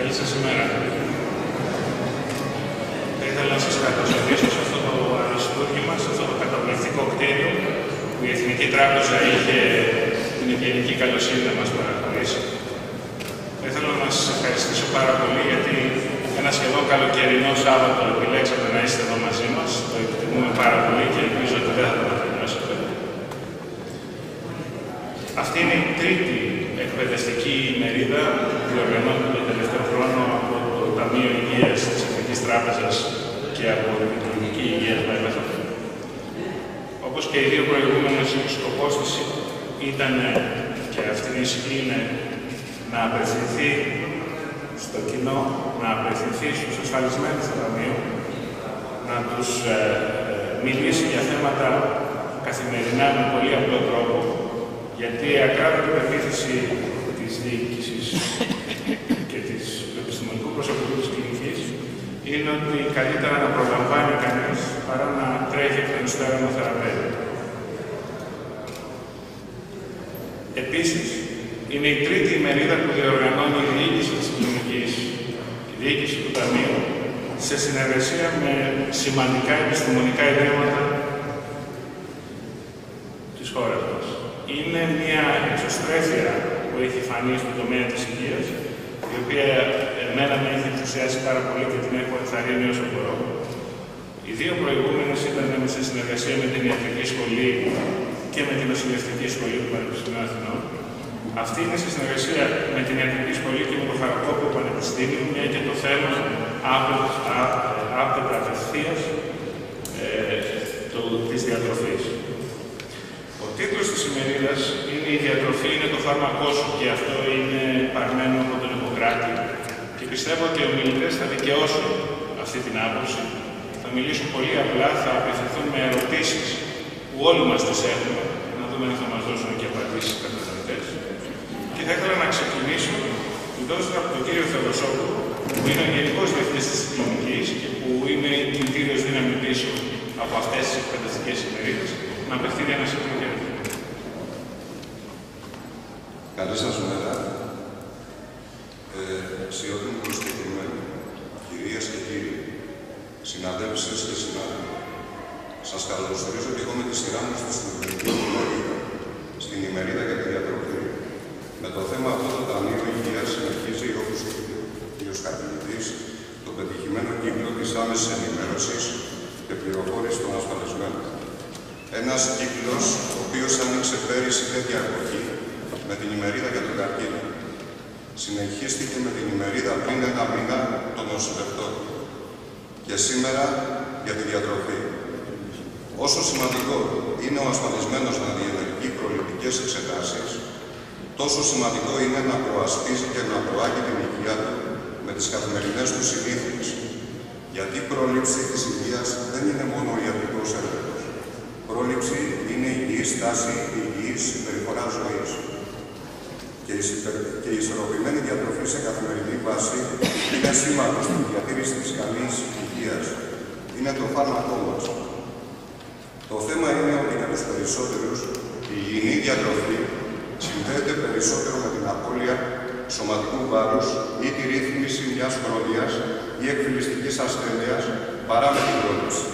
Καλή σας ημέρα. Θα ήθελα να σας καλωσορίσω σε αυτό το αριστούργημα, σε αυτό το καταπληκτικό κτίριο που η Εθνική Τράπεζα είχε την ευγενική καλοσύνη να μας παραχωρήσει. Θα ήθελα να σας ευχαριστήσω πάρα πολύ γιατί ένα σχεδόν καλοκαιρινό Σάββατο επιλέξατε να είστε εδώ μαζί μας. Το εκτιμούμε πάρα πολύ και ελπίζω ότι δεν θα το μετανιώσετε. Αυτή είναι η τρίτη εκπαιδευτική ημερίδα που διοργανώνεται τον τελευταίο χρόνο από το Ταμείο Υγείας της Εθνικής Τράπεζας και από την Υπουργική Υγείας βέβαια. Όπως και οι δύο προηγούμενες, ο σκοπός της ήταν, και αυτή η ισχύ είναι, να απευθυνθεί στο κοινό, να απευθυνθεί στους ασφαλισμένους του Ταμείου, να τους μιλήσει για θέματα καθημερινά με πολύ απλό τρόπο, γιατί η ακράδαντη πεποίθηση της διοίκησης και του επιστημονικού προσωπικού της κλινικής είναι ότι καλύτερα να προλαμβάνει κανείς παρά να τρέχει εκ των υστέρων να θεραπεύει. Επίσης, είναι η τρίτη ημερίδα που διοργανώνει η διοίκηση της κλινικής, η διοίκηση του Ταμείου, σε συνεργασία με σημαντικά επιστημονικά ιδρύματα της χώρας μας. Είναι μια εξωστρέφεια που έχει φανεί στον τομέα της υγείας, η οποία εμένα με έχει ενθουσιάσει πάρα πολύ και την έχω ενθαρρύνει όσο μπορώ. Οι δύο προηγούμενες ήταν σε συνεργασία με την Ιατρική Σχολή και με την Νοσηλευτική Σχολή του Πανεπιστημίου Αθηνών. Αυτή είναι σε συνεργασία με την Ιατρική Σχολή και με το Χαροκόπιο Πανεπιστήμιο, μια και το θέμα άπτεται απευθείας της διατροφής. Ο τίτλος της ημερίδας είναι «Η διατροφή είναι το φάρμακό σου» και αυτό είναι παρμένο από τον Ιπποκράτη. Και πιστεύω ότι οι ομιλητές θα δικαιώσουν αυτή την άποψη. Θα μιλήσουν πολύ απλά, θα απευθυνθούν με ερωτήσεις που όλοι μας τις έχουμε, να δούμε αν θα μας δώσουν και απαντήσεις οι καταναλωτές. Και θα ήθελα να ξεκινήσω δώσω από τον κύριο Θεοδοσόπουλο, που είναι ο Γενικός Διευθυντής της Κλινικής και που είναι η κινητήριος δύναμη πίσω από αυτές τις εκπαιδευτικές ημερίδες, να απευθύνει ένα σύντομο χέρι. Καλή σας μέρα. Αξιότιμοι προσκεκλημένοι, κυρίες και κύριοι, συναδέλφισες και συνάδελφοι, σας καλωσορίζω και εγώ με τη σειρά μου στη σημερινή ημερίδα, στην ημερίδα για τη διατροφή. Με το θέμα αυτό το Ταμείο Υγείας συνεχίζει, όπως είπε ο κ. Καθηγητής, το πετυχημένο κύκλο της άμεσης ενημέρωσης και πληροφόρησης των ασφαλισμένων. Ένας κύκλος, ο οποίος άνοιξε πέρυσι τέτοια εποχή με την ημερίδα για τον καρκίνο. Συνεχίστηκε με την ημερίδα πριν ένα μήνα των νοσηλευτών. Και σήμερα για τη διατροφή. Όσο σημαντικό είναι ο ασφαλισμένος να διενεργεί προληπτικές εξετάσεις, τόσο σημαντικό είναι να προασπίζει και να προάγει την υγεία του με τις καθημερινές του συνήθειες. Γιατί η πρόληψη της υγείας δεν είναι μόνο ο ιατρικός έλεγχος. Πρόληψη είναι η υγιής στάση, η υγιής συμπεριφορά ζωής. Και η ισορροπημένη διατροφή σε καθημερινή βάση είναι σήμαντο στην διατήρηση της καλής υγείας. Είναι το φάρμακό μας. Το θέμα είναι ότι για τους περισσότερους η υγιεινή διατροφή συνδέεται περισσότερο με την απώλεια σωματικού βάρους ή τη ρύθμιση μιας χρόνιας ή εκφυλιστικής ασθένειας παρά με την πρόληψη.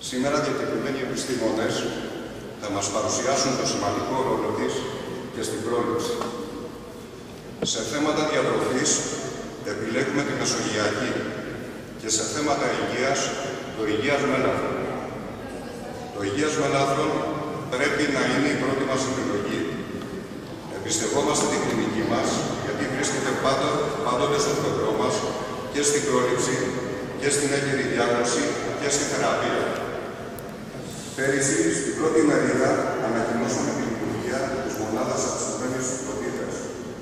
Σήμερα διακεκριμένοι επιστήμονες θα μας παρουσιάσουν το σημαντικό ρόλο της και στην πρόληψη. Σε θέματα διατροφής επιλέγουμε τη μεσογειακή και σε θέματα υγείας το υγείας μέλαθρον. Το υγείας μέλαθρον πρέπει να είναι η πρώτη μας επιλογή. Εμπιστευόμαστε την κλινική μας, γιατί βρίσκεται πάντοτε στο πλευρό μας και στην πρόληψη και στην έγκαιρη διάγνωση και στη θεραπεία. Πέρυσι, στην πρώτη ημερίδα, ανακοινώσαμε την λειτουργία της μονάδας αυξημένης φροντίδας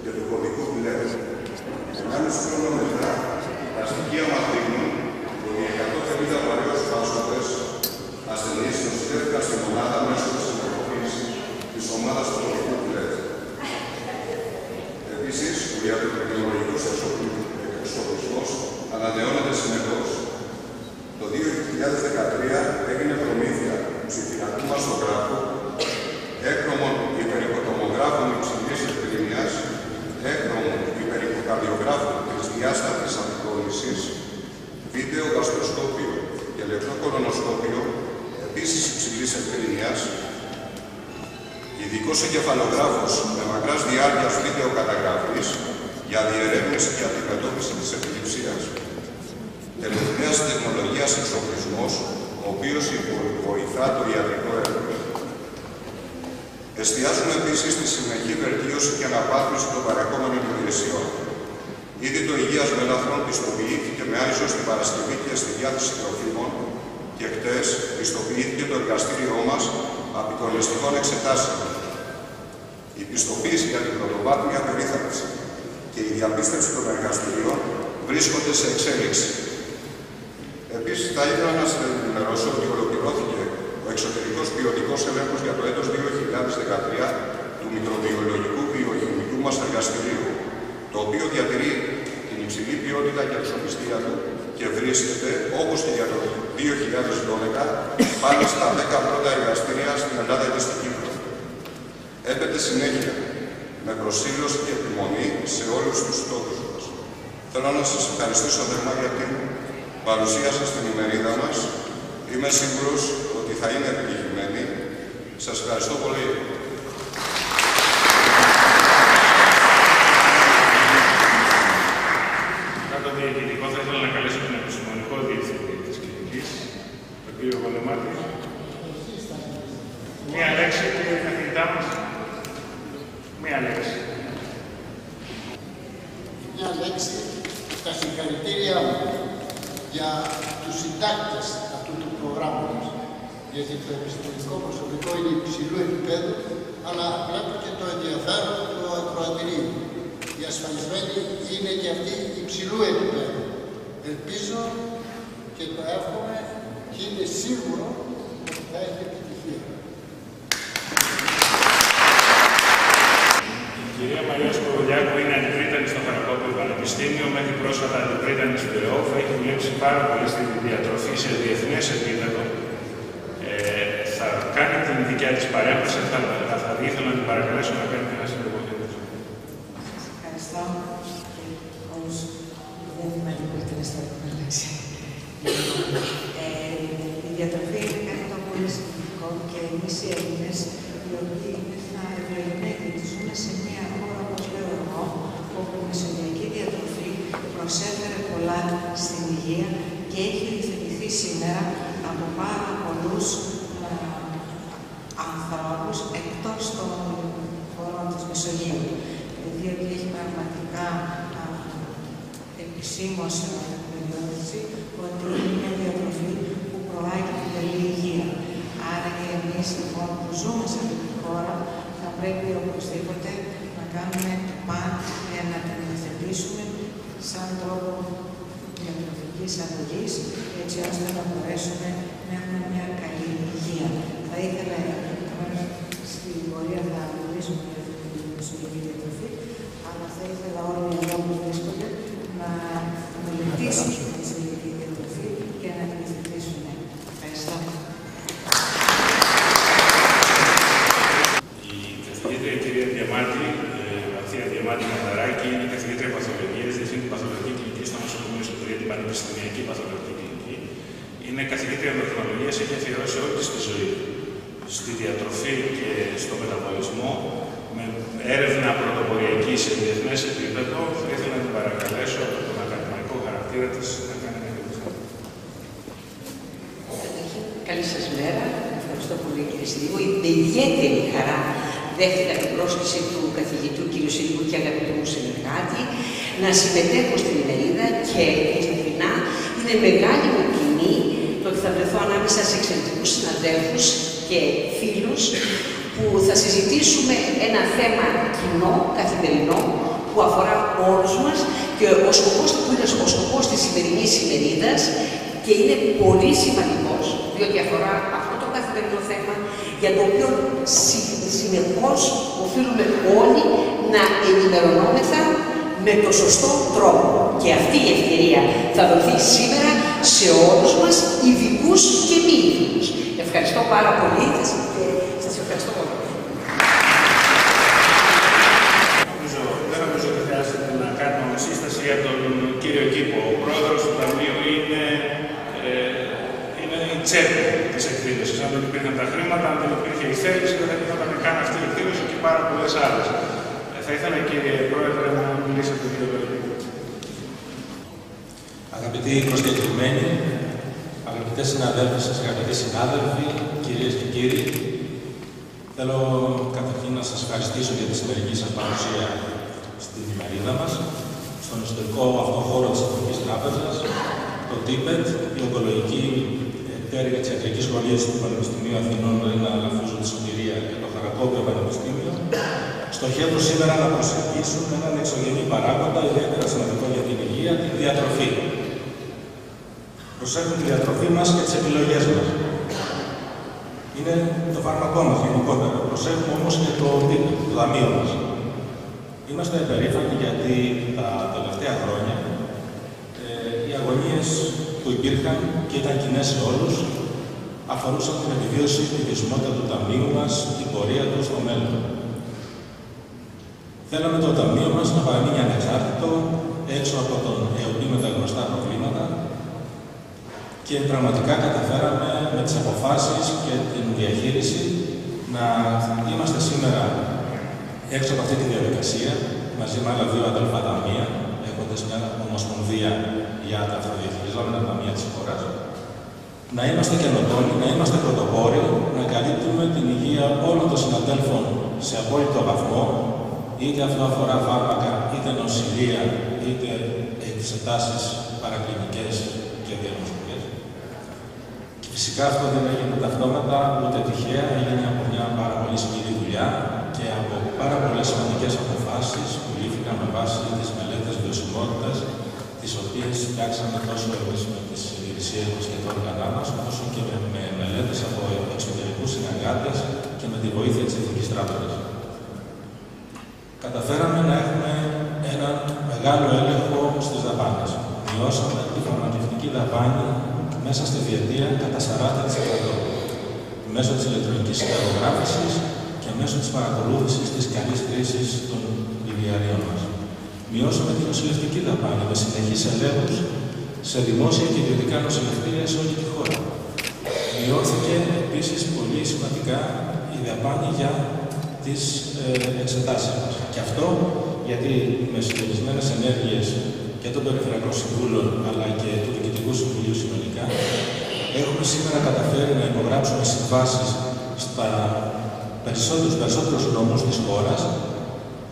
και του κωδικού πλέον. 1,5 χρόνο μετά, τα στοιχεία μας δείχνουν ότι 150 βαρέως πάσχοντες ασθενείς νοσηλεύτηκαν στη μονάδα μέσω της ενεργοποίησης της ομάδας του κωδικού πλέον. Επίσης, ο ιατροτεχνολογικός εξοπλισμός ανανεώνεται συνεχώς. Το 2013 έγινε προμήθεια ψηφιακού μαστογράφου, έκρομων υπερικοτομογράφων υψηλής ευκρίνειας, έκρομων υπερικοκαρδιογράφων τρισδιάστατης απεικόνησης, βίντεο γαστροσκόπιο και λεπτό κολονοσκόπιο, επίσης υψηλής ευκρίνειας, ειδικός εγκεφαλογράφος με μακράς διάρκειας βίντεο καταγραφής για διερεύνηση και αντιμετώπιση της επιληψίας, τελευταίας τεχνολογίας εξοπλισμός, ο οποίος βοηθά το ιατρικό έργο. Εστιάζουμε επίσης στη συνεχή βελτίωση και αναβάθμιση των παρεχόμενων υπηρεσιών. Ήδη το Υγείας Μελαθρών πιστοποιήθηκε με άιζο στην παρασκευή και στη διάθεση τροφίμων και χτες πιστοποιήθηκε το εργαστήριό μας απεικονιστικών εξετάσεων. Η πιστοποίηση για την πρωτοβάθμια περίθαλψη και η διαπίστευση των εργαστηρίων βρίσκονται σε εξέλιξη. Επίσης, θα ήθελα να σας ενημερώσω ότι ολοκληρώθηκε ο εξωτερικός ποιοτικός έλεγχος για το έτος 2013 του μικροβιολογικού βιοχημικού μας εργαστηρίου, το οποίο διατηρεί την υψηλή ποιότητα και αξιοπιστία του και βρίσκεται, όπως και για το 2012, πάνω στα 10 πρώτα εργαστήρια στην Ελλάδα και στην Κύπρο. Έπεται συνέχεια με προσήλωση και επιμονή σε όλους τους στόχους μας. Θέλω να σας ευχαριστήσω θερμά για την παρουσία σας στην ημερίδα μας. Είμαι σίγουρος ότι θα είναι επιτυχημένη. Σας ευχαριστώ πολύ. Κάτω διοικητικό θα ήθελα να καλέσω τον επιστημονικό διευθυντή της κλινικής, τον κύριο Βολεμάτη. Μία λέξη, κύριε καθηγητά μας. Μία λέξη. Μια λέξη, τα συγχαρητήριά μου για τους συντάκτες αυτού του προγράμματος. Γιατί το επιστημονικό προσωπικό είναι υψηλού επίπεδου, αλλά βλέπω και το ενδιαφέρον του ακροατηρίου. Οι ασφαλισμένοι είναι και αυτοί υψηλού επίπεδου. Ελπίζω και το εύχομαι και είναι σίγουρο ότι θα έχει επιτυχία. Η κυρία Μαρία Σκοβολιάκου είναι αντιπρίτανη στο Χαρακόπιο Πανεπιστήμιο, μέχρι πρόσφατα αντιπρίτανη στο ΕΟΦ. Έχει δουλέψει πάρα πολύ στη διατροφή σε διεθνές επίπεδο. Θα κάνει την δικιά της παρέμβαση, θα ήθελα να την παρακαλέσω να κάνει ένα σύντομο σχόλιο. Σας ευχαριστώ και όλους που δεν είμαι αντιπρίτανη στο λέξη. Η διατροφή είναι κάτι το πολύ σημαντικό και εμείς οι Έλληνες, οι οποίοι είναι θα ευλογημένοι, ζούμε σε μια χώρα, όπως λέω εγώ, όπου η μεσογειακή διατροφή προσέφερε πολλά στην υγεία και έχει υιοθετηθεί σήμερα από πάρα πολλούς ανθρώπους εκτός των χωρών της Μεσογείου. Διότι έχει πραγματικά επισήμως βεβαιώσει ότι είναι μια διατροφή που προάγει την καλή υγεία. Άρα και εμείς λοιπόν που ζούμε σε αυτή τη χώρα θα πρέπει οπωσδήποτε να κάνουμε το παν για να την υιοθετήσουμε σαν τρόπο διατροφικής αγωγής, έτσι ώστε να μπορέσουμε να έχουμε μια καλή υγεία. Θα ήθελα στην πορεία να μιλήσουμε για την μεσογειακή διατροφή, αλλά θα ήθελα όλοι εδώ που βρίσκονται να μελετήσουν τη μεσογειακή διατροφή και να την υιοθετήσουν. Ευχαριστώ. Η καθηγήτρια κυρία Διαμάτη, Αθήνα Διαμάτη Μανταράκη, είναι καθηγήτρια παθολογίας, διευθύνει την παθολογική κλινική στο νοσοκομείο Σωτηρία, την πανεπιστημιακή παθολογική κλινική. Είναι καθηγήτρια ενδοκρινολογίας, έχει αφιερώσει όλη της τη ζωή στη διατροφή και στο μεταβολισμό, με έρευνα πρωτοποριακή σε διεθνές επίπεδο. Θα ήθελα να την παρακαλέσω από τον ακαδημαϊκό χαρακτήρα της να κάνει ένα κρατικό. Καλή σας μέρα. Ευχαριστώ πολύ κύριε Σιδήμου. Με ιδιαίτερη χαρά δέχτηκα την πρόσκληση του καθηγητού κ. Σιδήμου και αγαπητού μου συνεργάτη να συμμετέχω στην ημερίδα και ειλικρινά είναι μεγάλη μου τιμή το ότι θα βρεθώ ανάμεσα σε εξαιρετικούς συναδέλφους και φίλους που θα συζητήσουμε ένα θέμα κοινό, καθημερινό, που αφορά όλους μας και ο σκοπός της σημερινής ημερίδας και είναι πολύ σημαντικός, διότι αφορά αυτό το καθημερινό θέμα για το οποίο συνεχώς οφείλουμε όλοι να ενημερωνόμεθα με το σωστό τρόπο. Και αυτή η ευκαιρία θα δοθεί σήμερα σε όλους μας, ειδικούς και μη ειδικούς. Ευχαριστώ πάρα πολύ και σας ευχαριστώ πολύ. Δεν νομίζω ότι χρειάζεται να κάνουμε σύσταση για τον κύριο κήπο. Ο πρόεδρος του Ταμείου είναι η τσέπη της εκδήλωσης. Αν δεν υπήρχαν τα χρήματα, αν δεν υπήρχε η θέληση, δεν θα γινόταν καν αυτή η εκδήλωση και πάρα πολλές άλλες. Θα ήθελα, κύριε Πρόεδρε, να μιλήσετε δύο λόγια. Αγαπητοί προσκεκλημένοι, αγαπητές συναδέλφοι σας, αγαπητοί συνάδελφοι, κυρίες και κύριοι, θέλω καταρχήν να σας ευχαριστήσω για τη σημερινή σας παρουσία στην ημερίδα μας, στον ιστορικό αυτό χώρο της Εθνικής Τράπεζας, το TIPET, η ογκολογική πτέρυγα της Ιατρικής Σχολείας του Πανεπιστημίου Αθηνών, Ρίνα Λαφούζου της Σωτηρία και το Χαρακόπιο Πανεπιστήμιο, στοχεύουν σήμερα να προσεγγίσουν έναν εξωγενή παράγοντα, ιδιαίτερα σημαντικό για την υγεία, τη διατροφή. Προσέχουν τη διατροφή μας και τις επιλογές μας. Είναι το φάρμακό μας γενικότερα. Προσέχουμε όμως και το ταμείο μας. Είμαστε περήφανοι γιατί τα τελευταία χρόνια οι αγωνίες που υπήρχαν και ήταν κοινές σε όλους αφορούσαν την επιβίωση, τη βιωσιμότητα του ταμείου μας, την πορεία του στο μέλλον. Θέλαμε το ταμείο μας να παραμείνει ανεξάρτητο, έξω από τον ΕΟΠΗ με τα γνωστά προβλήματα και πραγματικά καταφέραμε με τις αποφάσεις και την διαχείριση να είμαστε σήμερα έξω από αυτή τη διαδικασία, μαζί με άλλα δύο αδελφά ταμεία, έχοντας μια ομοσπονδία για τα αυτοδιαχειριζόμενα ταμεία της χώρας, να είμαστε καινοτόμοι, να είμαστε πρωτοπόροι, να καλύπτουμε την υγεία όλων των συναδέλφων σε απόλυτο βαθμό, είτε αυτό αφορά φάρμακα, είτε νοσηλεία, είτε εξετάσεις παρακλινικές και διαγνωστικές. Και φυσικά αυτό δεν έγινε ταυτόματα ούτε τυχαία, έγινε από μια πάρα πολύ σκληρή δουλειά και από πάρα πολλές σημαντικές αποφάσεις που λήφθηκαν με βάση τις μελέτες βιωσιμότητας, τις οποίες φτιάξαμε τόσο εμείς με τις υπηρεσίες μας και τα όργανά μας, όσο και με μελέτες από εξωτερικούς συνεργάτες και με τη βοήθεια της Εθνικής Τράπεζας. Καταφέραμε να έχουμε έναν μεγάλο έλεγχο στις δαπάνες. Μειώσαμε τη φαρμακευτική δαπάνη μέσα στη διετία κατά 40% μέσω της ηλεκτρονικής συνταγογράφησης και μέσω της παρακολούθησης της καλής χρήσης των ιδιαρίων μας. Μειώσαμε την νοσηλευτική δαπάνη με συνεχείς ελέγχους σε δημόσια και ιδιωτικά νοσηλευτήρια σε όλη τη χώρα. Μειώθηκε επίσης πολύ σημαντικά η δαπάνη για τις εξετάσεις μας. Και αυτό γιατί με συντονισμένες ενέργειες και των Περιφερειακών Συμβούλων αλλά και του Διοικητικού Συμβουλίου συνολικά έχουμε σήμερα καταφέρει να υπογράψουμε συμβάσεις στα περισσότερους νομούς της χώρας,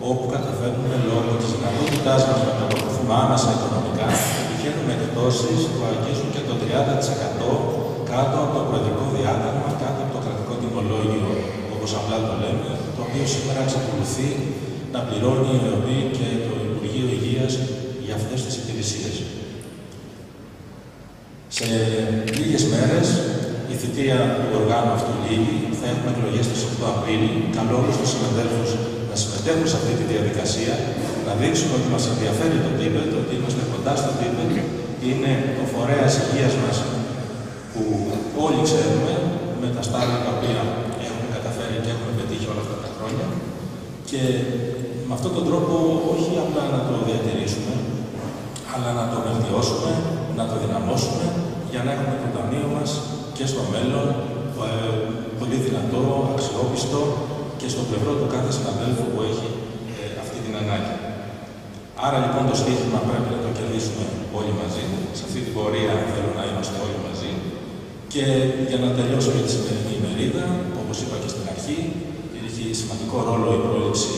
όπου καταφέρνουμε λόγω της δυνατότητάς μας να αποκριθούμε άμεσα οικονομικά, πετυχαίνουμε εκπτώσεις που αγγίζουν και το 30% κάτω από το προεδρικό διάταγμα, κάτω από το κρατικό τιμολόγιο, όπως απλά το λέμε, το οποίο σήμερα εξακολουθεί να πληρώνει η ΕΟΠΗ και το Υπουργείο Υγείας για αυτές τις υπηρεσίες. Σε λίγες μέρες η θητεία του οργάνου αυτού λύγει, θα έχουμε εκλογές στις 8 Απρίλη. Καλώ όλους τους συναδέλφους να συμμετέχουν σε αυτή τη διαδικασία, να δείξουμε ότι μας ενδιαφέρει το TIPET, ότι είμαστε κοντά στο TIPET, είναι ο φορέας υγείας μας που όλοι ξέρουμε με τα στάδια τα οποία έχουμε καταφέρει και έχουμε πετύχει όλα αυτά τα χρόνια. Και με αυτόν τον τρόπο όχι απλά να το διατηρήσουμε, αλλά να το βελτιώσουμε, να το δυναμώσουμε για να έχουμε το ταμείο μας και στο μέλλον πολύ δυνατό, αξιόπιστο και στο πλευρό του κάθε συναδέλφου που έχει αυτή την ανάγκη. Άρα λοιπόν το στοίχημα πρέπει να το κερδίσουμε όλοι μαζί. Σε αυτή την πορεία θέλω να είμαστε όλοι μαζί. Και για να τελειώσω για τη σημερινή ημερίδα, όπως είπα και στην αρχή, έχει σημαντικό ρόλο η πρόληψη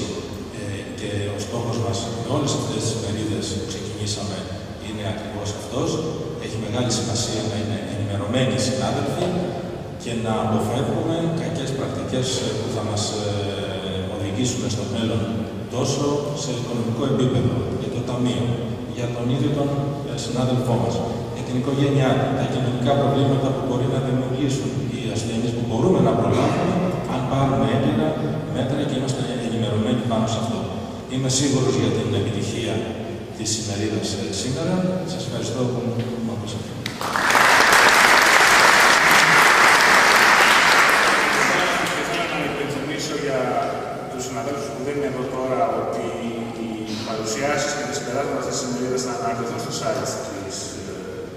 και ο στόχος μας με όλες αυτές τις ημερίδες που ξεκινήσαμε είναι ακριβώς αυτός. Έχει μεγάλη σημασία να είναι ενημερωμένοι οι συνάδελφοι και να αποφεύγουμε κακές πρακτικές που θα μας οδηγήσουν στο μέλλον τόσο σε οικονομικό επίπεδο, για το Ταμείο, για τον ίδιο τον συνάδελφό μας, για την οικογένειά του, τα κοινωνικά προβλήματα που μπορεί να δημιουργήσουν οι ασθένειες που μπορούμε να προλάβουμε αν πάρουμε έγκαιρα μέτρα και είμαστε ενημερωμένοι πάνω σε αυτό. Είμαι σίγουρος για την επιτυχία της ημερίδας σήμερα. Σας ευχαριστώ που μου ακούσατε. Που δεν είναι εδώ τώρα ότι οι παρουσιάσεις και τα συμπεράσματα της ημερίδας θα αναρτηθούν στο site. site της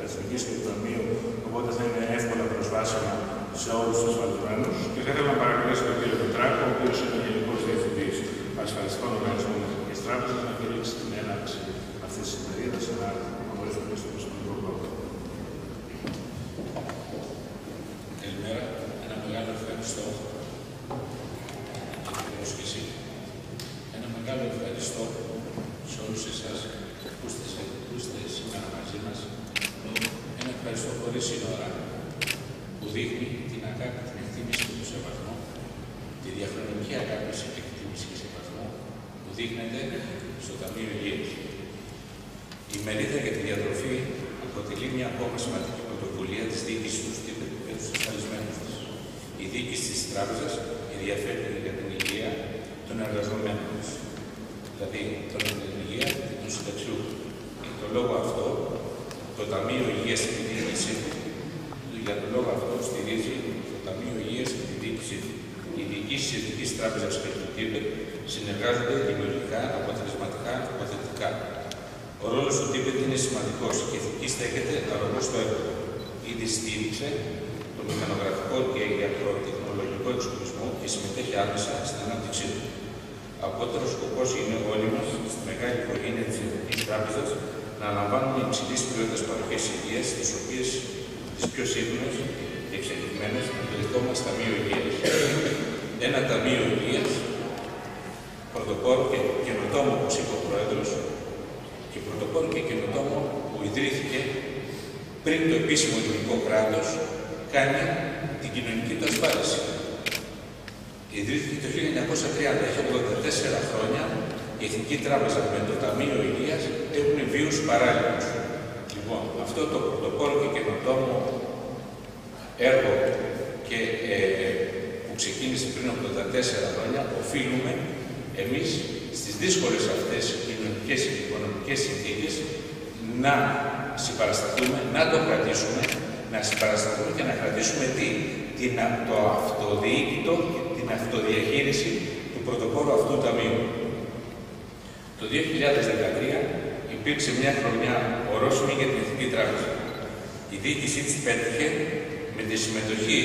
Εθνικής και του Ταμείου, οπότε θα είναι εύκολα προσβάσιμα σε όλους τους ασφαλισμένους. Και θα ήθελα να παρακαλέσω τον κύριο Πετράκο, ο οποίος είναι ο Γενικός Διευθυντής Ασφαλιστικών Οργανισμών της Εθνικής Τράπεζας, να κηρύξει την έναρξη αυτής της ημερίδας για να προχωρήσουμε στο προσωπικό πρόγραμμα. Καλημέρα. Ένα μεγάλο ευχαριστώ για την πρόσκληση. Ένα μεγάλο ευχαριστώ σε όλους εσάς που είστε σήμερα μαζί μας. Ένα ευχαριστώ χωρίς σύνορα που δείχνει την αγάπη, την εκτίμηση και τον σεβασμό, τη διαχρονική αγάπη, εκτίμηση και σεβασμό που δείχνεται στο Ταμείο Υγείας. Η μερίδα για τη διατροφή αποτελεί μια ακόμα σημαντική πρωτοβουλία της διοίκησης του ΣΤΥΠΕ και τους ασφαλισμένους της. Η διοίκηση της τράπεζας ενδιαφέρεται για την υγεία των εργαζομένων της, δηλαδή την υγεία και των συνταξιούχων. Για τον λόγο αυτό, το Ταμείο Υγείας και τη διοίκηση για τον λόγο αυτό στηρίζει το Ταμείο Υγείας και τη διοίκηση του. Οι διοικήσεις της Εθνικής Τράπεζας και του ΤΥΠΕΤ συνεργάζονται δημιουργικά, αποτελεσματικά, υποθετικά. Ο ρόλος του ΤΥΠΕΤ είναι σημαντικός και η Εθνική στέκεται αρρωγός στο έργο. Ήδη στήριξε το μηχανογραφικό και ιατροτεχνολογικό εξοπλισμό και συμμετέχει άμεσα στην ανάπτυξή του. Απότερος σκοπός είναι όλοι μας, στη μεγάλη οικογένεια της Εθνικής Τράπεζας, να αναλαμβάνουμε υψηλής ποιότητας παροχές υγείας, τις πιο σύγχρονες και εξελιγμένες, το δικό μας Ταμείο Υγείας. Ένα Ταμείο Υγείας, πρωτοπόρο και καινοτόμο, όπως είπε ο Πρόεδρος, και πρωτοπόρο και καινοτόμο που ιδρύθηκε πριν το επίσημο ελληνικό κράτος κάνει την κοινωνική του ασφάλιση. Ιδρύθηκε το 1930, έχει 84 χρόνια. Η Εθνική Τράπεζα με το Ταμείο Υγείας έχουν βίους παράλληλους. Λοιπόν, αυτό το πρωτοπόρο και καινοτόμο έργο που ξεκίνησε πριν από 84 χρόνια, οφείλουμε εμείς στις δύσκολες αυτές κοινωνικές και οικονομικές συνθήκες να συμπαρασταθούμε, να το κρατήσουμε, να συμπαρασταθούμε και να κρατήσουμε το αυτοδιοίκητο, την αυτοδιαχείριση του πρωτοπόρου αυτού ταμείου. Το 2013 υπήρξε μια χρονιά ορόσημη για την Εθνική Τράπεζα. Η διοίκησή της πέτυχε με τη συμμετοχή,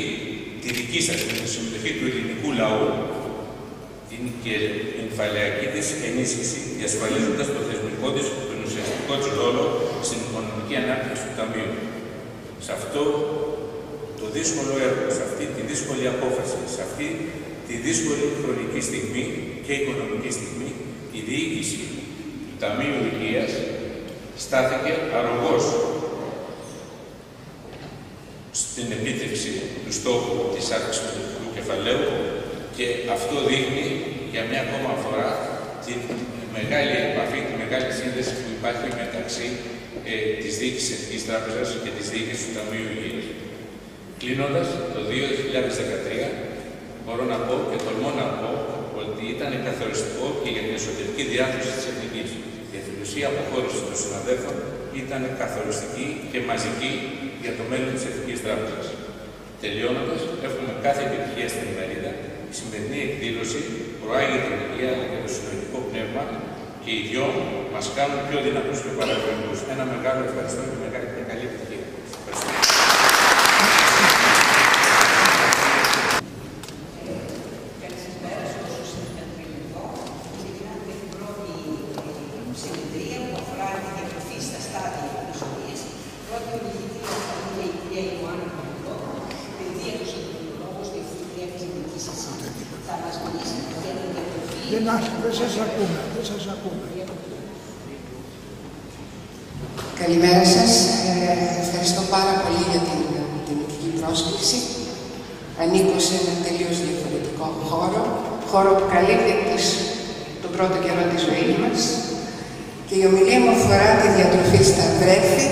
τη δική σας, με τη συμμετοχή του ελληνικού λαού και την εμφαλιακή της ενίσχυση, διασφαλίζοντας το θεσμικό της και τον ουσιαστικό της ρόλο στην οικονομική ανάπτυξη του Ταμείου. Σε αυτό το δύσκολο έργο, σε αυτή τη δύσκολη απόφαση, σε αυτή τη δύσκολη χρονική στιγμή και οικονομική στιγμή, η διοίκηση του Ταμείου Υγείας στάθηκε αρρωγός στην επίτευξη του στόχου της αύξησης του ιδιωτικού κεφαλαίου και αυτό δείχνει για μια ακόμα φορά την μεγάλη επαφή, τη μεγάλη σύνδεση που υπάρχει μεταξύ της διοίκησης της Εθνικής Τράπεζας και της διοίκησης του Ταμείου Υγείας. Κλείνοντας, το 2013 μπορώ να πω και τολμώ να πω ότι ήταν καθοριστικό και για την εσωτερική διάθεση της Εθνικής. Η εθελουσία αποχώρηση των συναδέλφων ήταν καθοριστική και μαζική για το μέλλον της Εθνικής Τράπεζας. Τελειώνοντας, εύχομαι κάθε επιτυχία στην ημερίδα. Η σημερινή εκδήλωση προάγει την υγεία και το συλλογικό πνεύμα και οι δυο μας κάνουν πιο δυνατούς και παραγωγικούς. Ένα μεγάλο ευχαριστώ και μεγάλη και καλή επιτυχία. Ευχαριστώ. Καλησπέρα σε όσους ήρθαν πριν εδώ. Ξεκινάμε με την πρώτη συνεδρία που αφορά τη διατροφή στα στάδια της ζωής. Πρώτη ομιλητρία θα είναι η κυρία Ιωάννα Παπαδόπουλο, παιδίατρος ενδοκρινολόγος, διευθύντρια της Εθνικής ΕΣΥ. Θα μας μιλήσει για την διατροφή. Δεν σας ακούμε. Καλημέρα σας. Ευχαριστώ πάρα πολύ για την τιμητική πρόσκληση. Ανήκω σε ένα τελείως διαφορετικό χώρο που καλύπτει τον πρώτο καιρό της ζωής μας. Και η ομιλία μου αφορά τη διατροφή στα βρέφη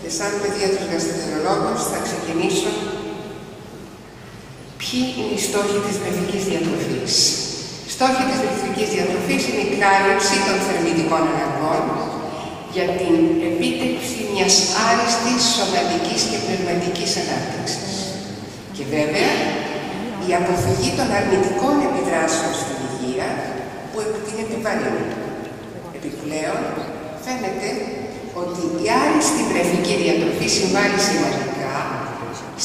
και σαν παιδίατρος γαστρεντερολόγος θα ξεκινήσω ποιοι είναι οι στόχοι της βρεφικής διατροφής. Οι στόχοι της βρεφικής διατροφής είναι η κάλυψη των θερμιδικών αναγκών για την επίτευξη μιας άριστης σωματικής και πνευματικής ανάπτυξης. Και βέβαια, η αποφυγή των αρνητικών επιδράσεων στην υγεία που την επιβαρύνουν. Επιπλέον, φαίνεται ότι η άριστη βρεφική διατροφή συμβάλλει σημαντικά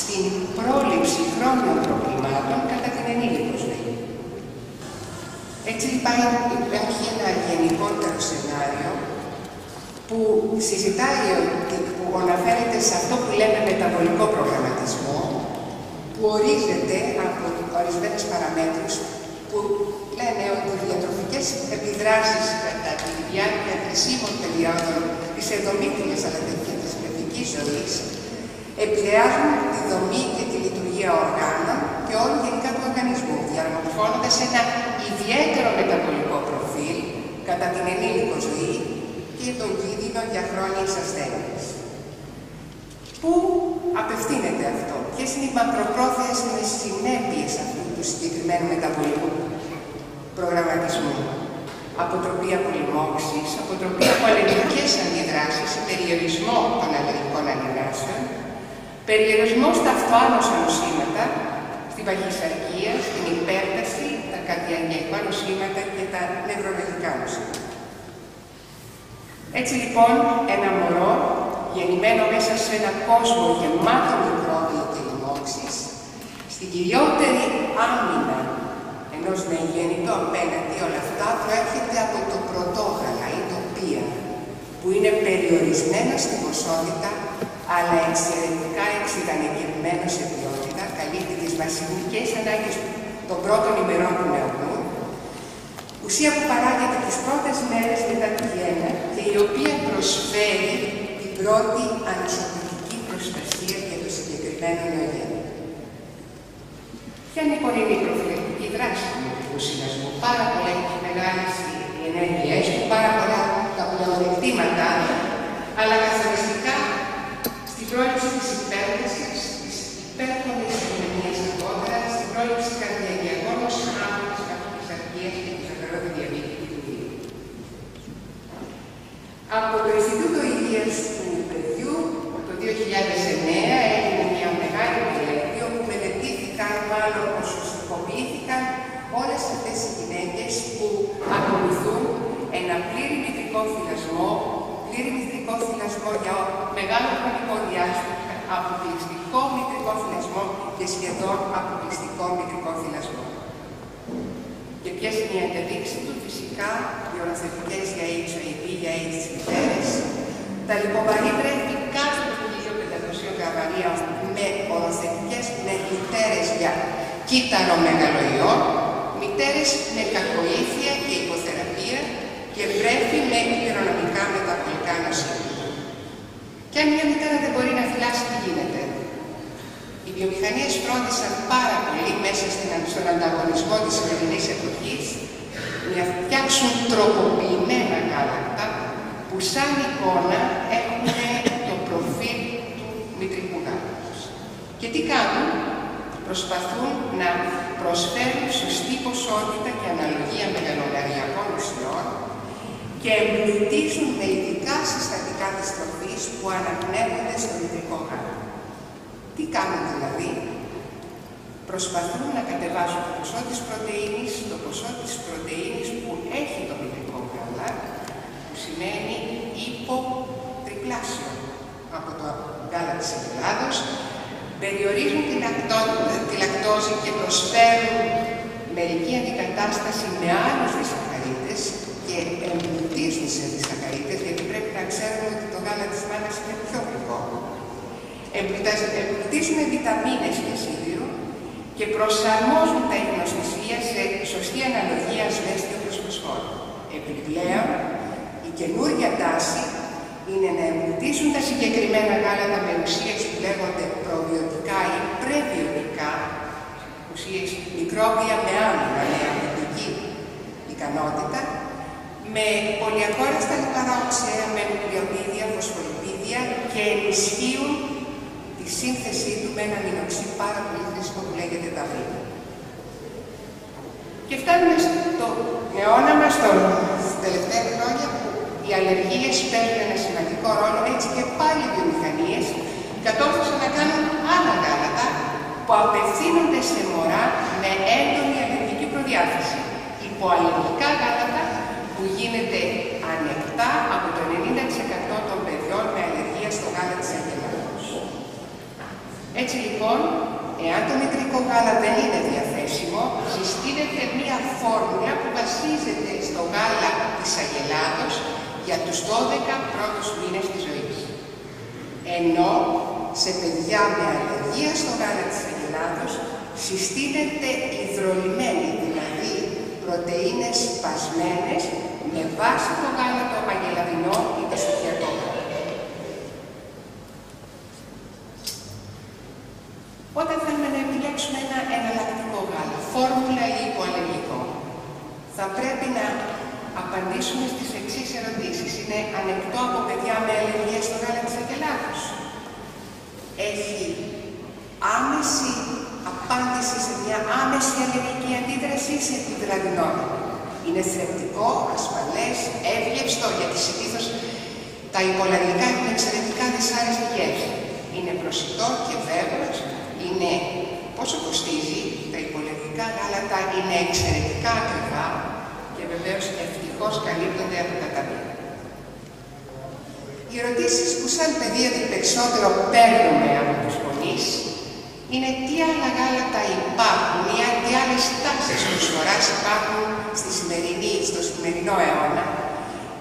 στην πρόληψη χρόνιων προβλημάτων κατά την ενήλικο ζωή. Έτσι υπάρχει ένα γενικότερο σενάριο που συζητάει, που αναφέρεται σε αυτό που λέμε μεταβολικό προγραμματισμό, που ορίζεται από ορισμένες παραμέτρους που λένε ότι οι διατροφικές επιδράσεις κατά τη διάρκεια χρησίμων περιόδων της ενδομήτριας αλλά και της πνευματικής ζωής επηρεάζουν τη δομή και τη λειτουργία οργάνων και όλου γενικά του οργανισμού, διαμορφώνοντας ένα ιδιαίτερο μεταβολικό προφίλ κατά την ενήλικο ζωή και τον κίνδυνο για χρόνιες ασθένειες. Πού απευθύνεται αυτό, ποιες είναι οι μακροπρόθεσμες συνέπειες αυτού του συγκεκριμένου μεταβολικού προγραμματισμού? Αποτροπή απολυμόξης, αποτροπή από αλλεργικές αντιδράσεις, περιορισμό των αλλεργικών αντιδράσεων, περιορισμό στα αυτοάνωσα νοσήματα, στην παχυσαρκία, στην υπέρταση, τα καρδιαγγειακά νοσήματα και τα νευρολογικά νοσήματα. Έτσι λοιπόν, ένα μωρό γεννημένο μέσα σε έναν κόσμο γεμάτο μικρόβια και λοιμώξεις, στην κυριότερη άμυνα ενός νεογέννητου απέναντι όλα αυτά προέρχεται από το πρωτόγαλα ή το πία, που είναι περιορισμένο στην ποσότητα, αλλά εξαιρετικά εξειδανικευμένο σε ποιότητα, καλύπτει τις βασικές ανάγκες των πρώτων ημερών του νεογνού, ουσία που παράγεται τις πρώτες μέρες μετά τη γέννα και η οποία προσφέρει την πρώτη ανισοποιητική προστασία για το συγκεκριμένο νεογέννητο. Ποια είναι λοιπόν η προφυλακτική δράση του μητρικού συνασμού? Πάρα πολλά μεγάλες οι ενέργειές του, πάρα πολλά τα πλεονεκτήματά του, αλλά καθοριστικά στην πρόληψη της υπέρβασης, της υπέρχονης κοινωνίας αργότερα, στην πρόληψη καρδιαγγειακών νοσημάτων, της παχυσαρκίας και της αθερότητας διαβήτικης του βίου. Από το Ινστιτούτο Υγείας του Παιδιού, το 2009 έγινε μια μεγάλη μελέτη όπου μελετήθηκαν, μάλλον ποσοστικοποιήθηκαν όλες αυτές οι γυναίκες που ακολουθούν ένα πλήρη μητρικό θυλασμό για μεγάλο χρονικό διάστημα, αποκλειστικό μητρικό θυλασμό και σχεδόν αποκλειστικό μητρικό θυλασμό. Και ποιες είναι οι αντεδείξεις του? Φυσικά, οι οροθετικές για HIV, για AIDS στις μητέρες, τα λιποβαρή βρέφη κάτω από 1.500 γραμμάρια με οροθετικές με μητέρες για κύτταρο-μεγαλοϊό, μητέρες με κακοήθεια και υποθεραπεία και βρέφη με κληρονομικά μεταβολικά νοσήματα. Και αν μια μητέρα δεν μπορεί να θυλάσει, τι γίνεται? Οι βιομηχανίες φρόντισαν πάρα πολύ μέσα στον ανταγωνισμό της σημερινής εποχής να φτιάξουν τροποποιημένα γάλακτα που σαν εικόνα έχουν το προφίλ του μητρικού γάλακτος. Και τι κάνουν? Προσπαθούν να προσφέρουν σωστή ποσότητα και αναλογία μεγαλογαριακών ουσιών και εμπλουτίζουν με ειδικά συστατικά της τροφής που αναπνέονται στο μητρικό γάλακτο. Τι κάνουν δηλαδή? Προσπαθούν να κατεβάσουν το ποσό της πρωτεΐνης που έχει το μητρικό γάλα, που σημαίνει υποτριπλάσιο από το γάλα της Ελλάδος, περιορίζουν τη λακτόζη και προσφέρουν μερική αντικατάσταση με άλλους δισακαρίτες και εμπλουτίζουν σε δισακαρίτες, γιατί πρέπει να ξέρουμε ότι το γάλα της μάνας είναι πιο γλυκό. Εμπλουτίζουν βιταμίνες και σίδηρο και προσαρμόζουν τα υγνοστησία σε σωστή αναλογία ασβέστιο προς φωσφόρο. Επιπλέον, η καινούργια τάση είναι να εμπλουτίσουν τα συγκεκριμένα γάλατα με ουσίες που λέγονται προβιωτικά ή πρεβιωτικά, ουσίες μικρόβια με άμυνα, με αμυντική ικανότητα, με πολυακόραστα λιπαρά οξέα, με νουκλεοπίδια, φωσφοριπίδια και ενισχύουν τη σύνθεσή του με ένα αμινοξύ πάρα πολύ χρήσιμο που λέγεται ταυρίνη. Και φτάνουμε στο αιώνα μας, στα τελευταία χρόνια, που οι αλλεργίες παίρνουν ένα σημαντικό ρόλο, έτσι και πάλι οι βιομηχανίες κατόρθωσαν να κάνουν άλλα γάλατα που απευθύνονται σε μωρά με έντονη αλλεργική προδιάθεση. Υποαλλεργικά γάλατα που γίνεται ανεκτά από το 90% των παιδιών γάλα δεν είναι διαθέσιμο, συστήνεται μία φόρμουλα που βασίζεται στο γάλα της αγελάδος για τους 12 πρώτους μήνες της ζωής. Ενώ σε παιδιά με αλλεργία στο γάλα της αγελάδος συστήνεται υδρολυμμένη, δηλαδή πρωτεΐνες σπασμένες με βάση το γάλα το αγελαδινό ή το σουτιακό γάλα. Όταν θέλουμε να επιλέξουμε ένα εναλλακτικό γάλα, φόρμουλα ή υποαλλεργικό, θα πρέπει να απαντήσουμε στις εξής ερωτήσεις. Είναι ανεκτό από παιδιά με αλλεργία στο γάλα της αγελάδος? Έχει άμεση απάντηση σε μια άμεση αλλεργική αντίδραση σε επιδραδινό? Είναι θρεπτικό, ασφαλές, εύγευστο, γιατί συνήθως τα υποαλλεργικά έχουν εξαιρετικά δυσάρεστη γεύση. Είναι προσιτό και βέβαιος. Είναι πόσο κοστίζει? Τα υποαλλεργικά γάλατα είναι εξαιρετικά ακριβά και βεβαίως ευτυχώς καλύπτονται από τα ταμεία. Οι ερωτήσεις που σαν παιδεία την περισσότερο παίρνουμε από τους γονείς είναι τι άλλα γάλατα υπάρχουν ή τι άλλες τάσεις προσφοράς υπάρχουν στο σημερινό αιώνα.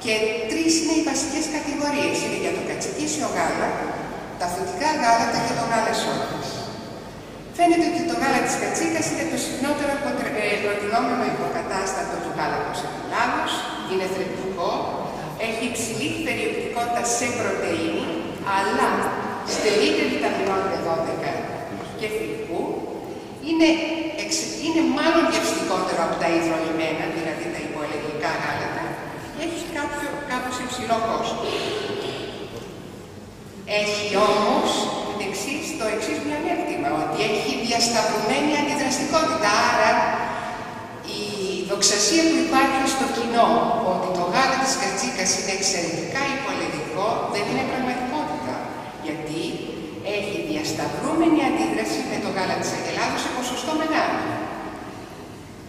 Και τρεις είναι οι βασικές κατηγορίες. Είναι για το κατσικίσιο γάλα, τα φυτικά γάλατα και το γάλα σόγιας. Φαίνεται ότι το γάλα της κατσίκας είναι το συχνότερο προτινόμενο υποκατάστατο του γάλατος αγελάδος, είναι θρεπτικό, έχει υψηλή περιεκτικότητα σε πρωτεΐνη, αλλά στερείται βιταμινών B12 και θηλυκού, είναι μάλλον γευστικότερο από τα υδρολυμμένα, δηλαδή τα υποαλλεργικά γάλατα, και έχει κάπως υψηλό κόστος. Έχει όμως το εξής μειονέκτημα, ότι έχει διασταυρωμένη αντιδραστικότητα. Άρα η δοξασία που υπάρχει στο κοινό ότι το γάλα της κατσίκας είναι εξαιρετικά υποαλλεργικό δεν είναι πραγματικότητα. Γιατί έχει διασταυρούμενη αντίδραση με το γάλα της αγελάδος σε ποσοστό μεγάλο.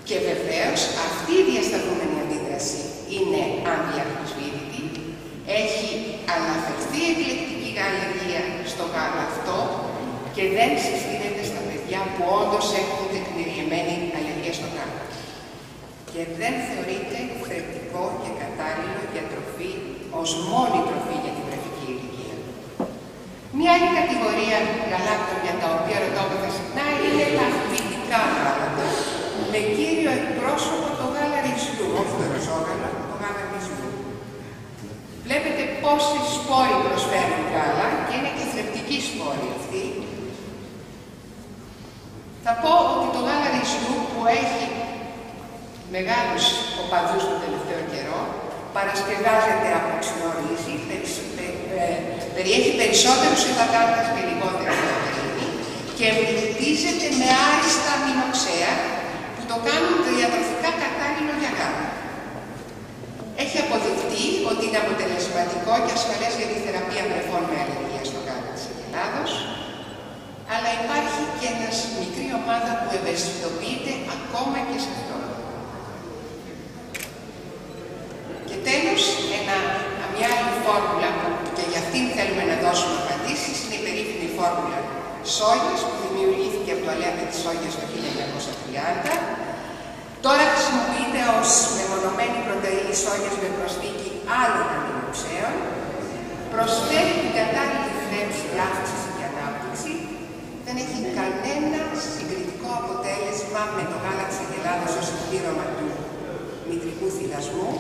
Και βεβαίως αυτή η διασταυρούμενη αντίδραση είναι αδιαμφισβήτητη. Έχει αναφερθεί εκλεκτική αλλεργία στο γάλα αυτό και δεν συστήνεται στα παιδιά που όντως έχουν τεκμηριωμένη αλλεργία στο γάλα. Και δεν θεωρείται θρεπτικό και κατάλληλο για τροφή ως μόνη τροφή για την βρεφική ηλικία. Μια άλλη κατηγορία γαλάτων για τα οποία ρωτώμεθα συχνά είναι τα φυτικά γάλατα, με κύριο εκπρόσωπο το γάλα ρυζιού, όχι το ροζόγαλα, το γάλα ρυζιού. Βλέπετε πόσοι σπόροι προσφέρουν γάλα και είναι και θρεπτικοί σπόροι αυτοί. Θα πω ότι το γάλα ρυζιού που έχει μεγάλους οπαδούς τον τελευταίο καιρό, παρασκευάζεται από ξινό ρύζι, περιέχει περισσότερους υδατάνθρακες και λιγότερη πρωτεΐνη και εμπλουτίζεται με άριστα αμινοξέα που το κάνουν διατροφικά κατάλληλο για γάλα. Έχει αποδειχτεί ότι είναι αποτελεσματικό και ασφαλές για τη θεραπεία βρεφών με αλλεργία στο γάλα της αγελάδος, αλλά υπάρχει και μια μικρή ομάδα που ευαισθητοποιείται ακόμα και σε αυτό. Και τέλος, μια άλλη φόρμουλα που και για αυτήν θέλουμε να δώσουμε απαντήσεις είναι η περίφημη φόρμουλα σόγιας που δημιουργήθηκε από το αλεύρι της σόγιας το 1930. Τώρα χρησιμοποιείται ως μεμονωμένη πρωτεΐνη σόγιας με προσθήκη άλλων αμινοξέων, προσφέρει την κατάλληλη θρέψη, αύξηση και ανάπτυξη, δεν έχει κανένα συγκριτικό αποτέλεσμα με το γάλα της αγελάδος ως συμπλήρωμα του μητρικού θυλασμού.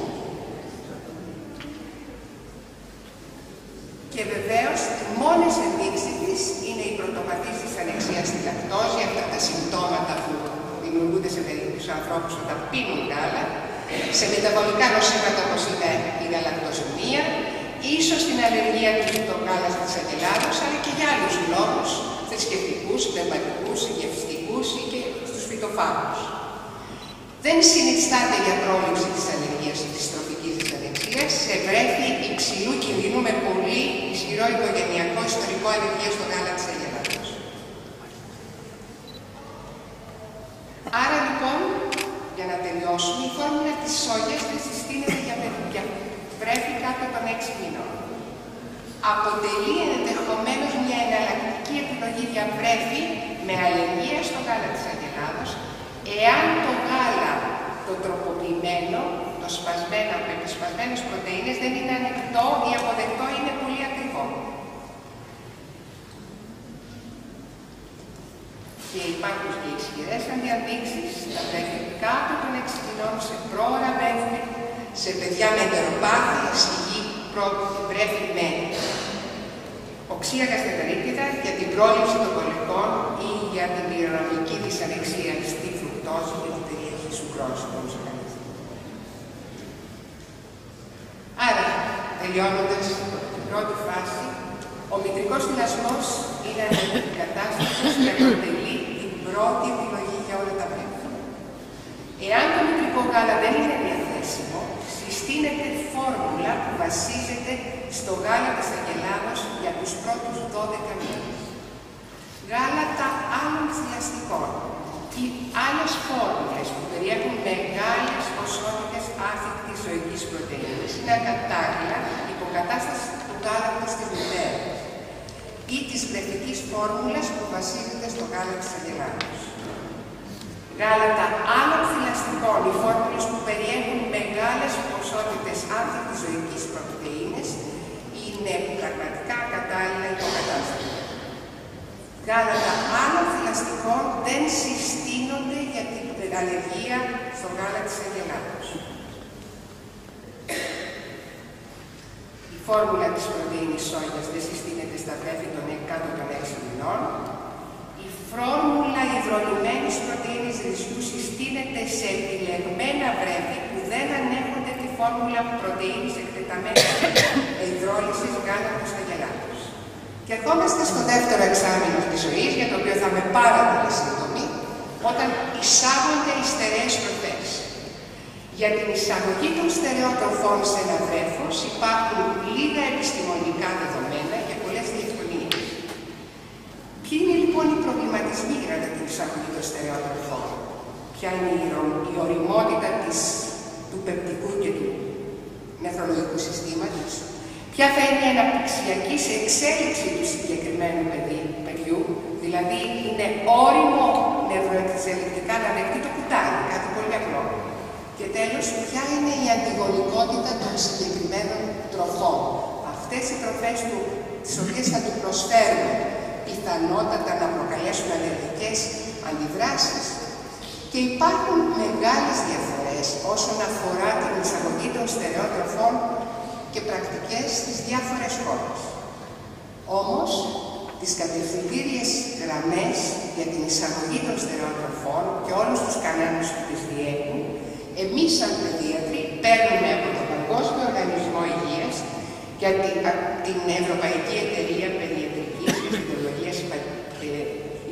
Και βεβαίως, οι μόνες ενδείξεις της είναι η πρωτοπαθής της ανεξίας στη λακτόζη, αυτά τα συμπτώματα που δημιουργούνται σε περίπτωση ανθρώπους όταν πίνουν γάλα, σε μεταβολικά νοσήματα όπως είναι η γαλακτοζημία, ίσως την αλλεργία του στο γάλα της αγελάδος, αλλά και για άλλους λόγους, θρησκευτικούς, πνευματικούς, γευστικούς ή και στους φυτοφάγους. Δεν συνιστάται για πρόληψη της αλλεργίας ή της τροφικής δυσανεξίας σε βρέφη υψηλού κινδύνου με πολύ ισχυρό οικογενειακό ιστορικό αλλεργίας στο γάλα της αγελάδος. Άρα λοιπόν, για να τελειώσουμε, η φόρμουλα της σόγιας δεν συστήνεται για βρέφη κάτω των 6 μηνών. Αποτελεί ενδεχομένως μια εναλλακτική μοναδική επιλογή διαβρέφει με αλλεργία στο γάλα της αγελάδος, εάν το γάλα, το τροποποιημένο, το σπασμένο με τις σπασμένες πρωτεΐνες δεν είναι ανεκτό ή αποδεκτό, είναι πολύ ακριβό. Και υπάρχουν και ισχυρές αντιαδείξεις στα βρέφη κάτω των 6 μηνών σε πρόωρα βρέφη, σε παιδιά με εντεροπάθεια, υγιή βρέφη με οξία γαστρεντερίτιδα για την πρόληψη των κολικών ή για την πυρηνομική δυσανεξία στη φρουκτόζη και την περιέχει σουκρόση. Άρα, τελειώνοντας την πρώτη φάση, ο μητρικός θυλασμός είναι ανεκατάστατος και αποτελεί την πρώτη επιλογή για όλα τα βρέφη. Εάν το μητρικό γάλα δεν είναι διαθέσιμο, συστήνεται φόρμουλα που βασίζεται στο γάλα της αγελάδος για τους πρώτους 12 μήνες. Γάλατα άλλων θηλαστικών ή άλλες φόρμουλες που περιέχουν μεγάλες ποσότητες άθικτης ζωικής πρωτεΐνης είναι ακατάλληλα υποκατάσταση του γάλατος της μητέρας ή της βρεφικής φόρμουλας που βασίζεται στο γάλα της αγελάδος. Γάλατα άλλων θηλαστικών ή φόρμουλες που περιέχουν μεγάλες ποσότητες άθικτης ζωικής πρωτεΐνης είναι πραγματικά κατάλληλα υποκατάστατα. Γάλατα άλλων θηλαστικών δεν συστήνονται για την αλλεργία στο γάλα της αγελάδος. Η φόρμουλα της πρωτεΐνης σόγιας δεν συστήνεται στα βρέφη των κάτω των 6 μηνών. Η φόρμουλα υδρολιμένης πρωτεΐνης ρυζιού συστήνεται σε επιλεγμένα βρέφη που δεν ανέχονται τη φόρμουλα πρωτεΐνης εκτεταμένης υδρόλυσης γάλατος αγελάδος. Και ερχόμαστε στο δεύτερο εξάμηνο της ζωής, για το οποίο θα είμαι πάρα πολύ σύντομη, όταν εισάγονται οι στερεές τροφές. Για την εισαγωγή των στερεών τροφών σε ένα βρέφος υπάρχουν λίγα επιστημονικά δεδομένα και πολλές διευκολύνσεις. Ποιοι είναι λοιπόν οι προβληματισμοί κατά την εισαγωγή των στερεών τροφών? Ποια είναι η ωριμότητα του πεπτικού και του νευρολογικού συστήματος? Ποια θα είναι η αναπτυξιακή σε εξέλιξη του συγκεκριμένου παιδιού, δηλαδή είναι όριμο νευροεξελικτικά να δεχτεί το κουτάλι, κάτι πολύ απλό. Και τέλος, ποια είναι η αντιγονικότητα των συγκεκριμένων τροφών. Αυτές οι τροφές τις οποίες θα του προσφέρουν πιθανότατα να προκαλέσουν αλλεργικές αντιδράσεις. Και υπάρχουν μεγάλες διαφορές όσον αφορά την εισαγωγή των στερεών τροφών και πρακτικές στις διάφορες χώρες. Όμως, τις κατευθυντήριες γραμμές για την εισαγωγή των στερεών τροφών και όλους τους κανόνες που τις διέπουν, εμείς σαν παιδίατροι παίρνουμε από τον Παγκόσμιο Οργανισμό Υγείας και την Ευρωπαϊκή Εταιρεία Παιδιατρικής και Φυτολογίας και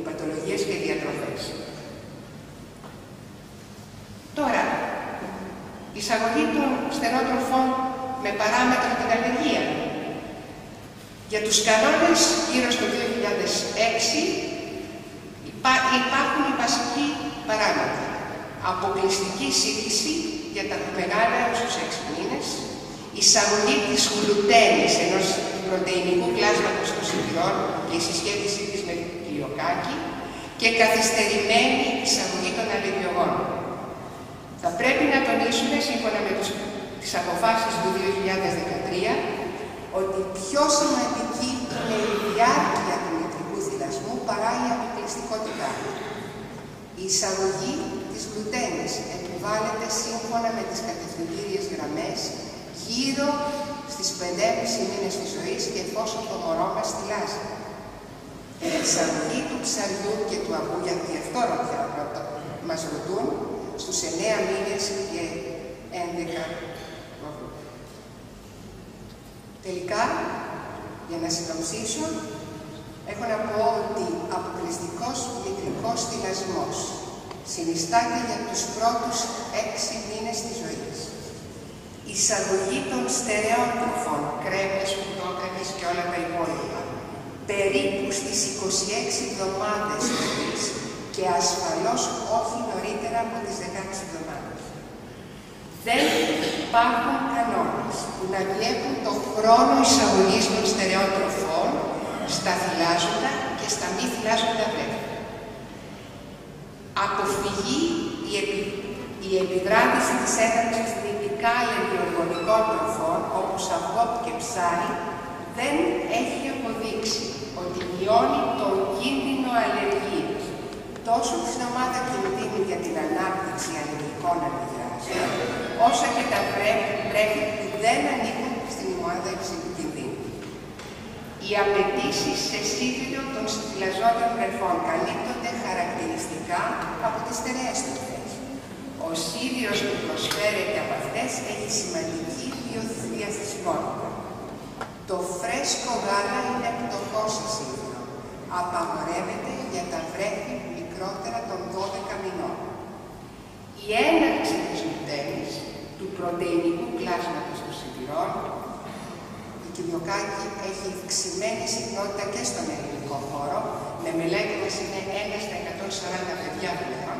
Υπατολογίας και Διατροφές. Τώρα, η εισαγωγή των στερεών τροφών με παράμετρο την αλλεργία. Για τους κανόνες γύρω στο 2006 υπάρχουν οι βασικοί παράμετροι. Αποκλειστική σύγκριση για τα μεγάλα έως τους 6 μήνες, εισαγωγή της γλουτένης ενός πρωτεϊνικού κλάσματος των σιτηρών και η συσχέτισή της με ηλιοκάκι και καθυστερημένη εισαγωγή των αλλεργιογόνων. Θα πρέπει να τονίσουμε, σύμφωνα με τις αποφάσεις του 2013, ότι πιο σημαντική είναι η διάρκεια του μητρικού θυλασμού παρά η αποκλειστικότητά του. Η εισαγωγή της γλουτένης επιβάλλεται σύμφωνα με τις κατευθυντήριες γραμμές γύρω στις 5,5 μήνες της ζωής και εφόσον το μωρό μας θυλάζει. Η εισαγωγή του ψαριού και του αυγού, γιατί αυτό μας ρωτούν, στους 9 μήνες και 11 αυγού. Τελικά, για να συνοψίσω, έχω να πω ότι αποκλειστικός μητρικός θυλασμός συνιστάται για τους πρώτους 6 μήνες της ζωής. Η εισαγωγή των στερεών τροφών, κρέμες, πρωτόκρεμες και όλα τα υπόλοιπα, περίπου στις 26 εβδομάδες ζωής και ασφαλώς όχι νωρίτερα από τις 16 εβδομάδες. Δεν υπάρχουν κανόνες που να διέπουν το χρόνο εισαγωγής των στερεών τροφών στα θυλάζοντα και θυλάζοντα βρέφη. Αποφυγή η επιδράτηση της ένταξης τυπικά αλλεργιοργωνικών τροφών, όπως αυγό και ψάρι, δεν έχει αποδείξει ότι μειώνει τον κίνδυνο αλλεργίας, τόσο στην ομάδα κινδύνου για την ανάπτυξη αλλεργικών αντιδράσεων, όσο και τα βρέφη που δεν ανήκουν στην ομάδα υψηλού κινδύνου. Οι απαιτήσεις σε σίδηρο των συθυλαζόντων βρεφών καλύπτονται χαρακτηριστικά από τις στερεές τροφές. Ο σίδηρος που προσφέρεται από αυτές έχει σημαντική διαθεσιμότητα. Το φρέσκο γάλα είναι πτωχό σε σίδηρο. Απαγορεύεται για τα βρέφη μικρότερα των 12 μηνών. Η έναρξη της γλουτένης, του πρωτεϊνικού κλάσματος των σιδηρών, η Κυριοκάκη έχει αυξημένη συχνότητα και στον ελληνικό χώρο, με μελέτη μας είναι 1 στα 140 παιδιά πλέον.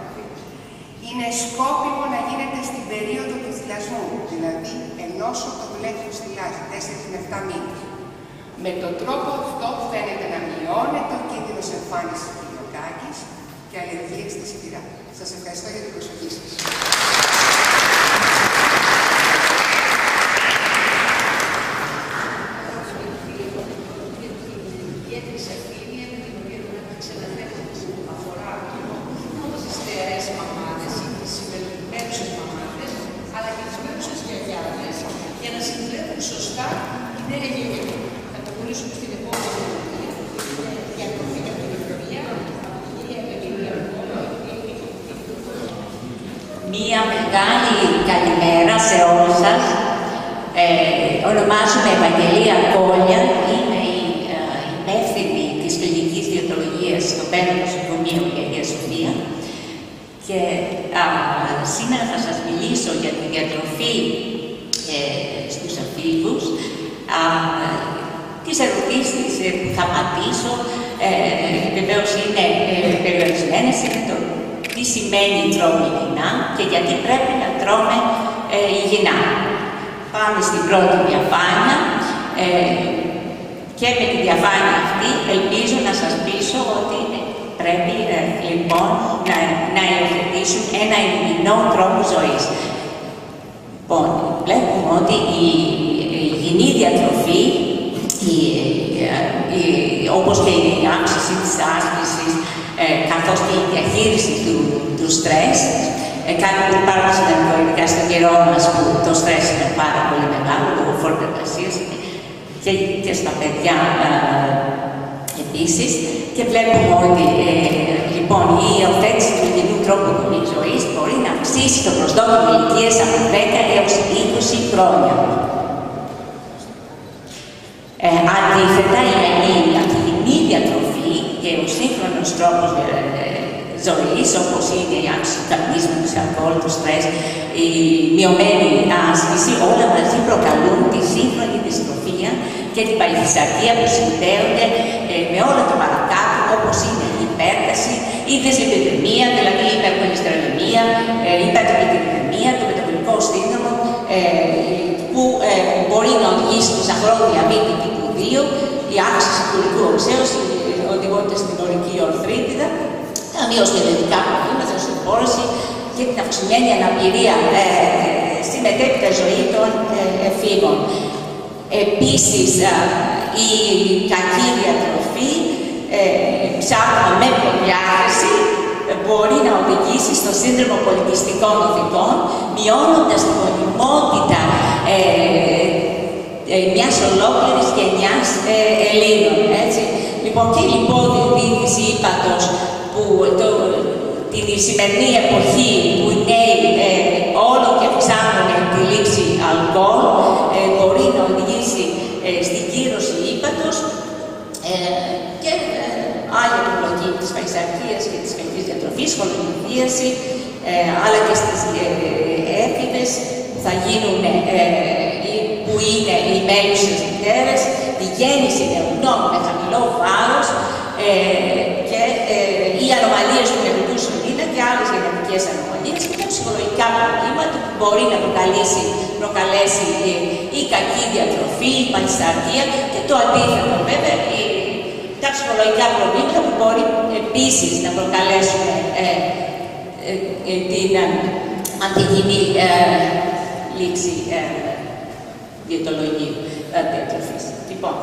Είναι σκόπιμο να γίνεται στην περίοδο του θυλασμού, δηλαδή ενώσο το βλέφος θυλάζει, 4 με 7 μήνες. Με τον τρόπο αυτό φαίνεται να μειώνεται ο κίνδυνος εμφάνισης Κυριοκάκης και αλλεργίας στη σιτηρά. Σας ευχαριστώ για την προσοχή σας. Μία μεγάλη καλημέρα σε όλους σας. Ονομάζομαι Ευαγγελία Κόλια, είμαι η υπεύθυνη της κλινικής διαιτολογίας στο Πέμπτο Νοσοκομείο για Αγία Σοφία και σήμερα θα σας μιλήσω για τη διατροφή στους αφήβους. Τις ερωτήσεις που θα απαντήσω βεβαίως είναι περιορισμένες, είναι το τι σημαίνει τρώμε υγιεινά και γιατί πρέπει να τρώμε υγιεινά. Πάμε στην πρώτη διαφάνεια και με τη διαφάνεια αυτή ελπίζω να σας πείσω ότι πρέπει λοιπόν να υιοθετήσουν ένα υγιεινό τρόπο ζωής. Λοιπόν, βλέπουμε ότι η υγιεινή διατροφή, όπως και η αύξηση της άσκησης, καθώς και η διαχείριση του στρες, κάτι που πάρα πολύ σημαντικό, ειδικά στον καιρό μας που το στρες είναι πάρα πολύ μεγάλο, λόγω φόρτου εργασίας και στα παιδιά επίσης. Και βλέπουμε ότι λοιπόν η υιοθέτηση του υγιεινού τρόπου ζωής μπορεί να αυξήσει το προσδόκιμο ηλικίας από 10 έως 20 χρόνια. Αντίθετα, η υγιεινή διατροφή και ο σύγχρονος τρόπος ζωής, όπως είναι η αύξηση του καπνίσματος, του αλκοόλ, του στρες, η μειωμένη άσκηση, όλα μαζί προκαλούν τη σύγχρονη δυστροφία και την παλιφυσαρκία που συνδέονται με όλα τα παρακάτω, όπως είναι η υπέρταση, η δυσλιπιδεμία, δηλαδή η υπερκολυστερολεμία, η υπερκολυστερολεμία, το μεταβολικό σύνδρομο, που μπορεί να οδηγήσει στο σαχρό διαβήτη τύπου 2, η αύξηση του ουρικού οξέως, οδηγώντας στην ορική ορθρίτιδα, αμοιοστελετικά προβλήματα, οστεοπόρωση και την αυξημένη αναπηρία στη μετέπειτα ζωή των εφήβων. Επίσης, η κακή διατροφή, ψάχνουμε με προδιάθεση, μπορεί να οδηγήσει στο σύνδρομο πολιτιστικών οδικών, μειώνοντας την γονιμότητα μιας ολόκληρης γενιάς Ελλήνων. Έτσι. Λοιπόν, και η λιπόδη διοίκηση ύπατος που την σημερινή εποχή που οι νέοι όλο και αυξάνουν τη λήψη αλκοόλ μπορεί να οδηγήσει στην κύρωση ύπατος και άλλη επιπλοκή της παϊσαρκίας και της κακής διατροφής, χολονιδίαση, αλλά και στις έφηβες που θα γίνουν, που είναι οι μέλουσες μητέρες, τη γέννηση νεογνών με χαμηλό βάρος και οι ανομαλίες του νευρικού σωλήνα και άλλες γενετικές ανομαλίες και τα ψυχολογικά προβλήματα που μπορεί να προκαλέσει η κακή διατροφή, η παϊσαρκία και το αντίθετο βέβαια, τα ψυχολογικά προβλήματα που μπορεί επίσης να προκαλέσουν την αντιγυνή λήξη διατροφής. Λοιπόν,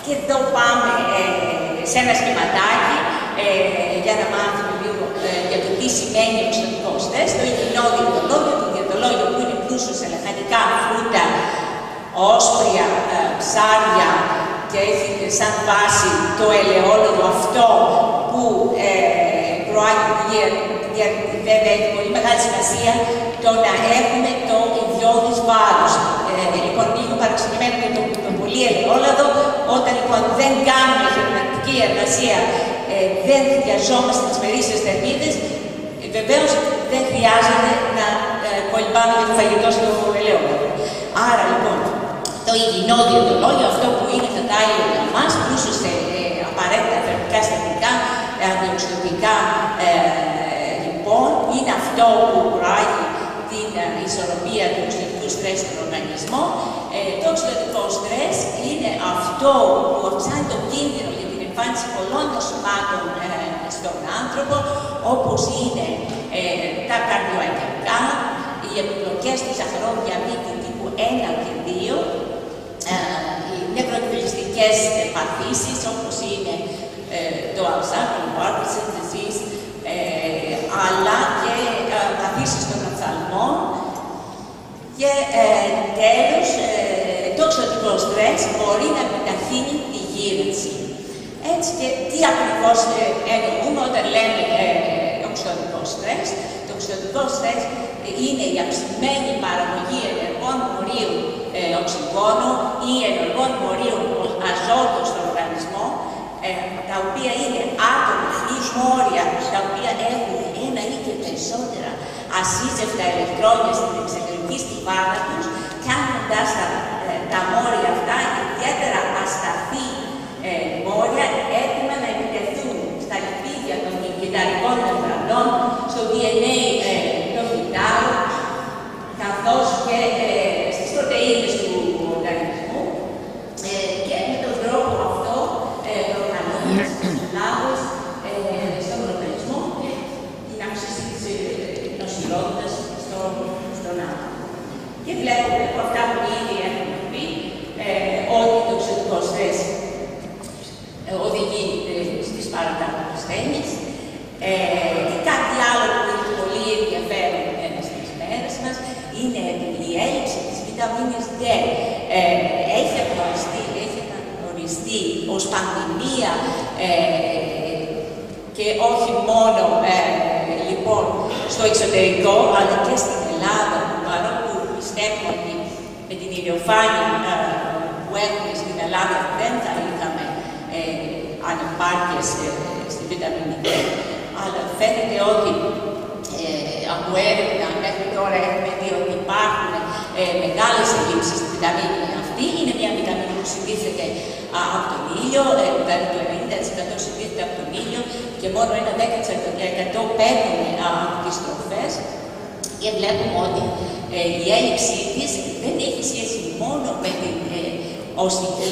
και εδώ πάμε σε ένα σχηματάκι για να μάθουμε λίγο για το τι σημαίνει οξυδοτικό στρες. Το υγιεινό διαιτολόγιο, το διαιτολόγιο που είναι πλούσιο σε λαχανικά, φρούτα, όσπρια, ψάρια και έχει σαν βάση το ελαιόλαδο αυτό που προάγει βέβαια έχει πολύ μεγάλη σημασία το να έχουμε το ιδιώδης βάρος. Λοιπόν, λίγο παραξενημένο με το πολύ ελαιόλαδο, όταν λοιπόν δεν κάνουμε χειρονακτική εργασία, δεν χρειαζόμαστε τις μερίσσιες θερμίδες, βεβαίως δεν χρειάζεται να κολυμπάμε για το φαγητό στο ελαιόλαδο. Άρα λοιπόν, το υγιεινό διαιτολόγιο, αυτό που είναι κατάλληλο για μας, πλούσιο σε απαραίτητα θερμικά συστατικά, αντιοξυδοτικά, λοιπόν, είναι αυτό που προάγει την ισορροπία του οξυδοτικού στρες στον οργανισμό. Το οξυδοτικό στρες είναι αυτό που αυξάνει το κίνδυνο για την εμφάνιση πολλών νοσημάτων στον άνθρωπο, όπως είναι τα καρδιοαγγειακά, οι επιπλοκές του ζαχαρόδου διαβήτη τύπου 1 και 2, οι νευροεκφυλιστικές παθήσεις, όπως είναι το Alzheimer, το Parkinson's disease, αλλά και παθήσεις των οφθαλμών. Και τέλος, το οξυδοτικό στρες μπορεί να επιταχύνει τη γύρανση. Έτσι, και τι ακριβώς εννοούμε όταν λέμε οξυδοτικό στρες? Το οξυδοτικό στρες είναι η αυξημένη παραγωγή ενεργών μορίων οξυγόνου ή ενεργών μορίων αζότου στον οργανισμό, τα οποία είναι άτομα ή μόρια τα οποία έχουν ένα ή και περισσότερα ασύζευτα ηλεκτρόνια στην εξωτερική στιβάδα τους, κάνοντας τα μόρια αυτά, ιδιαίτερα ασταθή μόρια, έτοιμα να επιτεθούν στα λιπίδια των κυταρικών μεμβρανών, στο DNA των φυτάρων, καθώς και στις πρωτεΐνες του οργανισμού, και με τον τρόπο αυτό προκαλούμε λάθος στον οργανισμό και την αύξηση της νοσηρότητας στον άνθρωπο. Και βλέπουμε από αυτά που ήδη έχουμε πει ότι το οξυδοτικό στρες οδηγεί στις παρατάσεις ασθένειες. Και κάτι άλλο που είναι πολύ ενδιαφέρον στις μέρες μας είναι η έλλειψη της βιταμίνης D. Έχει αναγνωριστεί ως πανδημία και όχι μόνο λοιπόν στο εξωτερικό, αλλά και στην Ελλάδα, παρόλο που πιστεύουμε ότι με την ηλιοφάνεια που έχουμε στην Ελλάδα δεν θα είχαμε ανεπάρκειες στη βιταμίνη D, αλλά φαίνεται ότι από έρευνα μέχρι τώρα έχουμε δει ότι υπάρχουν μεγάλες ελλείψεις στη βιταμίνη αυτή. Είναι μια βιταμίνη που συντίθεται από τον ήλιο, δηλαδή το 90% συντίθεται από τον ήλιο και μόνο ένα 10% παίρνουν από τις τροφές. Και βλέπουμε ότι η έλλειψή της δεν έχει σχέση μόνο με την οστική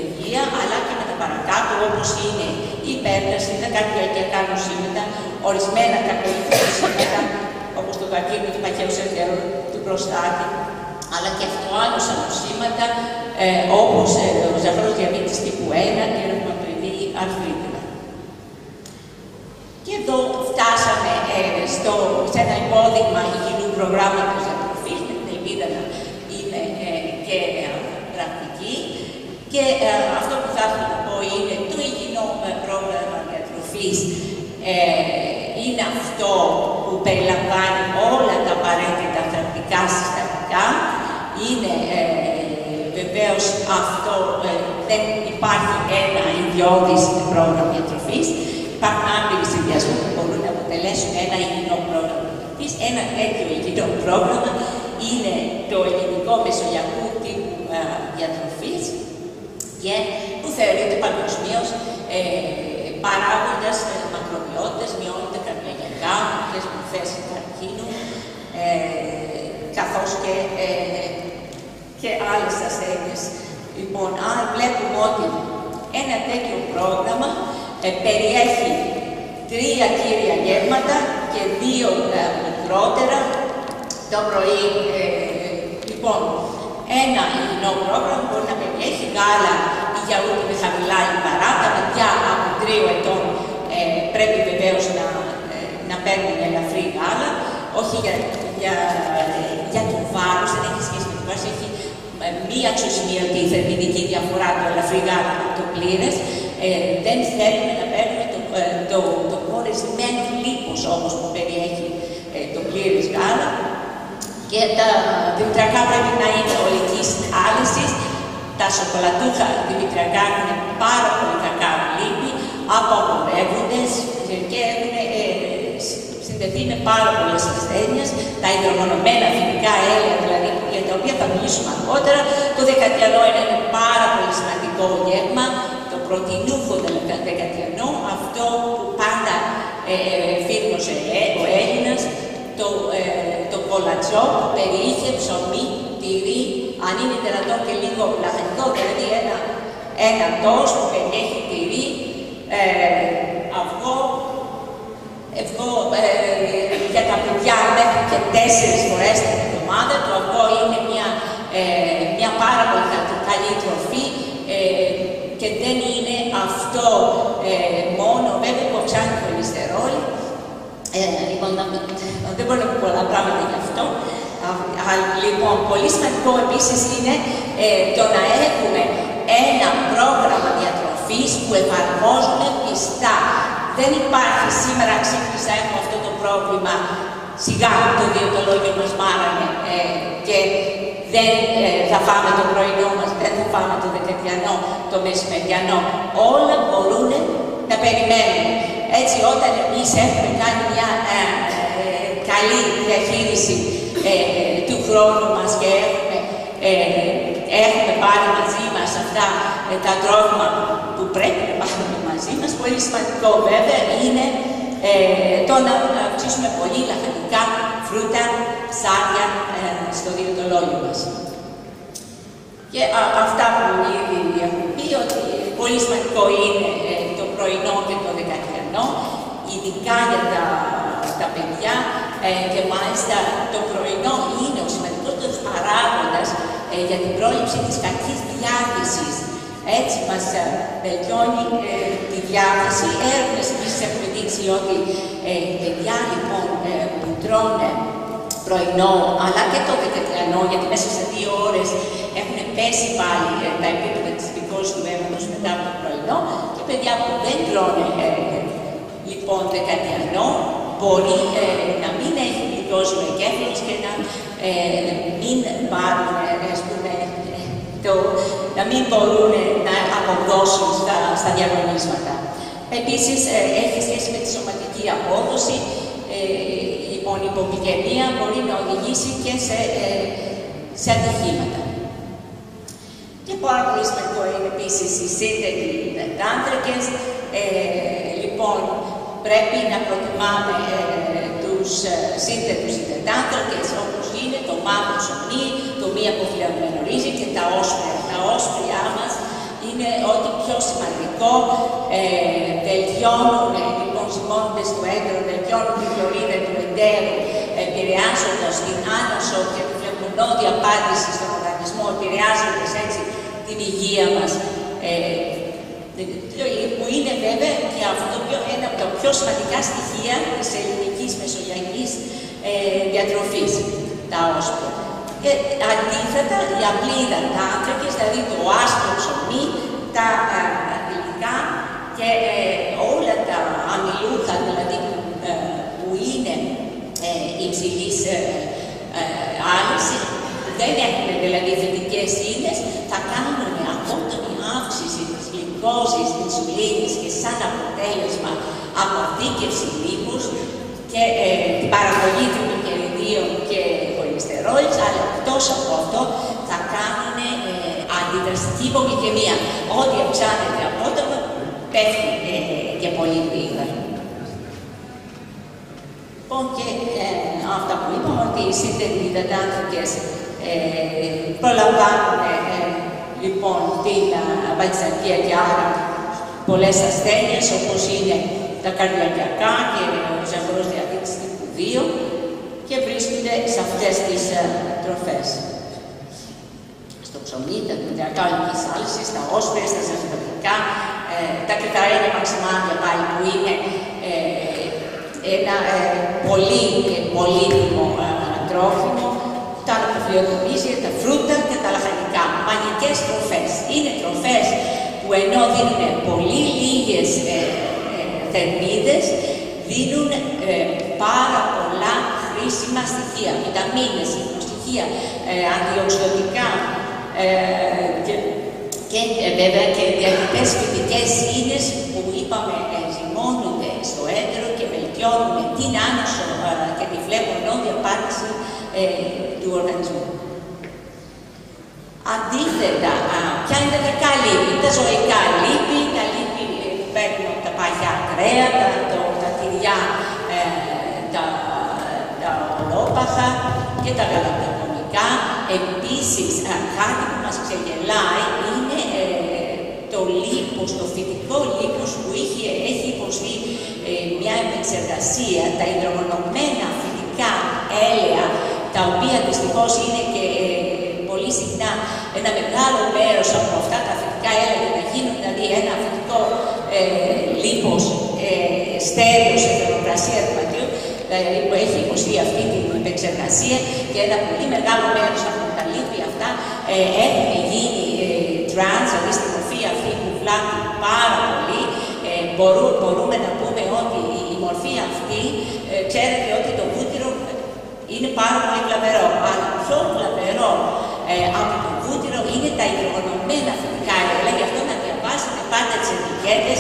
υγεία, αλλά και με τα παρακάτω, όπως είναι η υπέρταση, τα καρδιακά νοσήματα, ορισμένα καρδιοϊκά νοσήματα, όπως το καρκίνο του παχαίου σεντερού του προστάτη, αλλά και αυτοάνωσα νοσήματα, όπως ο ζαχαρός διαβήτης τύπου 1 και η ρευματοειδή αρθρίτιδα. Και εδώ φτάσαμε σε ένα υπόδειγμα υγιεινού προγράμματος διατροφής, με την ελπίδα να είναι και πρακτική. Και αυτό που θα ήθελα να πω είναι το υγιεινό πρόγραμμα διατροφής είναι αυτό που περιλαμβάνει όλα τα απαραίτητα θρεπτικά συστατικά. Είναι βεβαίως αυτό, δεν υπάρχει ένα ιδιώδης πρόγραμμα διατροφής. Υπάρχουν άμπειροι συνδυασμοί που μπορούν να αποτελέσουν ένα υγιεινό πρόγραμμα διατροφής. Ένα τέτοιο υγιεινό πρόγραμμα είναι το ελληνικό μεσογειακού τύπου διατροφής και που θεωρείται παγκοσμίως παράγοντας μακροβιότητες, μειώνει τα καρδιαγιακά, μικρές μορφές καρκίνου, καθώς και άλλες ασθένειες. Λοιπόν, άρα βλέπουμε ότι Ένα τέτοιο πρόγραμμα περιέχει 3 κύρια γεύματα και 2 μικρότερα το πρωί. Λοιπόν, ένα υγιεινό πρόγραμμα μπορεί να περιέχει γάλα ή γιαούρτι με χαμηλά λιπαρά. Τα παιδιά από 3 ετών πρέπει βεβαίως να παίρνουν ελαφρύ γάλα, όχι για το βάρος, δεν έχει σχέση με το βάρος, έχει μία αξιοσημείωτη θερμιδική διαφορά το ελαφρύ γάλα από το πλήρες. Δεν θέλουμε να παίρνουμε το κορεσμένο λίπος όμως που περιέχει το πλήρες γάλα. Και τα δημητριακά πρέπει να είναι ολικής άλυσης. Τα σοκολατούχα δημητριακά έχουν πάρα πολύ κακά λίπη, απαγορεύονται και έχουν συνδεθεί με πάρα πολλές ασθένειες. Τα υδρογονωμένα φυτικά έλαια, δηλαδή, για τα οποία θα μιλήσουμε αργότερα. Το δεκατιανό είναι ένα πάρα πολύ σημαντικό γεύμα. Το πρωτεϊνούχο δεκατιανό, αυτό που πάντα φύρνωσε ο Έλληνας, το κολατσό που περιείχε ψωμί, τυρί, αν είναι δυνατόν και λίγο λαχανικό, δηλαδή ένα τος που περιέχει τυρί, αυγό, για τα παιδιά μέχρι και 4 φορές την εβδομάδα. Το αυγό είναι μια πάρα πολύ καλή τροφή και δεν είναι αυτό μόνο, βέβαια που αυξάνει το χολυστερόλ. Λοιπόν, δεν μπορώ να πω πολλά πράγματα γι' αυτό. Λοιπόν, πολύ σημαντικό επίσης είναι το να έχουμε ένα πρόγραμμα διατροφής που εφαρμόζουμε πιστά. Δεν υπάρχει σήμερα, ξύπνησα, έχουμε αυτό το πρόβλημα, σιγά το διαιτολόγιο μας μάρανε και δεν θα φάμε το πρωινό μας, δεν θα φάμε το δεκατιανό, το μεσημεριανό. Όλα μπορούν να περιμένουν. Έτσι, όταν εμείς έχουμε κάνει μια καλή διαχείριση του χρόνου μας και έχουμε πάρει μαζί μας αυτά τα τρόφιμα που πρέπει να πάρουμε μαζί μας, πολύ σημαντικό βέβαια είναι το να αυξήσουμε πολύ λαχανικά, φρούτα, ψάρια στο διαιτολόγιο μας. Και αυτά που ήδη έχουμε πει, ότι πολύ σημαντικό είναι το πρωινό και το δεκατιανό, ειδικά για τα παιδιά, και μάλιστα το πρωινό είναι ο σημαντικότερος παράγοντας για την πρόληψη της κακής διάθεσης. Έτσι μας βελτιώνει τη διάθεση. Έρευνες επίσης έχουν δείξει ότι παιδιά λοιπόν που τρώνε πρωινό, αλλά και το δεκατιανό, γιατί μέσα σε 2 ώρες έχουν πέσει πάλι τα επίπεδα της γλυκόζης του αίματος μετά από το πρωινό, και παιδιά που δεν τρώνε λοιπόν δεκατιανό, μπορεί να μην έχει γλυκόζη με εγκέφαλος και να μην πάρουν, ας πούμε, να μην μπορούν να αποδώσουν στα διαγωνίσματα. Επίσης, έχει σχέση με τη σωματική απόδοση. Λοιπόν, η υπογλυκαιμία μπορεί να οδηγήσει και σε ατυχήματα. Και πάρα πολύ σημαντικό είναι επίσης οι σύνθετοι υδατάνθρακες. Λοιπόν, πρέπει να προτιμάμε τους σύνθετους υδατάνθρακες, όπως είναι το μαύρο ψωμί, το μη αποφυλαγμένο ρύζι και τα όσπρια. Τα όσπριά μας είναι ό,τι πιο σημαντικό, βελτιώνουν, λοιπόν, ζυμώνονται στο έντρο, βελτιώνουν τη χλωρίδα του εντέρου, επηρεάζοντας την άνοσο και τη φλεγμονώδη απάντηση στον οργανισμό, επηρεάζοντας έτσι την υγεία μας, που είναι βέβαια και αυτό ένα από τα πιο σημαντικά στοιχεία της ελληνικής μεσογειακής διατροφής, τα όσπρια. Και αντίθετα, οι απλοί υδατάνθρακες, δηλαδή το άσπρο ψωμί, τα γλυκά και όλα τα αμυλούχα, δηλαδή που είναι υψηλής άλυσης, δεν έχουν δηλαδή θετικές ίνες, θα κάνουν απότομη αύξηση της γλυκόζης, της ινσουλίνης και σαν αποτέλεσμα αποθήκευση λίπους και την παραγωγή τριγλυκεριδίων και χολυστερόλ, αλλά εκτός από αυτό θα κάνουν αντιδραστική υπογλυκαιμία. Ό,τι αυξάνεται απότομα πέφτει και πολύ γρήγορα. Λοιπόν, και αυτά που είπαμε, ότι οι σύνθετοι υδατάνθρακες προλαμβάνουν λοιπόν την βαλτισταρκία και άρα πολλές ασθένειες όπως είναι τα καρδιακιακά και ο ζαχαρός διαβήτης τύπου 2 και βρίσκονται σε αυτές τις τροφές. Στο ψωμί, τα δημητριακά ολικής άλυσης, τα όσπρια, τα ζαχαροδικά, τα κρυθαρένια μαξιμάδια πάλι που είναι ένα πολύ πολύτιμο τρόφιμο, τα αναποφλιοκομίζια, τα φρούτα και τα λαχανικά. Μαγικές τροφές. Είναι τροφές που ενώ δίνουν πολύ λίγες θερμίδες, δίνουν πάρα πολλά χρήσιμα στοιχεία, βιταμίνες, στοιχεία, αντιοξυδοτικά και βέβαια και διακριτές φυτικές ίνες που είπαμε ζυμώνονται στο έντερο και βελτιώνουν την άνοσο και τη φλεγμονώδη απάρτηση του οργανισμού. Αντίθετα, ποια είναι τα κακά λίπη, τα ζωικά λίπη, τα λίπη που παίρνουν από τα παχιά κρέατα, τα τυριά, τα ολόπαχα και τα γαλακτοκομικά. Επίσης, κάτι που μας ξεγελάει είναι το λίπος, το φυτικό λίπος που έχει υποστεί μια επεξεργασία, τα υδρογονωμένα φυτικά έλαια, τα οποία δυστυχώς είναι και πολύ συχνά ένα μεγάλο μέρος από αυτά τα φυτικά έλαια για να γίνουν δηλαδή ένα φυτικό λίπος στέρεο σε θερμοκρασία δωματίου, δηλαδή που έχει υποστεί αυτή την επεξεργασία και ένα πολύ μεγάλο μέρος από τα λίπη αυτά έχουν γίνει trans, δηλαδή στη μορφή αυτή που βλάπτει πάρα πολύ. Μπορούμε να πούμε ότι η μορφή αυτή, ξέρετε ότι το βούτυρο είναι πάρα πολύ βλαβερό, αλλά πιο βλαβερό από το βούτυρο είναι τα υδρογονωμένα φυτικά έλαια. Γι' αυτό να διαβάσετε πάντα τις ετικέτες.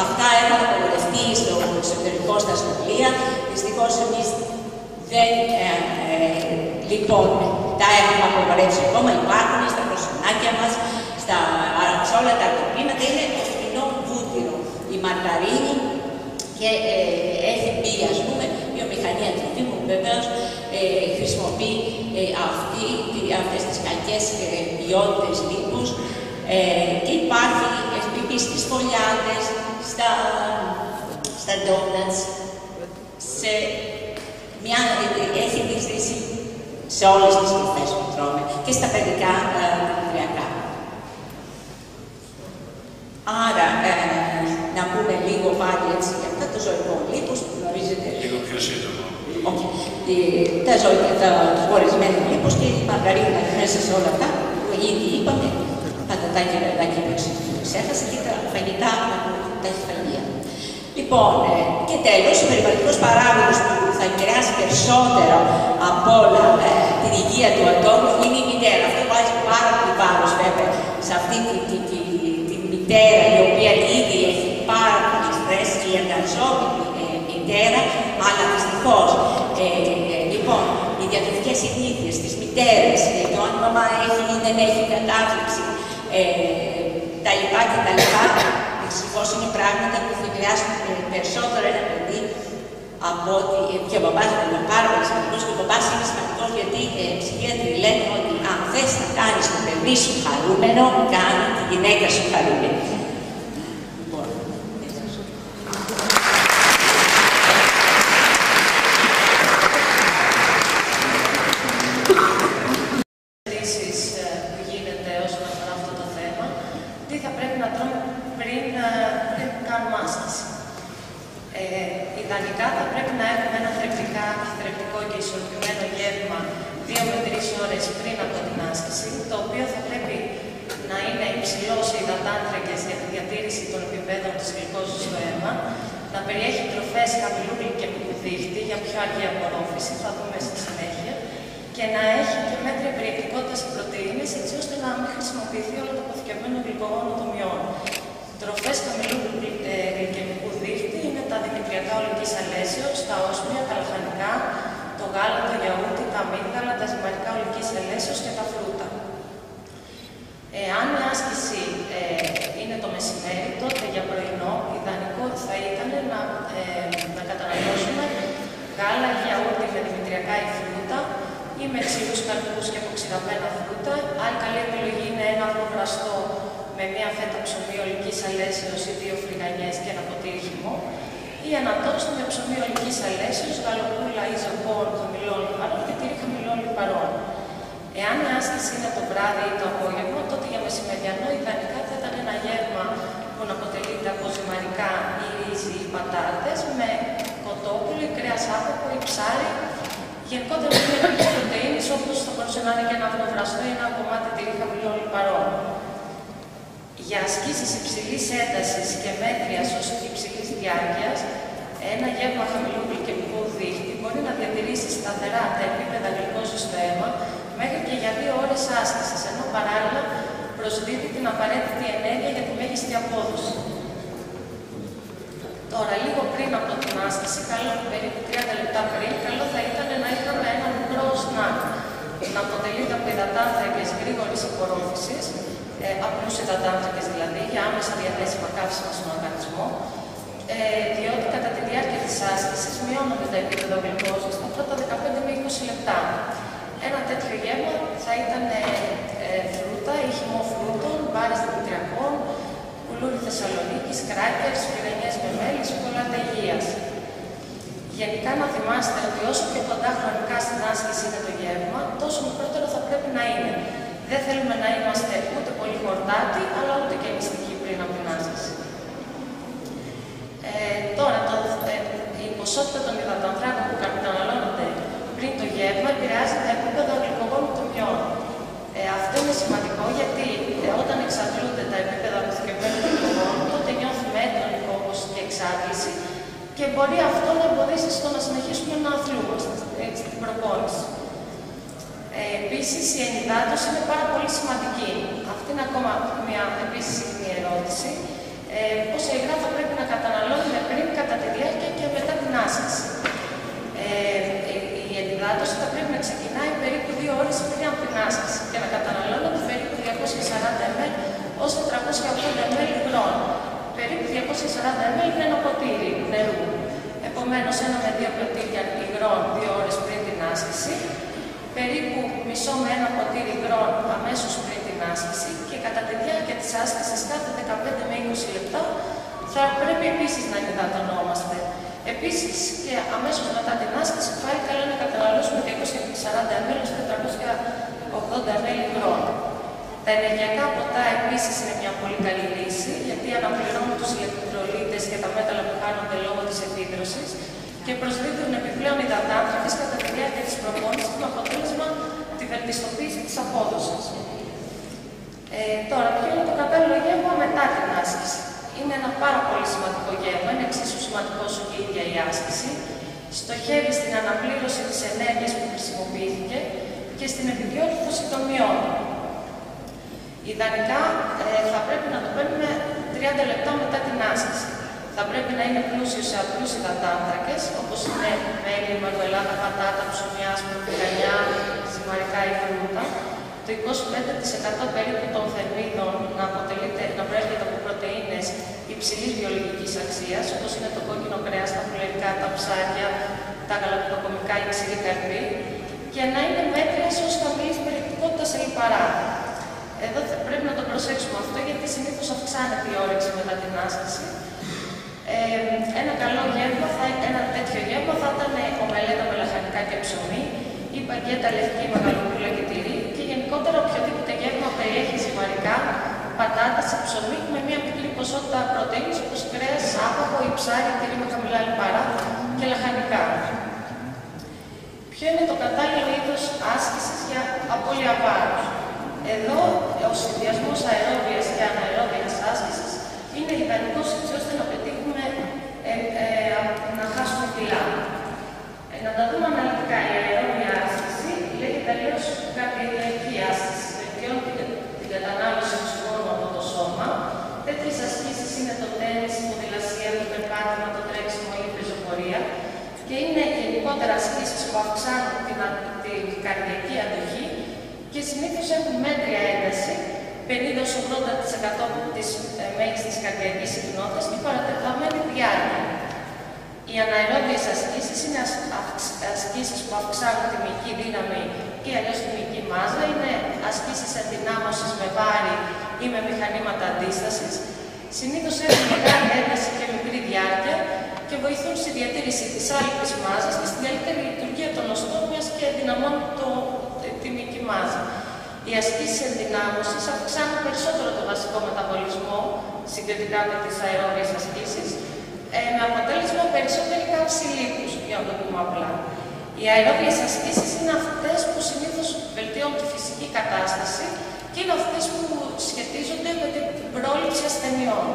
Αυτά έχουν απογορευτεί στο εξωτερικό στα σχολεία. Δυστυχώς εμείς δεν λοιπόν τα έχουμε απογορεύσει ακόμα. Υπάρχουν στα προσωνάκια μας, σε όλα τα τοπήματα. Είναι το φθηνό βούτυρο, η μαργαρίνη και έχει μπει, ας πούμε, η βιομηχανία τροφίμου που βεβαίως χρησιμοποιεί αυτές τις κακές ποιότητες λίπους και υπάρχει επίσης στις φωλιάτες, στα ντόνατς, έχει διστήσει σε όλες τις μορφές που τρώμε και στα παιδικά δημητριακά. Άρα, να πούμε λίγο πάλι έτσι για αυτά το ζωικό λίπος που γνωρίζετε. Λίγο πιο σύντομα. Τα χωρισμένο λίπος και η μαργαρίνα μέσα σε όλα αυτά που ήδη είπαμε, πατατάκια, νεράκι που ξέχασα και τα φαγητά από τα υφαλία. Λοιπόν, και τέλος, ο περιβαλλοντικός παράγοντας που θα επηρεάσει περισσότερο από όλα την υγεία του ατόμου είναι η μητέρα. Αυτό βάζει πάρα πολύ βάρος βέβαια σε αυτή την μητέρα η οποία ήδη έχει πάρα πολύ στρες, η εργαζόμενη μητέρα, αλλά δυστυχώς λοιπόν οι διατροφικές συνήθειες της μητέρας, το αν η μαμά έχει ή δεν έχει κατάθλιψη, τα λοιπά και τα λοιπά, δυστυχώς είναι πράγματα που θα επηρεάσουν περισσότερο ένα παιδί από ότι και ο μπαμπάς είναι πάρα πολύ σημαντικός και ο μπαμπάς είναι σημαντικός γιατί ψυχίατροι λένε ότι αν θες να κάνεις το παιδί σου χαρούμενο, κάνει τη γυναίκα σου χαρούμενη. Ιδανικά θα πρέπει να έχουμε ένα θρεπτικό και ισορροπημένο γεύμα 2 με 3 ώρες πριν από την άσκηση, το οποίο θα πρέπει να είναι υψηλό σε υδατάνθρακες για τη διατήρηση των επιπέδων της γλυκόζης στο αίμα, να περιέχει τροφές χαμηλού γλυκαιμικού δείκτη για πιο αργή απορρόφηση, θα δούμε στη συνέχεια, και να έχει και μέτρια περιεκτικότητα σε πρωτεΐνες, έτσι ώστε να μην χρησιμοποιηθεί όλο το αποθηκευμένο γλυκογόνο των μειών. Τροφές χαμηλού γλυκαιμικού δείκτη είναι τα δημητριακά ολικής αλέσεως, τα όσμια, τα λαχανικά, το γάλα, το γιαούρτι, τα αμύγδαλα, τα ζυμαρικά ολικής αλέσεως και τα φρούτα. Αν η άσκηση είναι το μεσημέρι, τότε για πρωινό ιδανικό θα ήταν να καταναλώσουμε γάλα, γιαούρτι με δημητριακά ή φρούτα ή με ξηρούς καρπούς και αποξηραμένα φρούτα. Άλλη καλή επιλογή είναι ένα αυγό βραστό με μία φέτα ψωμί ολικής αλέσεως ή 2 φρυγά λιμό, ή ανατόστο με ψωμί ολικής αλέσεως, γαλοπούλα ή ζαμπόν χαμηλών λιπαρών και τυρί χαμηλών λιπαρών. Εάν η άσκηση είναι το βράδυ ή το απόγευμα, τότε για μεσημεριανό ιδανικά θα ήταν ένα γεύμα που να αποτελείται από ζυμαρικά ή ρύζι ή πατάτες με κοτόπουλο ή κρέας άπακο ή ψάρι. Γενικότερα είναι επίπεδο πρωτεΐνης, όπως θα μπορούσε να είναι και ένα αυγοβραστό ή ένα κομμάτι τυρί χαμηλών λιπαρών. Για ασκήσεις υψηλής έντασης και μέτριας ως υψηλής διάρκειας, ένα γεύμα χαμηλού γλυκαιμικού δείκτη μπορεί να διατηρήσει σταθερά τα επίπεδα γλυκόζης στο αίμα μέχρι και για 2 ώρες άσκησης, ενώ παράλληλα προσδίδει την απαραίτητη ενέργεια για τη μέγιστη απόδοση. Τώρα, λίγο πριν από την άσκηση, περίπου 30 λεπτά πριν, καλό θα ήταν να είχαμε ένα μικρό σνακ. Να αποτελείται από υδατάνθρακες γρήγορης απορρόφησης, απλούς υδατάνθρακες δηλαδή, για άμεσα διαθέσιμα καύσιμα στον οργανισμό, διότι κατά τη διάρκεια της άσκησης μειώνονται τα επίπεδα γλυκόζης τα πρώτα 15 με 20 λεπτά. Ένα τέτοιο γεύμα θα ήταν φρούτα ή χυμό φρούτων, μπάρες δημητριακών, κουλούρι Θεσσαλονίκης, κράκερς, πυρενιές με μέλι, σοκολάτα υγείας. Γενικά να θυμάστε ότι όσο πιο κοντά χρονικά στην άσκηση είναι το γεύμα, τόσο μικρότερο θα πρέπει να είναι. Δεν θέλουμε να είμαστε ούτε πολύ χορτάτοι, αλλά ούτε και νηστικοί πριν από την άσκηση. Τώρα, η ποσότητα των υδατανθράκων που καταναλώνονται πριν το γεύμα επηρεάζει τα επίπεδα γλυκογόνου των μειών. Αυτό είναι σημαντικό γιατί όταν εξαντλούνται τα επίπεδα αποθηκευμένων γλυκογόνων, τότε νιώθουμε έντονη κόπωση και εξάντληση και μπορεί αυτό να εμποδίσει στο να συνεχίσουμε να αθλούμαστε στην προπόνηση. Επίσης, η ενυδάτωση είναι πάρα πολύ σημαντική. Αυτή είναι ακόμα μια επίσης συχνή ερώτηση. Πόσα υγρά θα πρέπει να καταναλώνουμε πριν, κατά τη διάρκεια και μετά την άσκηση. Η ενυδάτωση θα πρέπει να ξεκινάει περίπου 2 ώρες πριν από την άσκηση και να καταναλώνουμε περίπου 240 ml ως 480 ml υγρών. Περίπου 240 ml είναι ένα ποτήρι νερού. Επομένως, 1 με 2 ποτήρια υγρών 2 ώρες πριν την άσκηση, περίπου μισό με 1 ποτήρι υγρών αμέσως πριν την άσκηση και κατά τη διάρκεια της άσκησης κάθε 15 με 20 λεπτά θα πρέπει επίσης να ενυδατωνόμαστε. Επίσης και αμέσως μετά την άσκηση πάλι καλό να καταναλώσουμε 240 ml ως 480 ml υγρών. Τα ενεργειακά ποτά επίσης είναι μια πολύ καλή λύση, γιατί αναπληρώνουν τους ηλεκτρολίτες και τα μέταλλα που χάνονται λόγω της επίδρωσης και προσδίδουν επιπλέον υδατάνθρακες κατά τη διάρκεια της προπόνησης με αποτέλεσμα τη βελτιστοποίηση της απόδοσης. Τώρα, ποιο είναι το κατάλληλο γεύμα μετά την άσκηση. Είναι ένα πάρα πολύ σημαντικό γεύμα, είναι εξίσου σημαντικό όσο και η ίδια η άσκηση. Στοχεύει στην αναπλήρωση της ενέργειας που χρησιμοποιήθηκε και στην επιδιόρθωση των μειών. Ιδανικά θα πρέπει να το παίρνουμε 30 λεπτά μετά την άσκηση. Θα πρέπει να είναι πλούσιο σε απλούς υδατάνθρακες, όπως είναι μέλι, μαρμελάδα, πατάτα, ψωμί άσπρο, πυρανιά, ζυμαρικά ή φρούτα. Το 25% περίπου των θερμίδων να προέρχεται από πρωτεΐνες υψηλής βιολογικής αξίας, όπως είναι το κόκκινο κρέας, τα πουλερικά, τα ψάρια, τα γαλακτοκομικά ή ξηρή καρπή, και να είναι μέτρια ως χαμηλής περιεκτικότητας σε λιπαρά. Εδώ πρέπει να το προσέξουμε αυτό, γιατί συνήθως αυξάνεται η όρεξη μετά την άσκηση. Ένα καλό γεύμα, ένα τέτοιο γεύμα θα ήταν ομελέτα με λαχανικά και ψωμί, ή μπαγκέτα λευκή με γαλοπούλα και τυρί, και γενικότερα οποιοδήποτε γεύμα περιέχει ζυμαρικά, πατάτες, ψωμί με μια μικρή ποσότητα πρωτεΐνης όπως κρέας, άπακο ή ψάρι, τυρί με χαμηλά λιπαρά και λαχανικά. Ποιο είναι το κατάλληλο είδος άσκησης για απώλεια βάρους. Εδώ ο συνδυασμός αερόβιας και αναερόβιας άσκησης είναι ιδανικός έτσι ώστε να πετύχουμε να χάσουμε κιλά. Να τα δούμε αναλυτικά. Η αερόβια άσκηση λέγεται αλλιώς καρδιαική άσκηση. Βελτιώνει την κατανάλωση οξυγόνου από το σώμα. Τέτοιες ασκήσεις είναι το τένις, η ποδηλασία, το περπάτημα, το τρέξιμο ή η πεζοπορία. Και είναι γενικότερα ασκήσεις που αυξάνουν την καρδιακή αντοχή και συνήθως έχουν μέτρια ένταση, 50-80% της μέγιστης καρδιακής συχνότητας και παρατεταμένη διάρκεια. Οι αναερόβιες ασκήσεις είναι ασκήσεις που αυξάνουν τη μυϊκή δύναμη ή αλλιώς τη μυϊκή μάζα. Είναι ασκήσεις ενδυνάμωσης με βάρη ή με μηχανήματα αντίστασης. Συνήθως έχουν μεγάλη ένταση και μικρή διάρκεια διατήρηση της άλυπης μάζας και στην καλύτερη λειτουργία των οστών, μιας και ενδυναμώνει τη μυϊκή μάζα. Οι ασκήσεις ενδυνάμωσης αυξάνουν περισσότερο το βασικό μεταβολισμό συγκριτικά με τις αερόβιες ασκήσεις, με αποτέλεσμα περισσότερη καύση λίπους, για να το πούμε απλά. Οι αερόβιες ασκήσεις είναι αυτές που συνήθως βελτιώνουν τη φυσική κατάσταση και είναι αυτές που σχετίζονται με την πρόληψη ασθενειών.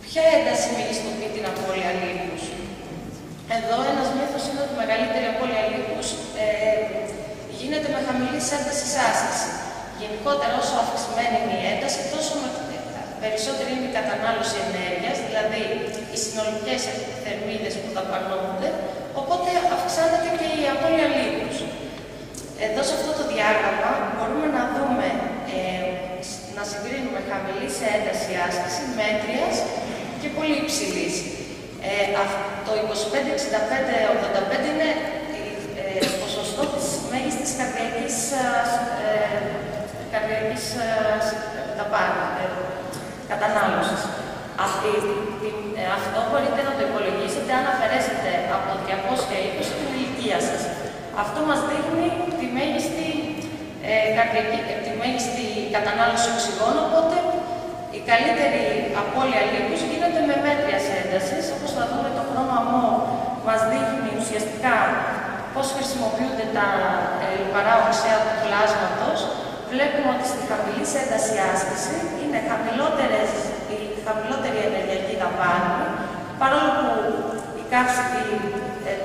Ποια ένταση μεγιστοποιεί την απώλεια λίπους? Εδώ ένας μύθος είναι ότι η μεγαλύτερη απώλεια λίπους γίνεται με χαμηλής έντασης άσκηση. Γενικότερα, όσο αυξημένη είναι η ένταση, τόσο περισσότερη είναι η κατανάλωση ενέργειας, δηλαδή οι συνολικές θερμίδες που δαπανώνται, οπότε αυξάνεται και η απώλεια λίπους. Εδώ σε αυτό το διάγραμμα μπορούμε να δούμε, να συγκρίνουμε χαμηλή σε ένταση άσκηση, μέτριας και πολύ υψηλής. Το 25-65-85 είναι ποσοστό της μέγιστης καρδιακής κατανάλωσης. Αυτό μπορείτε να το υπολογίσετε αν αφαιρέσετε από το 220 την ηλικία σας. Αυτό μας δείχνει τη μέγιστη κατανάλωση οξυγόνου, οπότε η καλύτερη απώλεια λίπους γίνεται με μέτριας έντασης. Όπως θα δούμε, το χρώμα ΑΜΟ μας δείχνει ουσιαστικά πώς χρησιμοποιούνται τα λιπαρά οξέα του πλάσματος. Βλέπουμε ότι στη χαμηλή ένταση άσκηση είναι η χαμηλότερη ενεργειακή δαπάνη, παρόλο που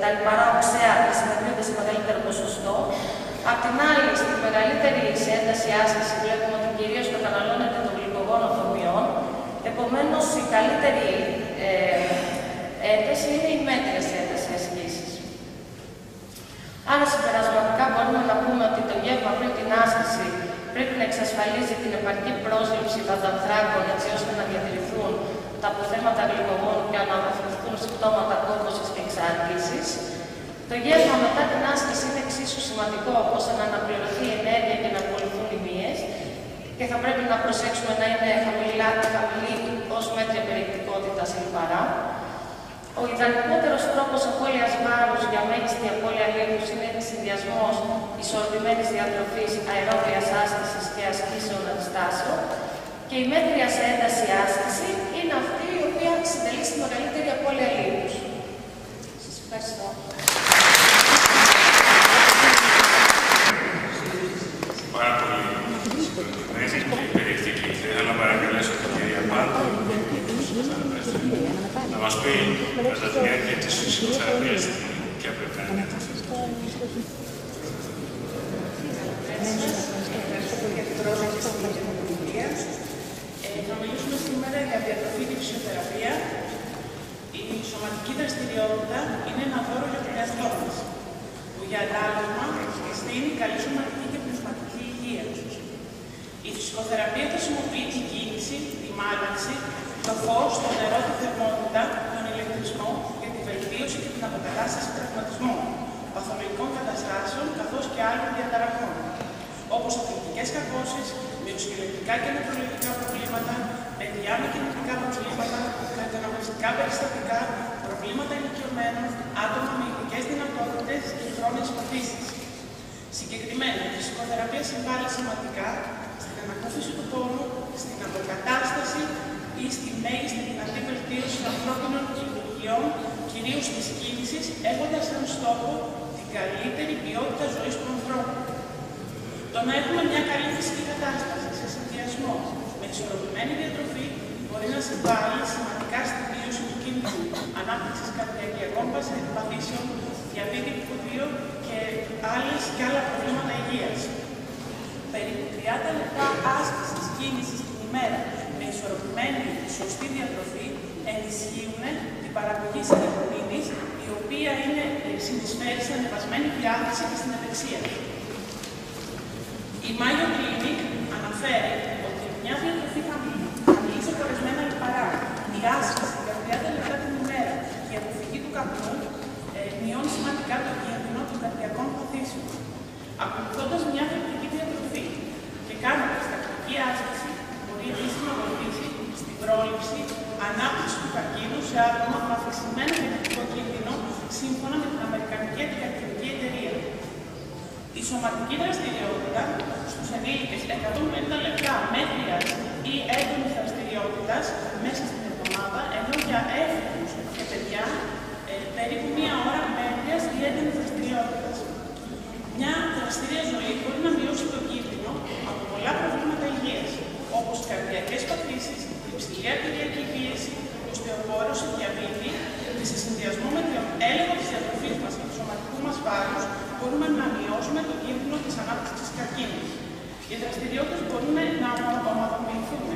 τα λιπαρά οξέα χρησιμοποιούνται σε μεγαλύτερο ποσοστό. Απ' την άλλη, στη μεγαλύτερη ένταση άσκηση βλέπουμε ότι κυρίως καταναλώνεται το γλυκογόνο των μειών. Επομένως, η καλύτερη ένταση είναι η μέτρια ένταση ασκήσεις. Άρα, συμπερασματικά μπορούμε να πούμε ότι το γεύμα πριν την άσκηση πρέπει να εξασφαλίζει την επαρκή πρόσληψη υδατανθράκων, έτσι ώστε να διατηρηθούν τα αποθέματα γλυκογόνου και να αποφευχθούν συμπτώματα κόπωσης και εξάρτησης. Το γεύμα μετά την άσκηση είναι εξίσου σημαντικό ώστε να αναπληρωθεί η ενέργεια και να απολυθούν οι μύες και θα πρέπει να προσέξουμε να είναι χαμηλή ως μέτρια περιεκτικότητα σε λιπαρά. Ο ιδανικότερος τρόπος απώλειας βάρους για μέγιστη απώλεια λίπους είναι συνδυασμός ισορροπημένης διατροφής, αερόβιας άσκησης και ασκήσεων αντιστάσεων. Και η μέτρια σε ένταση άσκηση είναι αυτή η οποία συντελεί στη μεγαλύτερη απώλεια λίπους. Σας ευχαριστώ. Πάρα πολύ συγκεκριμένη και περιεκτική. Θα ήθελα να παρακαλέσω την κυρία Πάντου να μας πει κατά τη διάρκεια της φυσικοθεραπείας ποια πρέπει να είναι τα θέματα. Ευχαριστώ πολύ για την πρόσκληση στην πρωτοβουλία. Θα μιλήσουμε σήμερα για διατροφή και φυσιοθεραπεία. Η σωματική δραστηριότητα είναι ένα δώρο για τον εαυτό μας, που για αντάλλαγμα στείνει καλή σωματική και πνευματική υγεία. Η φυσικοθεραπεία χρησιμοποιεί την κίνηση, τη μάλαξη, το φως, το νερό, τη θερμότητα, τον ηλεκτρισμό για τη βελτίωση και την αποκατάσταση τραυματισμών, παθολογικών καταστάσεων καθώς και άλλων διαταραχών, όπως αθλητικές κακώσεις, μυοσκελετικά και νευρολογικά προβλήματα, παιδιά με κινητικά προβλήματα, μεταναγκαστικά περιστατικά, προβλήματα ηλικιωμένων, άτομα με ειδικές δυνατότητες και χρόνιες παθήσεις. Συγκεκριμένα, η φυσικοθεραπεία συμβάλλει σημαντικά στην ανακούφιση του πόνου, στην αποκατάσταση ή στη μέγιστη δυνατή βελτίωση των ανθρώπινων λειτουργιών, κυρίως της κίνησης, έχοντας σαν στόχο την καλύτερη ποιότητα ζωής του ανθρώπου. Το να έχουμε μια καλή φυσική κατάσταση σε συνδυασμό με ισορροπημένη διατροφή μπορεί να συμβάλλει σημαντικά στην μείωση του κίνδυνου ανάπτυξης καρδιακιακών παθήσεων, διαβήτη 2 και άλλα προβλήματα υγείας. Περίπου 30 λεπτά άσκησης κίνησης την ημέρα με ισορροπημένη σωστή διατροφή ενισχύουν την παραγωγή σεροτονίνης, η οποία συνεισφέρει σε ανεβασμένη διάθεση και στην ευεξία. Η Mayo Clinic αναφέρει ότι μια διατροφή χαμηλή σε κορεσμένα λιπαρά, η άσκηση για 30 λεπτά την ημέρα και η αποφυγή του καπνού μειώνει σημαντικά το κίνδυνο των καρδιακών παθήσεων. Ακολουθώντας μια θετική διατροφή και κάνοντας τακτική άσκηση, μπορεί επίσης να βοηθήσει στην πρόληψη ανάπτυξη του καρκίνου σε άτομα με αυξημένο γενετικό κίνδυνο, σύμφωνα με την Αμερικανική Αντικαρκινική Εταιρεία. Η σωματική δραστηριότητα στους ενήλικες 150 λεπτά μέτριας ή έντονης δραστηριότητας μέσα στην εβδομάδα, ενώ για έφηβους και παιδιά περίπου μία ώρα μέτριας ή έντονης δραστηριότητας. Μια δραστήρια ζωή μπορεί να μειώσει τον κίνδυνο από πολλά προβλήματα υγείας, όπως καρδιακές παθήσεις, υψηλή αρτηριακή πίεση, οστεοπόρωση, διαβήτη, και σε συνδυασμό με τον έλεγχο της διατροφής μας και του σωματικού μας βάρους, μπορούμε να μειώσουμε τον κίνδυνο της ανάπτυξης καρκίνου. Οι δραστηριότητες μπορούν να ομαδοποιηθούν.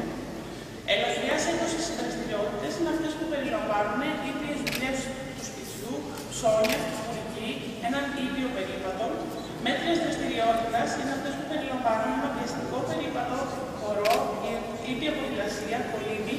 Ελαφριάς έντοσης δραστηριότητες είναι αυτές που περιλαμβάνουν ήπιες δουλειές του σπιτιού, ψώνια, φορική, έναν ήπιο περίπατο. Μέτριας δραστηριότητας είναι αυτές που περιλαμβάνουν ένα πιεστικό περίπατο, χορό, ήπια ποδηλασία, κολύμπη.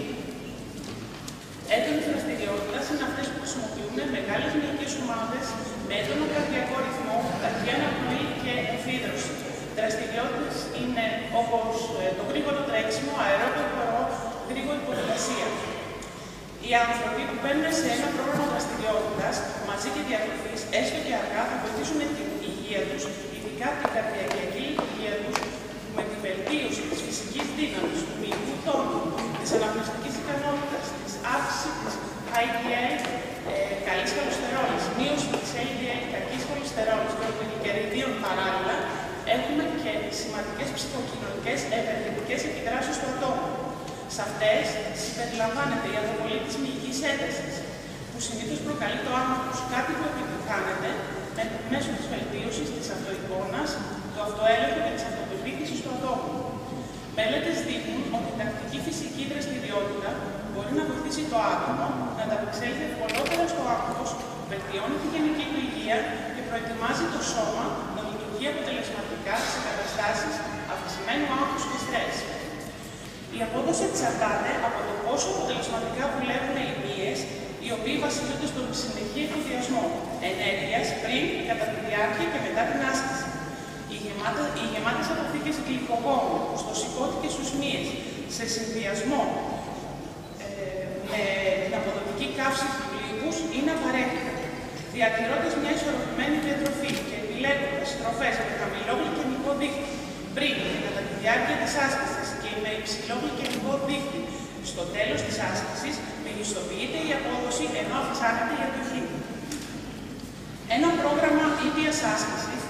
Έντονη δραστηριότητα είναι αυτές που χρησιμοποιούν μεγάλες μυϊκές ομάδες με έντονο καρδιακό ρυθμό, ταχεία αναπνοή και εφίδρωση. Δραστηριότητες είναι όπως το γρήγορο τρέξιμο, αερόβιο χορό, γρήγορη ποδηλασία. Οι άνθρωποι που μπαίνουν σε ένα πρόγραμμα δραστηριότητας μαζί και διατροφής, έστω και αργά, θα βοηθήσουν την υγεία τους, ειδικά την καρδιακή υγεία τους, με τη βελτίωση της φυσικής δύναμης, του μυϊκού τόνου, της αναπνευστικής ικανότητας, της αύξησης της HDL, καλής χολυστερόλης, μείωση της LDL, κακής χολυστερόλης και τριγλικεριδίων παράλληλα, έχουμε και σημαντικές ψυχοκοινωνικές ευεργετικές επιδράσεις του ατόμου. Σε αυτές συμπεριλαμβάνεται η αναβολή της μυϊκής έντασης, που συνήθως προκαλεί το άγχος, κάτι που επιτυγχάνεται μέσω της βελτίωσης της αυτοεικόνας, του αυτοέλεγχου και της αυτοπεποίθησης του ατόμου. Μελέτες δείχνουν ότι η τακτική φυσική δραστηριότητα μπορεί να βοηθήσει το άτομο να ανταπεξέλθει ευκολότερα στο άγχος, βελτιώνει τη γενική του υγεία και προετοιμάζει το σώμα να λειτουργεί αποτελεσματικά σε καταστάσεις αυξημένου άγχους και στρες. Η απόδοση εξαρτάται από το πόσο αποτελεσματικά δουλεύουν οι μύες, οι οποίοι βασίζονται στον συνεχή εφοδιασμό ενέργειας πριν, κατά τη διάρκεια και μετά την άσκηση. Οι γεμάτες αποθήκες γλυκογόνου, στοσικότικες ουσμίες, σε συνδυασμό με την αποδοτική καύση του λίπους είναι απαραίτητα. Διατηρώντας μια ισορροπημένη διατροφή και επιλέγοντας τροφές με χαμηλό γλυκαιμικό δείκτη πριν και κατά τη διάρκεια της άσκησης και με υψηλό γλυκαιμικό δείκτη στο τέλος της άσκησης, μεγιστοποιείται η απόδοση ενώ αυξάνεται η αντοχή. Ένα πρόγραμμα ήπιας άσκησης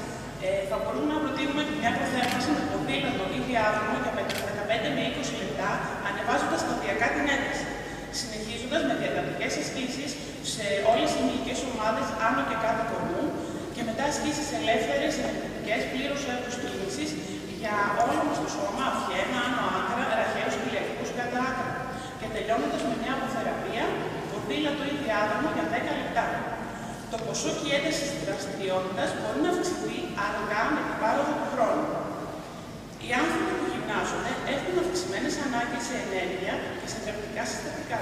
θα μπορούμε να προτείνουμε μια προθέρμανση με ποδήλατο ή διάδρομο για 15 με 20 λεπτά, ανεβάζοντας σταδιακά την ένταση, συνεχίζοντας με διατατικές ασκήσεις σε όλες τις μυϊκές ομάδες άνω και κάτω κορμού και μετά ασκήσεις ελεύθερες, ενεργητικές, πλήρως εύκολης κίνησης για όλο μας το σώμα, αυχένα, άνω άκρα, ραχαίους και ηλιακούς κατά άκρα και τελειώνοντας με μια αποθεραπεία, ποδήλατο ή διάδρομο για 10 λεπτά. Το ποσό και η ένταση της δραστηριότητας μπορεί να αυξηθεί αργά με την πάροδο του χρόνου. Οι άνθρωποι που γυμνάζονται έχουν αυξημένες ανάγκες σε ενέργεια και σε θρεπτικά συστατικά.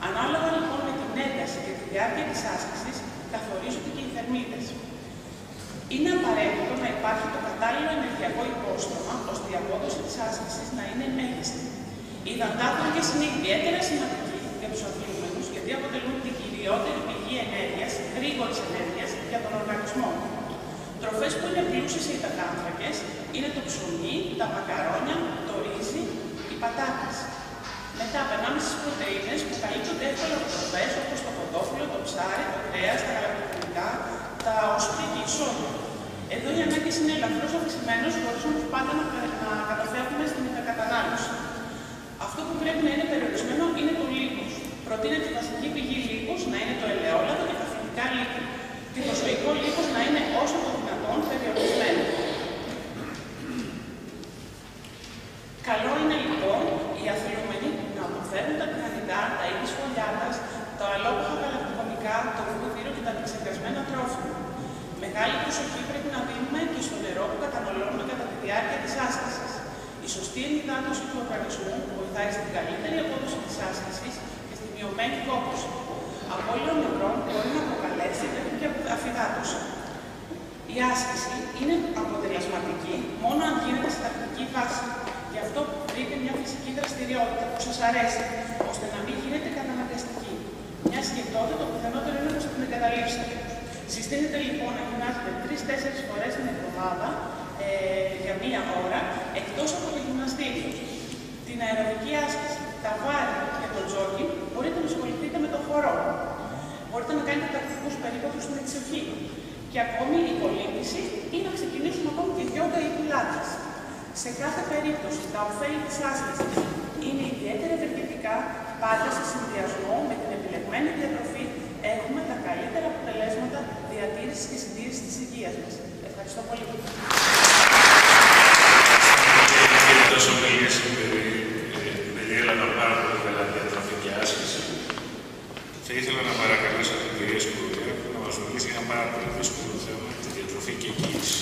Ανάλογα λοιπόν με την ένταση και τη διάρκεια της άσκησης, καθορίζονται και οι θερμίδες. Είναι απαραίτητο να υπάρχει το κατάλληλο ενεργειακό υπόστρωμα, ώστε η απόδοση της άσκησης να είναι μέγιστη. Οι υδατάνθρακες είναι ιδιαίτερα σημαντικοί για τους αθλούμενους, γιατί αποτελούν την κυριότερη πηγή ενέργειας, γρήγορης ενέργειας για τον οργανισμό. Τροφές που είναι πλούσιες σε υδατάνθρακες είναι το ψωμί, τα μακαρόνια, το ρύζι, οι πατάτες. Μετά περνάμε στις πρωτεΐνες που καλύπτονται εύκολα από τροφές όπως το κοτόπουλο, το ψάρι, το κρέας, τα γαλακτοκομικά, τα όσπρια και η σόγια. Εδώ οι ανάγκες είναι ελαφρώς αυξημένες, χωρίς όμως πάντα να καταφεύγουμε στην υπερκατανάλωση. Αυτό που πρέπει να είναι περιορισμένο είναι το λίπος. Προτείνεται η βασική πηγή λίπους να είναι το ελαιόλαδο και τα φυτικά λίπη. Το ζωικό λίπος να είναι όσο το δυνατόν περιορισμένο. Καλό είναι λοιπόν οι αθλούμενοι να αποφέρουν τα τηγανιτά, τα είδη σφολιάτας, τα αλόπαχα γαλακτοκομικά, το βούτυρο και τα επεξεργασμένα τρόφιμα. Μεγάλη προσοχή πρέπει να δίνουμε και στο νερό που καταναλώνουμε κατά τη διάρκεια της άσκησης. Η σωστή ενυδάτωση του οργανισμού βοηθάει στην καλύτερη απόδοση της άσκησης και στη μειωμένη κόπωση. Απώλεια νευρών μπορεί να προκαλέσει τέτοια αφυδάτωση. Η άσκηση είναι αποτελεσματική μόνο αν γίνεται σε τακτική βάση. Γι' αυτό ασκείτε μια φυσική δραστηριότητα που σας αρέσει, ώστε να μην γίνεται καταναγκαστική. Μια και τότε το πιθανότερο είναι πως θα την εγκαταλείψετε. Συστήνεται λοιπόν να γυμνάζετε 3-4 φορές την εβδομάδα για μία ώρα, εκτός από το γυμναστήριο. Την αεροβική άσκηση, τα βάρη και το τζόκινγκ μπορείτε να ασχοληθείτε με το χορό. Μπορείτε να κάνετε τακτικούς περίπατους στην εξοχή. Και ακόμη η κολύμβηση ή να ξεκινήσουμε ακόμη και γιόγκα ή πιλάτες. Σε κάθε περίπτωση, τα ωφέλη της άσκησης είναι ιδιαίτερα ευεργετικά, πάντα σε συνδυασμό με την επιλεγμένη διατροφή έχουμε τα καλύτερα αποτελέσματα διατήρησης και συντήρησης της υγείας μας. Ευχαριστώ πολύ. Τόσο μίλησε περιέλαβα πάρα πολύ καλά διατροφή και άσκηση. Θα ήθελα να παρακαλέσω την κυρία Σκουρδία να μας μιλήσει για ένα πάρα πολύ δύσκολο θέμα, τη διατροφή και εγγύηση.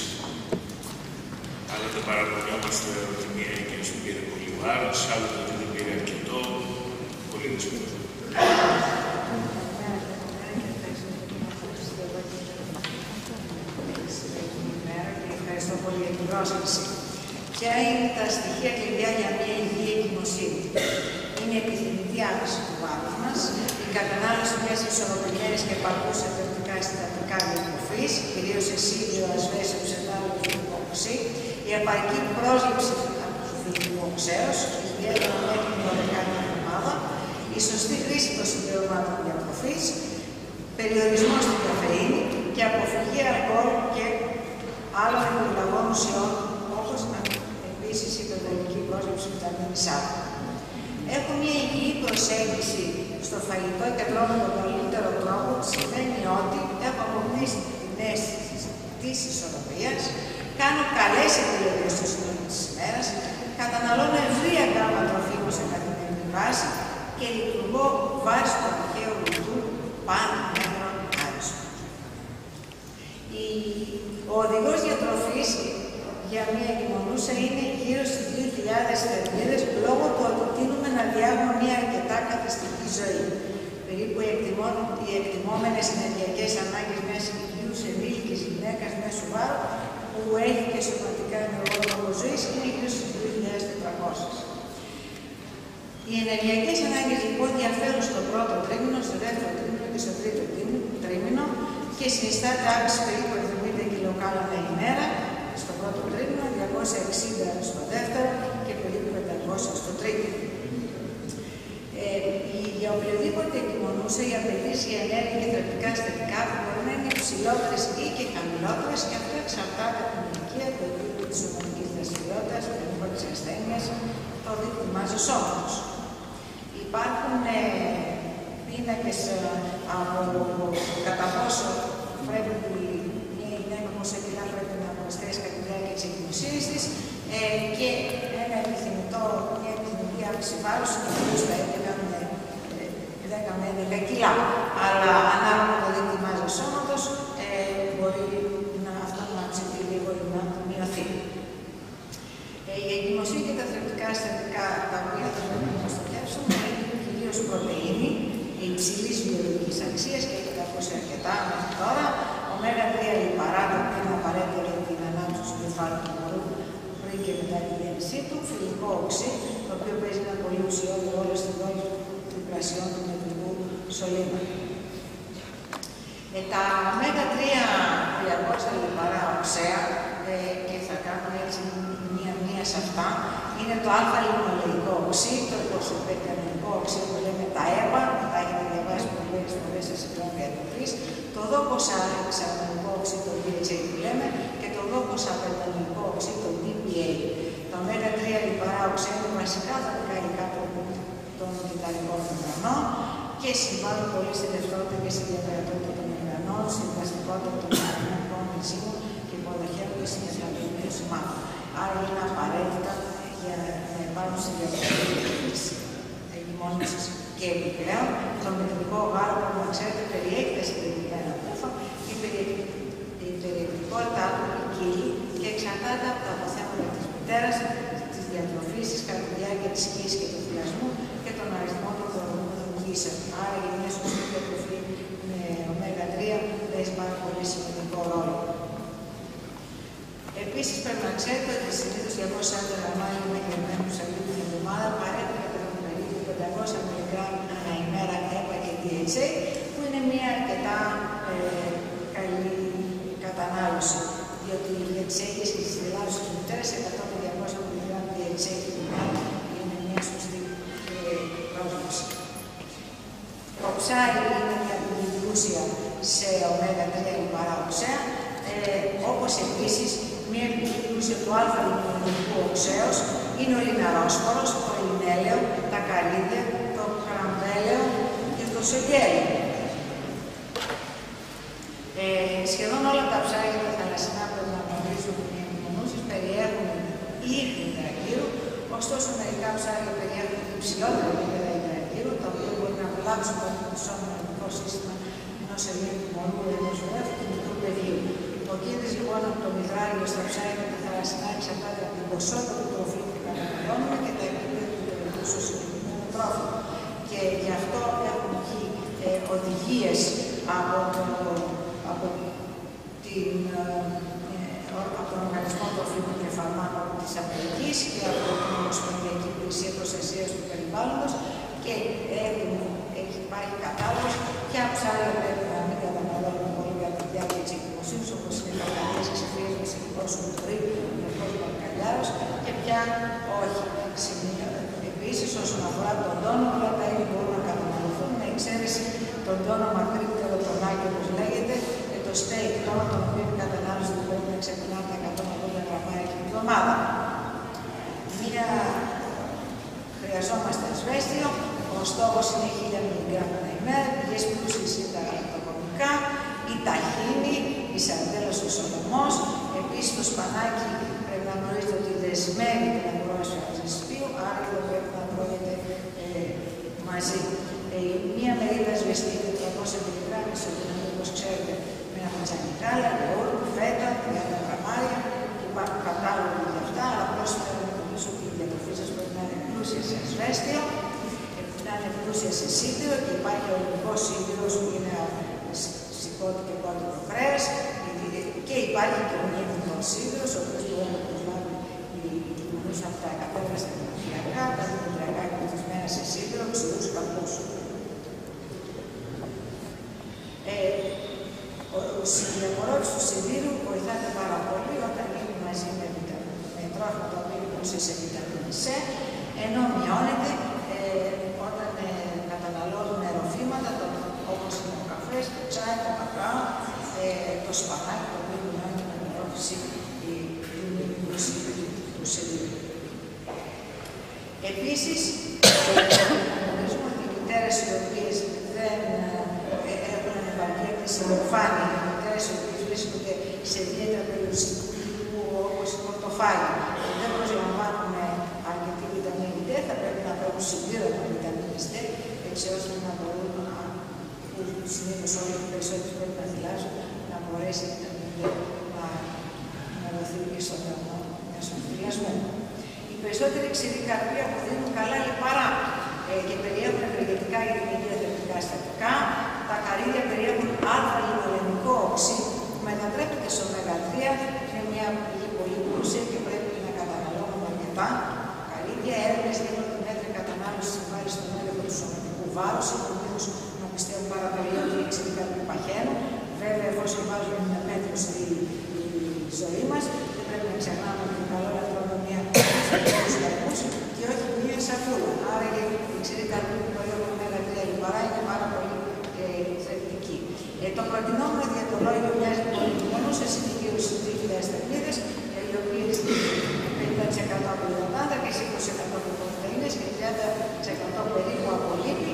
Αλλά δεν παραπονιόμαστε ότι μία εγγύηση πήρε πολύ βάρος, άλλο ότι δεν πήρε αρκετό. Πολύ δύσκολο. Ευχαριστώ πολύ για την πρόσκληση. Ποια είναι τα στοιχεία κλειδιά για μια υγιή εγκυμοσύνη? Είναι η επιθυμητή αύξηση του βάρους μας, η κατανάλωση μιας ισορροπημένης και επαρκούς εντατικά συστατικά διατροφής, κυρίως εσίδιο, ασβέσιο, ψευδάλο και φυτικό οξύ, η επαρκή πρόσληψη του φυτικού οξέως, ιδιαίτερα μέχρι την 12η εβδομάδα, η σωστή χρήση των συμπληρωμάτων διατροφής, περιορισμός στην καφεΐνη και αποφυγή αλκοόλ και άλλων υπολαγών ουσιών, όπως επίσης η υπερβολική πρόσληψη βιταμίνης Α. Έχω μια υγιή προσέγγιση στο φαγητό και τρώω με τον καλύτερο τρόπο, σημαίνει ότι έχω αποκτήσει την αίσθηση της ισορροπίας, κάνω καλές επιλογές στο σύνολο της ημέρας, καταναλώνω ευρία γκάμα τροφίμων σε καθημερινή βάση και λειτουργώ βάσει του αρχαίου λιτού πάνω μέτρων άριστο. Ο οδηγός διατροφής για μια εγκυμονούσα είναι γύρω στις 2.000 θερμίδες λόγω του ότι τείνουμε να διάγουμε μια αρκετά καθιστική ζωή. Περίπου οι εκτιμόμενες ενεργειακές ανάγκες μιας υγιούς ενήλικης γυναίκας μέσου βάρου που έχει και σωματικά ενεργό τρόπο ζωής είναι γύρω στις 2.400. Οι ενεργειακές ανάγκες λοιπόν διαφέρουν στο πρώτο τρίμηνο, στο δεύτερο τρίμηνο και στο τρίτο τρίμηνο και συνιστάται αύξηση περίπου 70 κιλοκάλωνα ημέρα στο πρώτο τρίμηνο, 260 στο δεύτερο και περίπου 500 στο τρίτο. Για οποιοδήποτε εγκυμονούσα, οι απαιτήσεις για ενέργεια και θρεπτικά συστατικά μπορεί να είναι υψηλότερες ή και χαμηλότερες και αυτό εξαρτάται από την ηλικία, το επίπεδο της σωματικής δραστηριότητας, το επίπεδο της ασθένειας, το δίκτυο μάζου σώματος. Υπάρχουν πίνακες από κατά πόσο πρέπει μια γυναίκα πόσα κιλά πρέπει να προσθέσει κατά τη διάρκεια της εγκυμοσύνης της και μια επιθυμητή αύξηση βάρους κυρίως θα έπαιρναν 10 με 11 κιλά. Αλλά ανάλογα το δίκτυο μάζου σώματος μπορεί αυτό να αυξηθεί λίγο ή να μειωθεί. Η εγκυμοσύνη και τα θρεπτικά συστατικά τα οποία θα πρέπει να προστατεύσουμε είναι κυρίως πρωτεΐνη, υψηλής βιολογικής αξίας και έχετε ακούσει αρκετά μέχρι τώρα. Ωμέγα-3 λιπαρά, τα οποία είναι απαραίτητα για την ανάπτυξη του κεφάλου του μωρού πριν και μετά τη γέννησή του. Φυλικό οξύ, το οποίο παίζει ένα πολύ ουσιώδη ρόλο στην δόση του υπρασιών του μετρικού σωλήνα. Τα ωμέγα-3 200 λιπαρά οξέα και θα κάνουμε έτσι μία σε αυτά, είναι το α-λινολεϊκό οξύ, το υποσοπεκανικό οξύ που λέμε τα ΕΠΑ, τα έχετε διαβάσει πολλές φορές σε συντρόφια διατροφής, το δόκοσα-ξαρμενικό οξύ, το DHA που λέμε, και το δόκοσα-πεντανικό οξύ, το DPA. Τα ωμέγα-3 λιπαρά οξέα είναι βασικά δομικά υλικά των κυταρικών μεμβρανών και συμβάλλουν πολύ στη δευτότητα και στη διαδρατότητα των μεμβρανών, στη πλαστικότητα των μεμβρανικών ενζύμων και υποδοχεύονται στη μεταβολή σημάτων. Άρα είναι απαραίτητα για να υπάρχουν στη διαδικασία της εγκυμόνησης. Και επιπλέον, το μητρικό γάλα, που να ξέρετε, περιέχει τα συντηρητικά πούφα, η περιεκτικότητά του ποικίλει και εξαρτάται από τα αποθέματα της μητέρας, της διατροφής, της κατά τη διάρκεια της σκήσης και του θυλασμού και τον αριθμό των δρομικών γύσεων. Άρα, η μια σωστή διατροφή με ωμέγα-3 παίζει πάρα πολύ σημαντικό ρόλο. Επίσης, πρέπει να ξέρετε ότι συνήθως 240 γραμμάρια μαγειρεμένου ψαλίδι την εβδομάδα παρέχουν περίπου 500 μιλιγκράμμ ανά ημέρα ΕΠΑ και DHA, που είναι μια αρκετά καλή κατανάλωση. Διότι για τις έγκυες και τις θυλάζουσες μητέρες 100 με 200 μιλιγκράμμ DHA την ημέρα είναι μια σωστή πρόσβαση. Το ψάρι είναι μια πλούσια σε ω3 λιπαρά οξέα, όπως επίσης μια πλούσια του α-λιπαρικού οξέως είναι ο λιναρόσφορος, το λινέλαιο, τα καρύδια, το καραμβέλαιο και το σογγέλαιο. Σχεδόν όλα τα ψάρια τα θαλασσινά πρέπει να γνωρίζουν οι μονούσεις περιέχουν ίχνη υδραργύρου, ωστόσο μερικά ψάρια περιέχουν υψηλότερα επίπεδα υδραργύρου, τα οποία μπορεί να βλάψουν το νοσομετικό σύστημα ενός ελληνικού μωρού ή ενός ζωγράφου του μικρού παιδιού. Ο κίνδυνος λοιπόν από το μυδράριο στα ψάρια και τα θαλασσινά εξαρτάται από την ποσότητα του τροφίμου που καταναλώνουμε και τα επίπεδα του περιοχού στο συγκεκριμένο τρόφιμο. Και γι' αυτό έχουν βγει οδηγίες από τον Οργανισμό Τροφίμων και Φαρμάκων της Αμερικής και από την Ομοσπονδιακή Υπηρεσία Προστασίας του Περιβάλλοντος και υπάρχει κατάλογος ποια ψάρια πρέπει να μην καταναλώνουν πολύ για τη διάρκεια της εκκυμοσύνης, όπως είναι καρκαλιές, ξεφύγες, μεσηλικός μουτρί, νεκρός μπαρκαλιάρος και ποια όχι. Επίσης, όσον αφορά τον τόνο, όλα τα είδη μπορούν να καταναλωθούν με εξαίρεση τον τόνο μακρύτερο τονάκι, όπως λέγεται, και το steak τόνο, τον οποίο η κατανάλωση δεν πρέπει να ξεπερνά τα 180 γραμμάρια την εβδομάδα. Χρειαζόμαστε ασβέστιο, ο στόχος είναι 1000 μιλιγκράμμ ανά ημέρα, πηγές πλούσιες είναι τα γαλακτοκομικά, η ταχίνη, η σαρδέλας, ο σολομός. Επίσης το σπανάκι πρέπει να γνωρίζετε ότι δεσμεύει την αγρόσφαιρα ασβεστίου, άρα δεν πρέπει να τρώγεται μαζί. Μία μερίδα ασβεστίου 300 μιλιγκράμμ, όπως ξέρετε, με ένα φατσάκι γάλα, λεόρου, φέτα, 30 γραμμάρια, υπάρχουν κατάλογοι για αυτά, αλλά απλώς θέλω να τονίσω ότι η διατροφή σας πρέπει να είναι πλούσια σε ασβέστιο, να είναι πλούσια σε σίδηρο και υπάρχει ο ελληνικός σίδηρος που είναι σηκώτη και κόκκινο κρέας και υπάρχει και ο νύχτος σίδηρος, ο οποίος μπορεί να προσλάβει οι κοινωνούς από τα κατέβαστα δημοφυλακά, τα δημοτριακά εκπαιδευμένα σε σίδηρο, ξηρούς καρπούς. Ο συνδιαμορώτης του σιδήρου βοηθάται πάρα πολύ όταν είναι μαζί με τρόφιμα τα οποία είναι πλούσια σε βιταμίνη C, ενώ μειώνεται όταν καταναλώνουμε ροφήματα όπως είναι ο καφές, το τσάι, το κακάο, το σπανάκι, το οποίο μειώνει την αντιμετώπιση του σιδήρου. Επίσης, γνωρίζουμε ότι οι μητέρες οι οποίες δεν έχουν ανεπαρκή έκθεση μορφάνη, οι μητέρες οι οποίες βρίσκονται σε δίαιτα περιοριστικού τύπου όπως η πορτοφάλη και δεν προσλαμβάνουν αρκετή βιταμίνη D, θα πρέπει να παίρνουν συμπλήρωμα βιταμίνης D, έτσι ώστε να μπορούν που συνήθως όλοι οι περισσότεροι πρέπει να θυλάζουν, να μπορέσει η βιταμίνη D να δοθεί πίσω στον μέσο θυλασμένο. Οι περισσότεροι ξηροί καρποί αποδίδουν καλά λιπαρά και περιέχουν ευεργετικά για την υγεία θερμικά συστατικά. Τα καρύδια περιέχουν α-λινολενικό οξύ που μετατρέπεται στο ω3, είναι μια πηγή πολύ πλούσια και πρέπει να καταναλώνουμε αρκετά. Καρύδια, έρευνες δίνουν τη μέτρη κατανάλωση συμβάλλει στον έλεγχο του σωματικού βάρους. Επομένως, να πιστεύω πάρα πολύ ότι οι ξηροί καρποί παχαίνουν. Βέβαια, εφόσον βάζουμε μια μέτρο στη ζωή μας, δεν πρέπει να ξεχνάμε ότι καλό να τρώμε μια καρπούς και όχι μια σαφούλα. Άρα, οι ξηροί καρποί που περιέχουν ω3 λιπαρά είναι πάρα πολύ θετική. Το προτινόμενο διατολόγιο μοιάζει πολύ μόνο σε συνοικίους 2.000 τεχνίδες, οι οποίες 50% από λιπαρά και 20% από πρωτεΐνες και 30% περίπου από λίπη.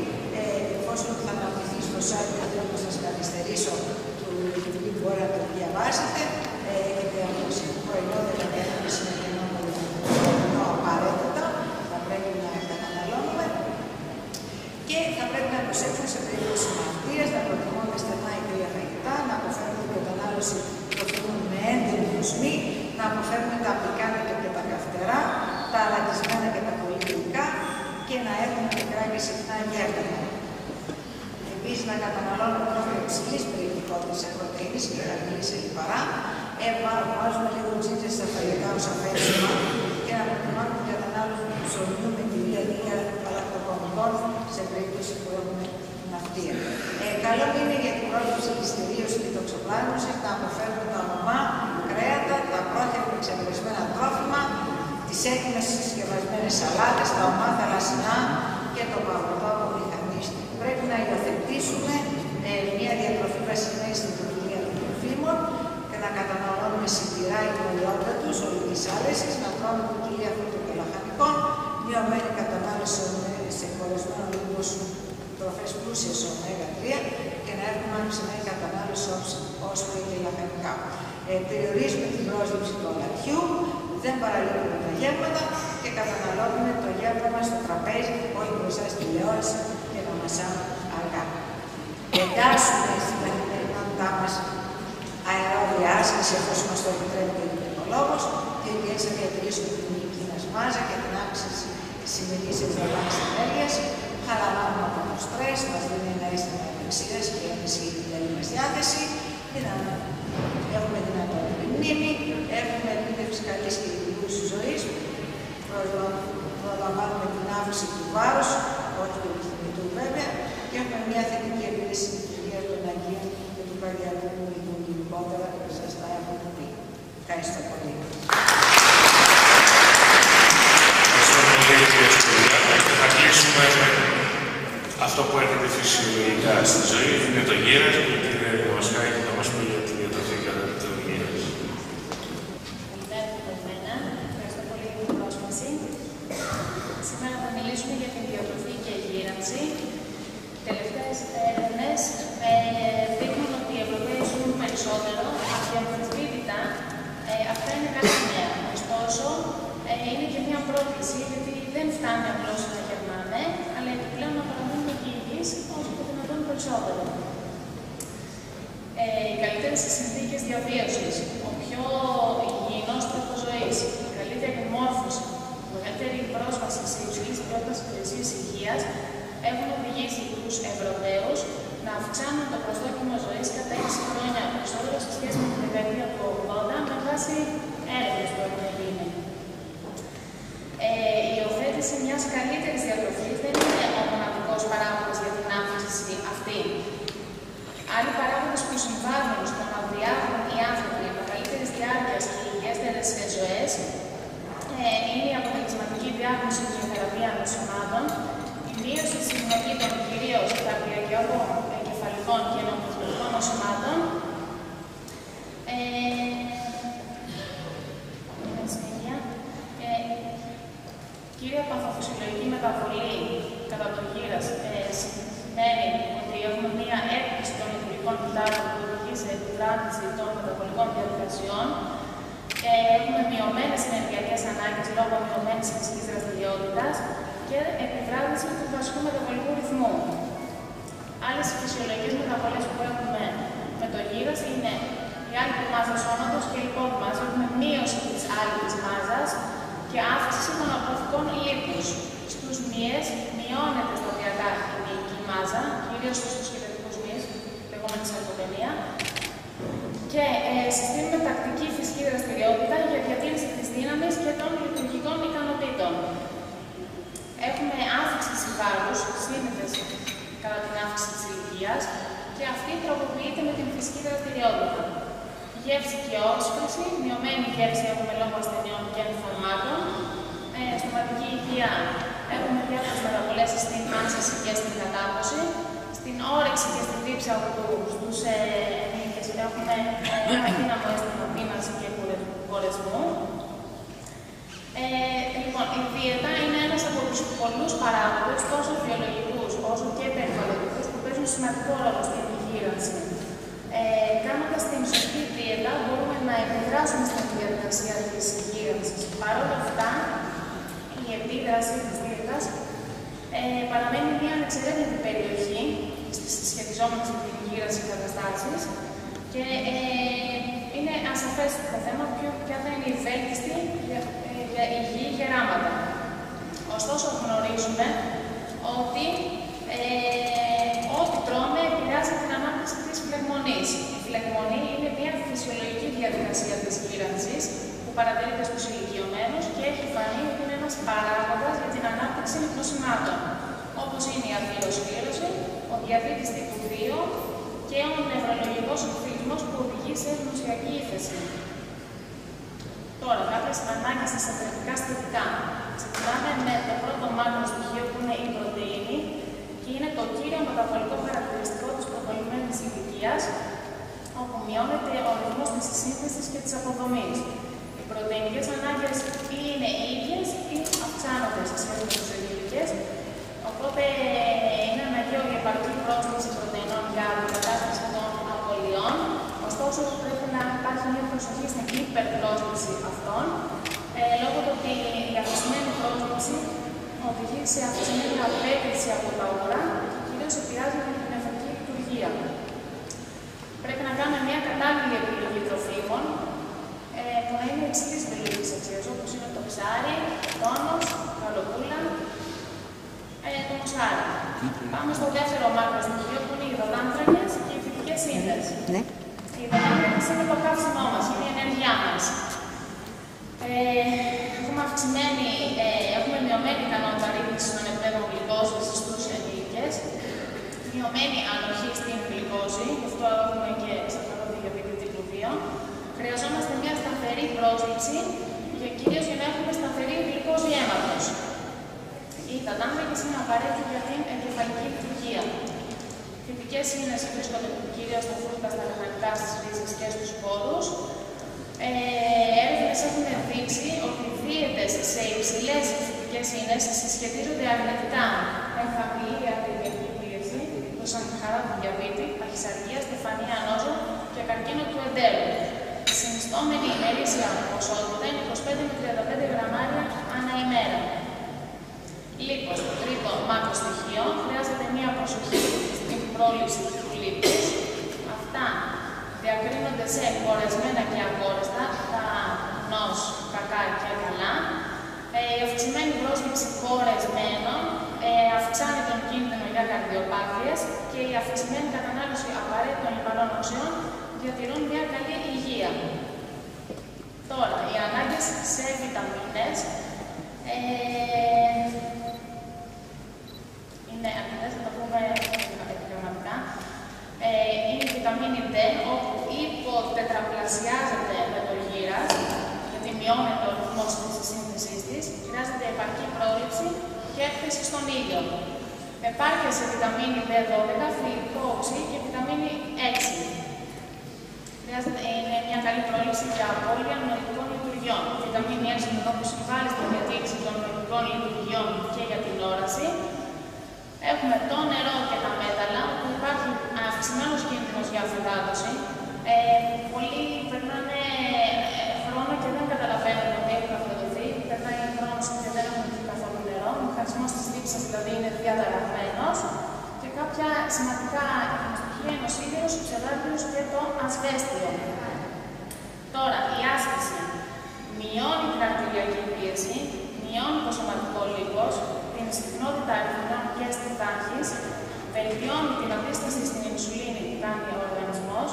Εφόσον θα αναπτυχθεί στο site, δεν θέλω να σας καθυστερήσω του ηθοποιού που μπορεί να το διαβάσετε, γιατί από προϊόντα τα έχουμε συνεχόμενο απαραίτητα, θα πρέπει να καταναλώνουμε και θα πρέπει να προσέξουμε σε περίπτωση μαρτίας, να προτιμούμε στενά ή κρύα φαγητά, να αποφεύγουμε την κατανάλωση τροφίμων με έντονη οσμή, να αποφεύγουμε τα απικάνικα και τα καυτερά, τα αλατισμένα και τα πολύ γλυκά και να έχουμε μικρά και συχνά γεύματα. Επίσης, να καταναλώνουμε τρόφιμα υψηλής περιεκτικότητας σε πρωτεΐνες και χαμηλής σε λιπαρά, βάζουμε λίγο τζίτζες στα φαγητά ως αφέσιμα και να προτιμάμε την κατανάλωση του ψωμιού με τη διαδικασία γαλακτοκομικών σε περίπτωση που έχουμε ναυτία. Καλό είναι για την πρόληψη της θηρίωσης και τοξοπλάσμωσης να αποφεύγουμε τα ομά, κρέατα, τα πρώτερα εξαγρισμένα τρόφιμα, τις έτοιμες συσκευασμένες σαλάτες, τα ομά θαλασσινά και το παγωτό μηχανίστη. Πρέπει να υιοθετήσουμε μια διατροφή βασισμένη στην ποικιλία των τροφίμων και να καταναλώνουμε σιτηρά ή προϊόντα τους, όλη της άλεσης, να τρώμε ποικιλία φρούτων και λαχανικών, μειωμένη κατανάλωση σε χωρισμένο λίγους τροφές πλούσιες ω-3 και να έχουμε αυξημένη κατανάλωση όσπρια και λαχανικά. Περιορίζουμε την πρόσληψη του αλατιού, δεν παραλείπουμε τα γεύματα και καταναλώνουμε το γεύμα μας στο τραπέζι, όχι μπροστά στη τηλεόραση και να μασάμε αργά. Εντάσσουμε στην καθημερινότητά μας αερόβια άσκηση, εφόσον μας το επιτρέπει ο ειδικολόγος, και ιδιαίτερα να διατηρήσουμε την υγιεινή μας μάζα και την αύξηση της ημερήσιας δαπάνης ενέργειας. Χαλαρώνουμε από το στρες, μας δίνει ένα αίσθημα ευεξίας και ενισχύει την καλή μας διάθεση. Έχουμε δυνατότητα μνήμη, έχουμε επίτευξη καλής και υγιούς ζωής, προλαμβάνουμε την αύξηση του βάρους, όχι του κινητού βέβαια, και έχουμε μια θετική επίδεση της λειτουργίας των αγγείων και του καρδιακού υλικού γενικότερα, σας τα έχω πει. Ευχαριστώ πολύ. Θα κλείσουμε με αυτό που έρχεται φυσιολογικά στη ζωή, είναι το γύρας και η κυρία Δημοσχάκη θα μας πει για τη διατροφή κατά το γύρας. Καλημέρα από εμένα. Ευχαριστώ πολύ για την πρόσκληση. Σήμερα θα μιλήσουμε για την διατροφή και γύρανση. Οι τελευταίες έρευνες δείχνουν ότι οι Ευρωπαίοι ζουν περισσότερο, αδιαμφισβήτητα. Αυτά είναι καλά νέα. Ωστόσο, είναι και μια πρόκληση, γιατί δεν φτάνει απλώς να γερνάμε, αλλά επιπλέον να παραμείνουμε και υγιείς όσο το δυνατόν περισσότερο. Οι καλύτερες συνθήκες διαβίωσης, ο πιο υγιεινός τρόπος ζωής, η καλύτερη μόρφωση, η μεγαλύτερη πρόσβαση σε υψηλής ποιότητας υπηρεσίες υγείας έχουν οδηγήσει τους Ευρωπαίους να αυξάνουν το προσδόκιμο ζωής κατά 6 χρόνια περισσότερο σε σχέση με την δεκαετία του 80 με βάση έρευνες που έχουν γίνει. Η υιοθέτηση μιας καλύτερης διατροφής δεν είναι ο μοναδικός παράγοντας για την αύξηση αυτή. Άλλοι παράγοντες που συμβάλλουν στο να διάγουν οι άνθρωποι μεγαλύτερης διάρκειας και υγιέστερες ζωές είναι η αποτελεσματική διάγνωση και θεραπεία νοσημάτων, η μείωση συχνοτήτων κυρίως καρδιακών, εγκεφαλικών και νευρολογικών νοσημάτων, κύρια παθοφυσιολογική μεταβολή κατά τον γύρας σημαίνει ότι έχουμε μία έκπληξη των λειτουργικών κοιτάρων που οδηγεί σε επιβράδυνση των μεταβολικών διαδικασιών. Έχουμε μειωμένες ενεργειακές ανάγκες λόγω μειωμένης φυσικής δραστηριότητας και επιβράδυνση του βασικού μεταβολικού ρυθμού. Άλλες φυσιολογικές μεταβολές που έχουμε με το γύρας είναι η άλπη μάζα σώματος και η λιπόδη μάζα. Έχουμε μείωση της άλπης μάζας και αύξηση των αποφικών λίπους. Στους μυές μειώνεται σταδιακά η μυϊκή μάζα, κυρίως στους σχεδιατικούς μυές, λεγόμενη σαρκοπενία, και συστήνουμε τακτική φυσική δραστηριότητα για διατήρηση της δύναμης και των λειτουργικών ικανοτήτων. Έχουμε αύξηση βάρους, σύνθεση κατά την αύξηση της ηλικίας, και αυτή τροποποιείται με την φυσική δραστηριότητα. Γεύση και όσφρηση, μειωμένη γεύση έχουμε λόγω ασθενειών και φαρμάκων. Στοματική υγεία έχουμε διάφορες μεταβολές στην άνσαση και στην κατάπωση. Στην όρεξη και στην τύψη στους ενήλικες έχουμε ένα δύναμο αίσθημα πείνας και κορεσμού. Λοιπόν, η δίαιτα είναι ένας από τους πολλούς παράγοντες, τόσο βιολογικούς όσο και περιβαλλοντικούς, που παίζουν σημαντικό ρόλο στην γύρανση. Κάνοντας την σωστή δίαιτα, μπορούμε να επιδράσουμε στην διαδικασία της γύρανσης. Παρ' όλα αυτά, η επίδραση της δίαιτας παραμένει μια ανεξερεύνητη περιοχή στις σχετιζόμενες με την γύρανση καταστάσεις και είναι ασαφές το θέμα ποια θα είναι η βέλτιστη για υγιή γεράματα. Ωστόσο, γνωρίζουμε ότι ό,τι τρώμε επηρεάζει την ανάπτυξη της φλεγμονής. Η φλεγμονή είναι μια φυσιολογική διαδικασία νοσημάτων, όπως είναι η αρθροσκλήρωση, ο διαβήτης τύπου 2 και ο νευρολογικός εκφυλισμός που οδηγεί σε γνωσιακή ύφεση. Τώρα, κάποιες ανάγκες στα θρεπτικά συστατικά. Ξεκινάμε με το πρώτο μάκρο στοιχείο που είναι η πρωτεΐνη και είναι το κύριο μεταβολικό χαρακτηριστικό της προχωρημένης ηλικίας, όπου μειώνεται ο ρυθμός της σύνθεσης και της αποδομής. Οι πρωτεϊνικές ανάγκες ή είναι ίδιες ή αυξάνονται σε σχέση με τις ενήλικες, οπότε είναι αναγκαίο η επαρκή πρόσληψη πρωτεϊνών για την κατάσταση των απολειών. Ωστόσο, πρέπει να υπάρχει μια προσοχή στην υπερπρόσληψη αυτών, λόγω του ότι η αυξημένη πρόσληψη οδηγεί σε αυξημένη απέτηση από τα ούρα και κυρίως επηρεάζει την νεφρική λειτουργία. Πρέπει να κάνουμε μια κατάλληλη επιλογή τροφίμων που να είναι υψηλής περιοχής αξίας, όπως είναι το ψάρι, το τόνος, η καλοπούλα, το μοσάρι. Πάμε στο δεύτερο μάκρο στοιχείο που είναι οι υδατάνθρακες και οι φυτικές ίνες. Οι υδατάνθρακες είναι το καύσιμό μας, είναι η ενέργειά μας. Έχουμε μειωμένη ικανότητα ρύθμισης των επίπεδων γλυκόζης στους ενήλικες, μειωμένη ανοχή στην γλυκόζη, γι' αυτό έχουμε και σταθερό διαβήτη τύπου 2. Χρειαζόμαστε μια σταθερή πρόσληψη και κυρίως για να έχουμε σταθερή γλυκόζη αίματος. Οι υδατάνθρακες είναι απαραίτητοι για την εγκεφαλική λειτουργία. Φυτικές ίνες βρίσκονται κυρίως στα φρούτα, στα λαχανικά, στις ρίζες και στους σπόρους. Έρευνες έχουν δείξει ότι οι δίαιτες σε υψηλές φυτικές ίνες συσχετίζονται αρνητικά με χαμηλή αρτεριακή πίεση, το σακχαρά του διαβήτη, παχυσαρκία, στεφανία ανόζων και καρκίνο του εντέρου. Η συνιστόμενη ημερήσια ποσότητα είναι 25 με 35 γραμμάρια ανά ημέρα. Λίπος, το τρίτο μάκρο στοιχείο, χρειάζεται μία προσοχή στην πρόληψη του λίπους. Αυτά διακρίνονται σε κορεσμένα και ακόρεστα, τα νος, κακά και καλά. Η αυξημένη πρόσληψη κορεσμένων αυξάνει τον κίνδυνο για καρδιοπάθειες και η αυξημένη κατανάλωση απαραίτητων λιπαρών οξέων διατηρούν μια καλή υγεία. Τώρα, οι ανάγκες σε βιταμίνες είναι αρκετές, θα το πούμε επικοινωνικά. Είναι η βιταμίνη D, όπου υποτετραπλασιάζεται με το γύρας, γιατί μειώνεται ο ρυθμός της σύνθεσής της, χρειάζεται επαρκή πρόληψη και έκθεση στον ήλιο. Επάρκεια σε βιταμίνη B12, θηλυκό οξύ και βιταμίνη 6. Είναι μια καλή πρόληψη για απώλεια νοητικών λειτουργιών. Η βιταμίνη 6 είναι εδώ που συμβάλλει στην διατήρηση των νοητικών λειτουργιών και για την όραση. Έχουμε το νερό και τα μέταλλα, όπου υπάρχει αυξημένος κίνδυνος για αφυδάτωση. Πολλοί περνάνε χρόνο και δεν καταλαβαίνουν ότι έχουν αφυδατωθεί. Περνάει χρόνος και δεν έχουν πει καθόλου νερό. Ο μηχανισμός της λήψης δηλαδή είναι διαταραγμένος. Και κάποια σημαντικά στοιχεία είναι ο σίδηρος, ο ψευδάρτιος και το ασβέστιο. Τώρα, η άσκηση μειώνει την αρτηριακή πίεση, μειώνει το σωματικό λίπος, την συχνότητα αριθμών και στιθάρχης, βελτιώνει την αντίσταση στην ινσουλίνη που κάνει ο οργανισμός,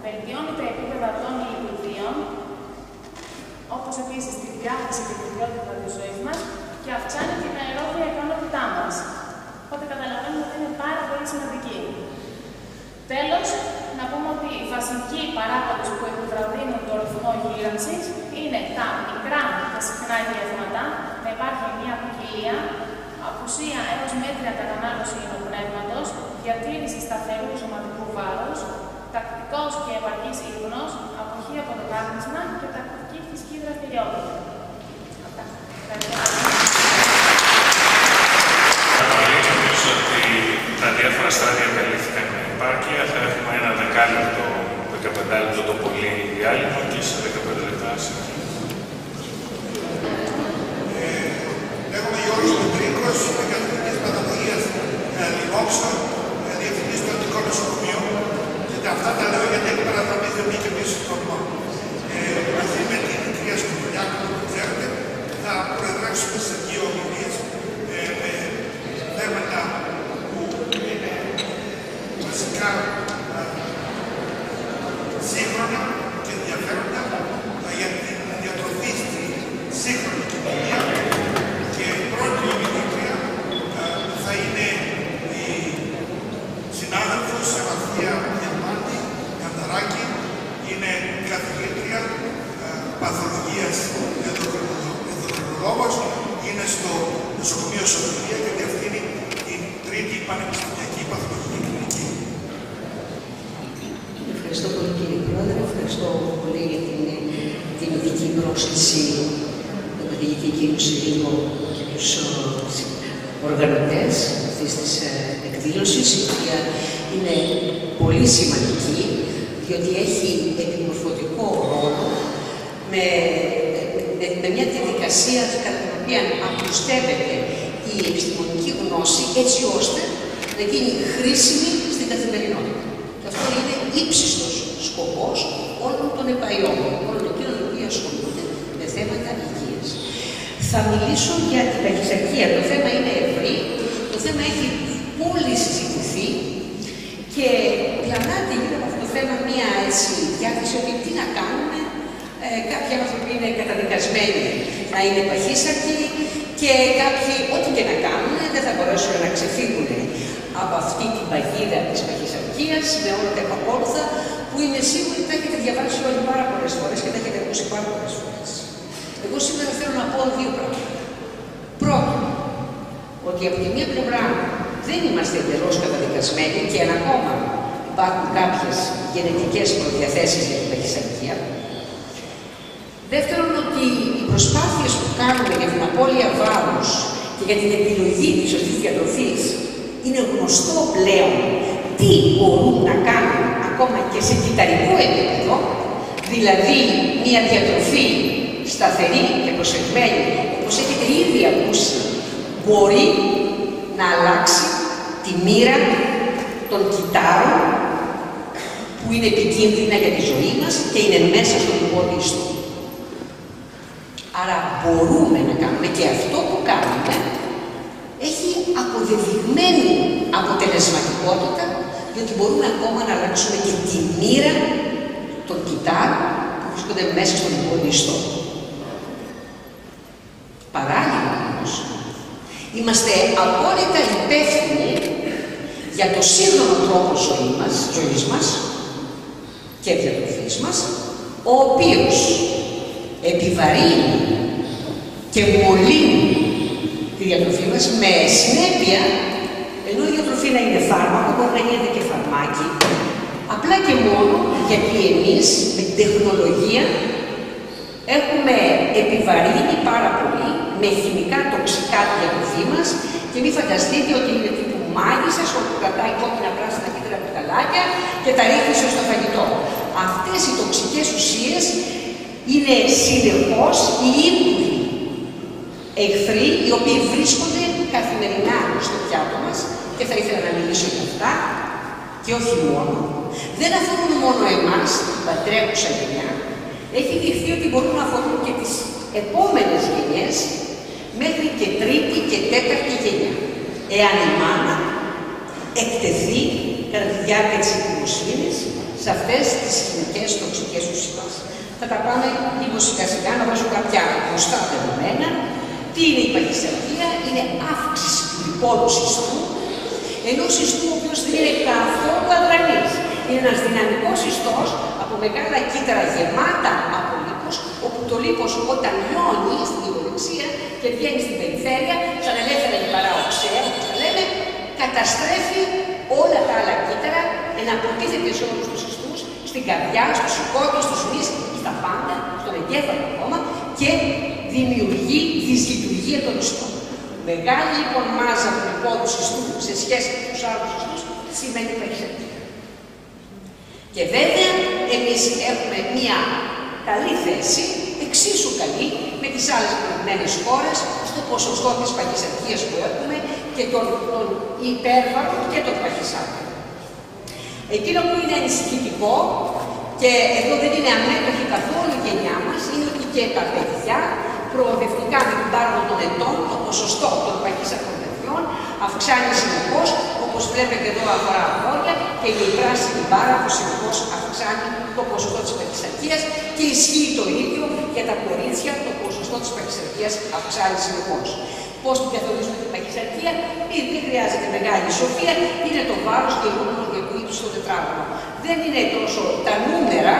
βελτιώνει τα επίπεδα των λιπιδίων, όπως επίσης τη διάθεση και την ποιότητα της ζωής μας και αυξάνει την αερόβια ικανότητά μας. Οπότε καταλαβαίνουμε ότι είναι πάρα πολύ σημαντική. Τέλος, να πούμε ότι οι βασικοί παράγοντες που επιβραδύνουν το ρυθμό γύρανσης είναι τα μικρά και συχνά γεύματα, να υπάρχει μια ποικιλία, απουσία έως μέτρια κατανάλωση υνοπνεύματος, διατήρηση σταθερού σωματικού βάρους, τακτικός και επαρκής ύπνος, αποχή από το κάπνισμα και τακτική φυσική δραστηριότητα. Αυτά. Νομίζω ότι τα διάφορα στάδια καλύφθηκαν με επάρκεια. Θα έχουμε ένα 10 λεπτό, 15 λεπτό το πολύ διάλειμμα και σε 15 λεπτά συνεχίζουμε. Λέγομαι Γιώργος Μητρίκος, είμαι καθηγητής πατολογίας λοιμόξεων, διευθυντής του Αττικό Νοσοκομείου. Και αυτά τα λέω γιατί έχει παραδομή θεμή και εμείς ακόμα. Μαζί με την κυρία Σκοπουλιάκου, που ξέρετε, θα προεδρεύσουμε σε 2 ομιλίες με θέματα που είναι βασικά σύγχρονα και ενδιαφέροντα για την διατροφή στη σύγχρονη κοινωνία. Και η πρώτη ομιλήτρια συνάδελφος σε βαθία Διαμάντη Καταράκη, είναι καθηγήτρια παθολογίας ενδοκρινολόγος, είναι στο νοσοκομείο Σωτηρία και διευθύνει την τρίτη πανεπιστημιακή παθολογική κλινική. Ευχαριστώ πολύ κύριε Πρόεδρε, ευχαριστώ πολύ για την τιμητική πρόσκληση του καθηγητή κύριο Συρίγο και τους οργανωτές αυτής της εκδήλωσης, η οποία είναι πολύ σημαντική, διότι έχει επιμορφωτικό ρόλο με μια διαδικασία κατά την οποία απλουστεύεται η επιστημονική γνώση έτσι ώστε να γίνει χρήσιμη στην καθημερινότητα. Και αυτό είναι ύψιστος σκοπός όλων των επαϊών, όλων εκείνων οι οποίοι ασχολούνται με θέματα υγείας. Θα μιλήσω για την παχυσαρκία. Το θέμα είναι ευρύ, το θέμα έχει πολύ συζητηθεί και πλανάται γύρω από αυτό το θέμα μία διάθεση ότι τι να κάνουμε. Κάποιοι άνθρωποι είναι καταδικασμένοι να είναι παχύσαρκοι και κάποιοι, ό,τι και να κάνουν, δεν θα μπορέσουν να ξεφύγουν από αυτή την παγίδα της παχυσαρκίας με όλα τα επακόλουθα που είμαι σίγουρη ότι τα έχετε διαβάσει όλοι πάρα πολλές φορές και τα έχετε ακούσει πάρα πολλές φορές. Εγώ σήμερα θέλω να πω δύο πράγματα. Πρώτον, ότι από τη μία πλευρά δεν είμαστε εντελώς καταδικασμένοι και ακόμα υπάρχουν κάποιες γενετικές προδιαθέσεις για την παχυσαρκία. Δεύτερον, ότι οι προσπάθειες που κάνουμε για την απώλεια βάρους και για την επιλογή της σωστής διατροφής είναι γνωστό πλέον τι μπορούν να κάνουν ακόμα και σε κυταρικό επίπεδο, δηλαδή μια διατροφή σταθερή και προσεγμένη, όπως έχετε ήδη ακούσει, μπορεί να αλλάξει τη μοίρα των κυτάρων που είναι επικίνδυνα για τη ζωή μας και είναι μέσα στον υπόλοιπο ιστό. Άρα μπορούμε να κάνουμε και αυτό που κάνουμε έχει αποδεδειγμένη αποτελεσματικότητα, διότι μπορούμε ακόμα να αλλάξουμε και τη μοίρα των κυτάρων που βρίσκονται μέσα στον υπόλοιπο ιστό. Παράλληλα όμως, είμαστε απόλυτα υπεύθυνοι για το σύγχρονο τρόπο ζωής μας και διατροφής μας, ο οποίος επιβαρύνει και μολύνει τη διατροφή μας με συνέπεια, ενώ η διατροφή να είναι φάρμακο, μπορεί να γίνεται και φαρμάκι, απλά και μόνο γιατί εμείς με την τεχνολογία έχουμε επιβαρύνει πάρα πολύ με χημικά τοξικά τη διατροφή μας και μην φανταστείτε ότι είναι τύπου μάγισσας όπου κρατάει κόκκινα, πράσινα, κίτρινα πιταλάκια και τα ρίχνει στο φαγητό. Αυτές οι τοξικές ουσίες είναι συνεχώς οι ύπουλοι εχθροί οι οποίοι βρίσκονται καθημερινά στο πιάτο μας και θα ήθελα να μιλήσω για αυτά και όχι μόνο. Δεν αφορούν μόνο εμάς, την πατρέχουσα γενιά, έχει δειχθεί ότι μπορούν να αφορούν και τις επόμενες γενιές μέχρι και τρίτη και τέταρτη γενιά. Εάν η μάνα εκτεθεί κατά τη διάρκεια της εγκυμοσύνης σε αυτές τις χημικές τοξικές ουσίες. Θα τα πάμε λίγο σιγά σιγά να δώσω κάποια γνωστά δεδομένα. Τι είναι η παχυσαρκία? Είναι αύξηση του λιπόδους ιστού, ενός ιστού ο οποίος δεν είναι καθόλου αδρανής. Είναι ένας δυναμικός ιστός από μεγάλα κύτταρα γεμάτα από λίπος, όπου το λίπος όταν λιώνει στην υποδεξία και βγαίνει στην περιφέρεια, σαν ελεύθερα λιπαρά οξέα, όπως τα λέμε, καταστρέφει όλα τα άλλα κύτταρα, εναποτίθεται σε όλους τους ιστούς, στην καρδιά, στο σηκώτη, στους μυς, στα πάντα, στον εγκέφαλο ακόμα και δημιουργεί δυσλειτουργία των ιστών. Μεγάλη λοιπόν μάζα του λιπόδους ιστού σε σχέση με τους άλλους ιστούς σημαίνει παχυσαρκία. Και βέβαια εμείς έχουμε μία καλή θέση, εξίσου καλή με τις άλλες προηγμένες χώρες στο ποσοστό της παχυσαρκίας που έχουμε και των υπέρβαρων και των παχυσάρκων. Εκείνο που είναι ανησυχητικό και εδώ δεν είναι αμέτωχη καθόλου η γενιά μας, είναι ότι και τα παιδιά προοδευτικά με την πάροδο των ετών, το ποσοστό των παχυσαρκών παιδιών αυξάνει συνεχώς, όπως βλέπετε εδώ αφορά αγόρια και η πράσινη μπάρα που συνεχώς αυξάνει το ποσοστό της παχυσαρκίας και ισχύει το ίδιο για τα κορίτσια, το ποσοστό της παχυσαρκίας αυξάνει συνεχώς. Πώς την καθορίζουμε την παχυσαρκία? Δεν χρειάζεται μεγάλη σοφία, είναι το βάρος του Δεν είναι τόσο τα νούμερα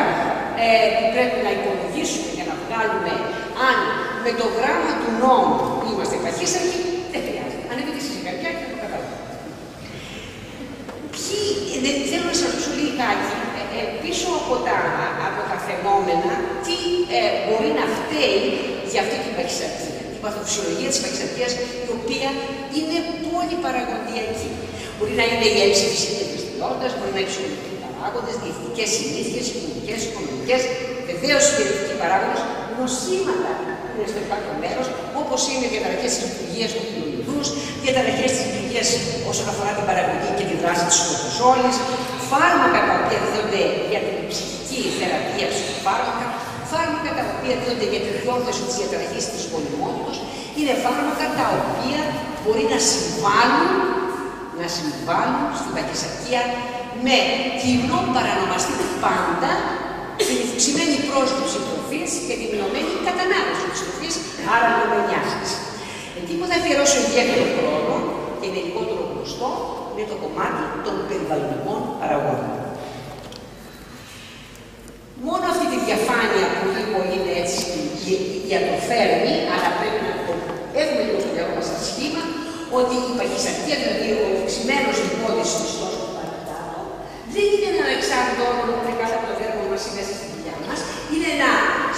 που πρέπει να υπολογίσουμε για να βγάλουμε αν με το γράμμα του νόμου είμαστε παχύσαρκοι, δεν χρειάζεται. Ανέβετε στη καρδιά και θα το καταλάβετε. Θέλω να σας ρωτήσω λιγάκι πίσω από τα φαινόμενα τι μπορεί να φταίει για αυτή την παχυσαρκία. Η παθοφυσιολογία της παχυσαρκίας, η οποία είναι πολυπαραγοντιακή. Μπορεί να είναι η έλλειψη φυσικής δραστηριότητας, μπορεί να είναι ψυχολογικοί παράγοντες, διαιτητικές συνήθειες, κοινωνικές, οικονομικές, βεβαίως οι διαιτητικοί παράγοντες, νοσήματα που είναι στο υπάρχον μέρος, όπως είναι οι διαταραχές της λειτουργίας του πυλοειδούς, διαταραχές της λειτουργίας όσον αφορά την παραγωγή και τη δράση της κορτιζόλης, φάρμακα τα οποία δίδονται για την ψυχική θεραπεία, ψυχοφάρμακα, φάρμακα τα οποία δίδονται για την διόρθωση της διαταραχής της γονιμότητας, είναι φάρμακα τα οποία μπορεί να συμβάλλουν στην παχυσαρκία με κοινό παρανομαστή πάντα την ευξημένη πρόσληψη τροφής και τη μειωμένη κατανάλωση της τροφής, άρα μειωμένη άσκηση. Εκεί που θα αφιερώσω ιδιαίτερο χρόνο και είναι λιγότερο γνωστό, είναι το κομμάτι των περιβαλλοντικών παραγόντων. Μόνο αυτή τη διαφάνεια που λίγο είναι έτσι ιατροφέρμη, αλλά πρέπει να το έχουμε λίγο στο μυαλό μας σαν σχήμα, ότι η παχυσαρκία, δηλαδή ο ευξημένος λιπόδης ιστός του παρατάτου, δεν είναι ένα ανεξάρτητο όργανο που είναι κάτω από το δέρμα μας ή μέσα στη δουλειά μας, είναι ένα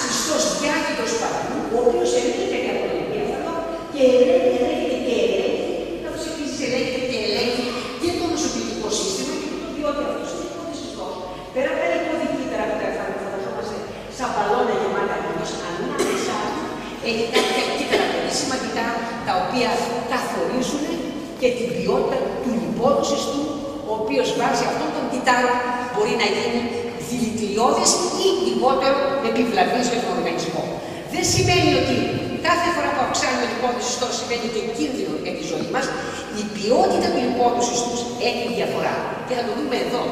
συστός διάκητος παραγού, ο οποίος ελέγχεται και από τον εγκέφαλο και ελέγχεται και ελέγχει, καθώς επίσης ελέγχεται και ελέγχει και το νοσοποιητικό σύστημα και το ποιότητα αυτός είναι λιπόδης ιστός. Πέρα από τα λιπόδη κύτταρα που φανταζόμαστε σαν μπαλώνα γεμάτα λίπος, ανάμεσά έχει κάποια κύτταρα πολύ σημαντικά τα οποία καθορίζουν και την ποιότητα του λιπόδους ιστού, ο οποίος βάσει αυτών των κυττάρων μπορεί να γίνει δηλητηριώδης ή λιγότερο επιβλαβής για τον οργανισμό. Δεν σημαίνει ότι κάθε φορά που αυξάνει ο λιπόδους ιστός σημαίνει και κίνδυνο για τη ζωή μας. Η ποιότητα του λιπόδους ιστούς έχει διαφορά. Και θα το δούμε εδώ.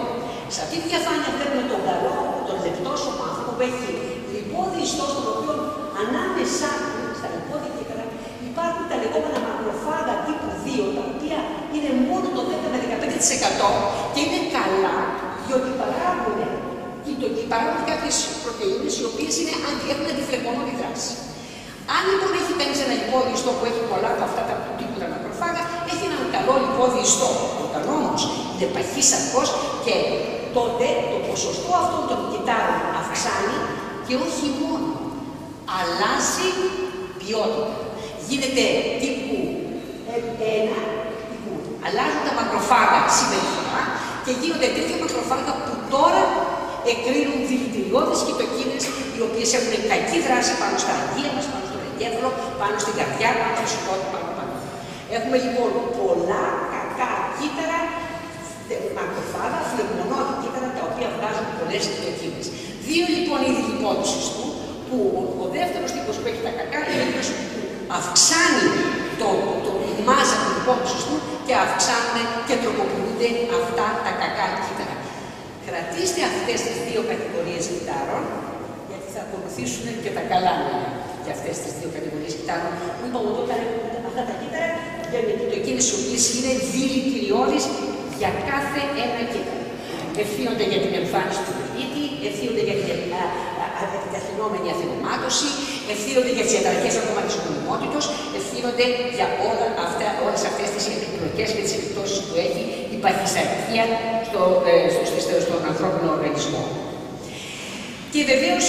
Σε αυτή τη διαφάνεια θέλουμε τον καλό, τον λεπτόσωμο άνθρωπο που έχει λιπόδι ιστός, τον οποίο ανάμεσα στα λιπόδι κύτταρα υπάρχουν τα λεγόμενα μακροφάγα τύπου 2, τα οποία είναι μόνο το 10 με 15% και είναι καλά διότι παράγουν κάποιες πρωτεΐνες οι οποίες έχουν αντιφλεγμονώδη δράση. Αν λοιπόν έχει κανείς ένα λιπόδι ιστό που έχει πολλά από αυτά τα τύπου τα μακροφάγα, έχει έναν καλό λιπόδι ιστό. Όταν όμως είναι παχύσαρκος και τότε το ποσοστό αυτών των κυττάρων αυξάνει και όχι μόνο, αλλάζει ποιότητα. Γίνεται τύπου 1, αλλάζουν τα μακροφάγα συμπεριφορά και γίνονται τέτοια μακροφάγα που τώρα εκρίνουν δηλητηριώδεις κυτοκίνες οι οποίες έχουν κακή δράση πάνω στα αγγεία μας, πάνω στον εγκέφαλο, πάνω στην καρδιά, πάνω στο σηκώτη, πάνω. Έχουμε λοιπόν πολλά κακά κύτταρα, μακροφάγα, φλεγμονώδη κύτταρα τα οποία βγάζουν πολλές κυτοκίνες. Δύο λοιπόν είδη λιπόδους ιστού, που ο δεύτερος τύπος που έχει τα κακά είναι αυτός που αυξάνει η μάζα του λιπόδους ιστού και αυξάνουν και τροποποιούνται αυτά τα κακά κύτταρα. Κρατήστε αυτές τις δύο κατηγορίες κυττάρων, γιατί θα ακολουθήσουν και τα καλά νέα για αυτές τις δύο κατηγορίες κυττάρων. Που είπαμε ότι αυτά τα κύτταρα για κυτοκίνες οι οποίες είναι δηλητηριώδεις για κάθε ένα κύτταρο. Ευθύνονται για την εμφάνιση του πληθύτη, ευθύνονται για την καθινόμενη αθηνομάτωση, ευθύνονται για τις διαταραχές ακόμα της γονιμότητος, ευθύνονται για όλες αυτές τις επιπλοκές και τις επιπτώσεις που έχει η παχυσαρκία στον ανθρώπινο οργανισμό. Και βεβαίως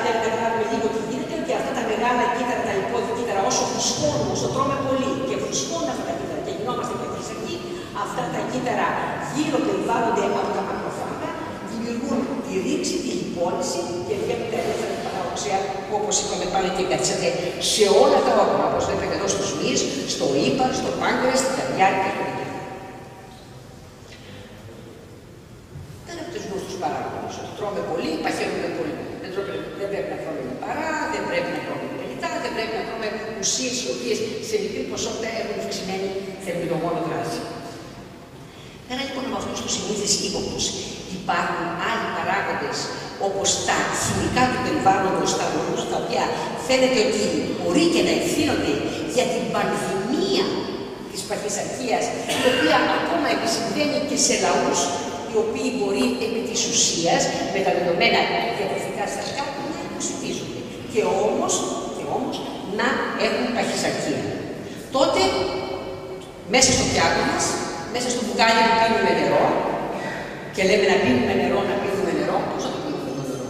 δεν καταλάβουμε λίγο τι γίνεται, ότι αυτά τα μεγάλα κύτταρα, τα λιπόδη κύτταρα, όσο φουσκώνουν, όσο τρώμε πολύ και φουσκώνουν αυτά τα κύτταρα και γινόμαστε παχυσαρκοί, αυτά τα κύτταρα γύρω περιβάλλονται από τα μακροφάγα, δημιουργούν τη ρήξη, τη λιπόλυση και βγαίνουν τα ελεύθερα παραοξέα, όπως είπαμε πάλι και εγκαθίσατε σε όλα τα όργανα, όπως βλέπετε εδώ στους μυς, στο ύπαρ, στο πάγκρεας, στην καρδιά και στο εγκέφαλο. Δεν είναι από τους γνωστούς παράγοντες, ότι τρώμε πολύ, παχαίνουμε πολύ. Δεν πρέπει να τρώμε παρά, δεν πρέπει να τρώμε πελιτά, δεν πρέπει να τρώμε ουσίες οι οποίες σε μικρή ποσότητα έχουν αυξημένη θερμινογόνο δράση. Πέρα λοιπόν από αυτούς τους συνήθεις ύποπτους, υπάρχουν άλλοι παράγοντες όπως τα χημικά του περιβάλλοντος, τα ορούς, τα οποία φαίνεται ότι μπορεί και να ευθύνονται για την πανδημία της παχυσαρκίας, η οποία ακόμα επισυμβαίνει και σε λαούς οι οποίοι μπορεί επί της της ουσίας με τα δεδομένα διατροφικά συστατικά να υποσυτίζονται και όμως να έχουν παχυσαρκία. Τότε, μέσα στο πιάτο μας, μέσα στο μπουκάλι που πίνουμε νερό, και λέμε να πίνουμε νερό, πώς θα το πίνουμε το νερό.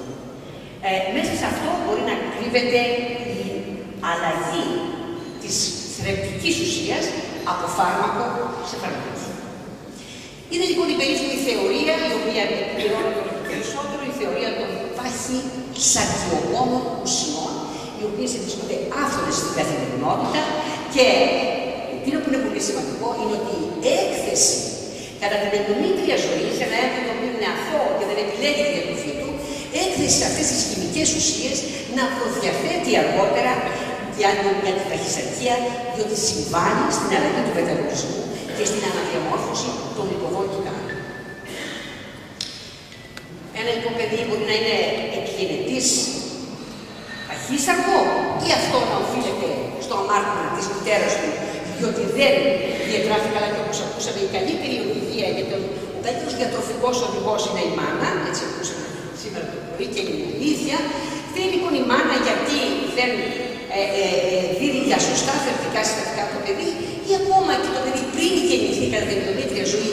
Μέσα σε αυτό μπορεί να κρύβεται η αλλαγή της θρεπτικής ουσίας από φάρμακο σε φαρμακείο. Είναι λοιπόν η περίφημη θεωρία, η οποία επιπληρώνεται περισσότερο, η θεωρία των παχυσαρκιογόνων ουσιών, οι οποίες βρίσκονται άφθονες στην καθημερινότητα και εκείνο που είναι πολύ σημαντικό είναι ότι η έκθεση κατά την ενδομήτρια ζωή σε ένα έμβριο που είναι αθώο και δεν επιλέγει τη διατροφή του, έκθεση σε αυτές τις χημικές ουσίες να προδιαθέτει αργότερα για την παχυσαρκία, διότι συμβάλλει στην αλλαγή του μεταβολισμού και στην αναδιαμόρφωση των λιποδών κυτάρων. Ένα λοιπόν παιδί μπορεί να είναι εκγενετής παχύσαρκο ή αυτό να οφείλεται στο αμάρτημα της μητέρας του, διότι δεν διατράφει καλά και όπως ακούσαμε η καλύτερη οδηγία για τον καλύτερος διατροφικός οδηγός είναι η μάνα, έτσι ακούσαμε σήμερα το πρωί και είναι αλήθεια. Φταίει λοιπόν η μάνα γιατί δεν δίνει για σωστά θρεπτικά συστατικά το παιδί ή ακόμα και το παιδί πριν γεννηθεί κατά την ενδομήτρια ζωή,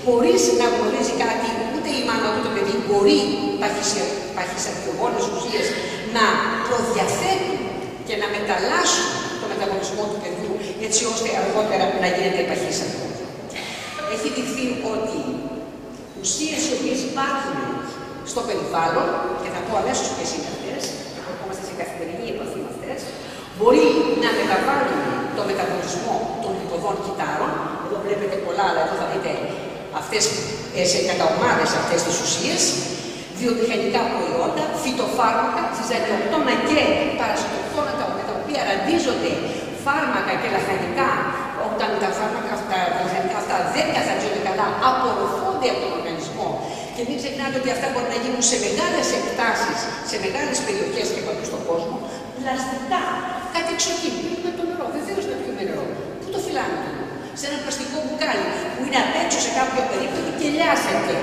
χωρίς να γνωρίζει κάτι, ούτε η μάνα ούτε το παιδί μπορεί παχυσαρκιογόνες ουσίες να προδιαθέτουν και να μεταλλάσσουν το μεταβολισμό του παιδιού, έτσι ώστε αργότερα να γίνεται παχύσαρκο. Έχει δειχθεί ότι ουσίες οι οποίες υπάρχουν στο περιβάλλον, και θα πω αμέσως ποιες είναι αυτές, και ερχόμαστε σε καθημερινή επαφή με αυτές, μπορεί να μεταβάλουν το μεταβολισμό των λιποδών κυτάρων. Εδώ βλέπετε πολλά, αλλά εδώ θα δείτε αυτές σε καταομάδες αυτές τις ουσίες, βιομηχανικά προϊόντα, φυτοφάρμακα, ζυζανιοκτώνα και παρασιτοκτώνα, με τα οποία ραντίζονται φάρμακα και λαχανικά, όταν τα φάρμακα αυτά, τα λαχανικά αυτά δεν καθαρίζονται καλά, απορροφώνται από τον οργανισμό. Και μην ξεχνάτε ότι αυτά μπορεί να γίνουν σε μεγάλες εκτάσεις, σε μεγάλες περιοχές και παντού στον κόσμο. Πλαστικά, κάτι εξοχή, πίνουμε το νερό. Βεβαίως να πιούμε νερό. Πού το φυλάμε το νερό? Σε ένα πλαστικό μπουκάλι που είναι απ' έξω σε κάποια περίπτωση και λιάσεται.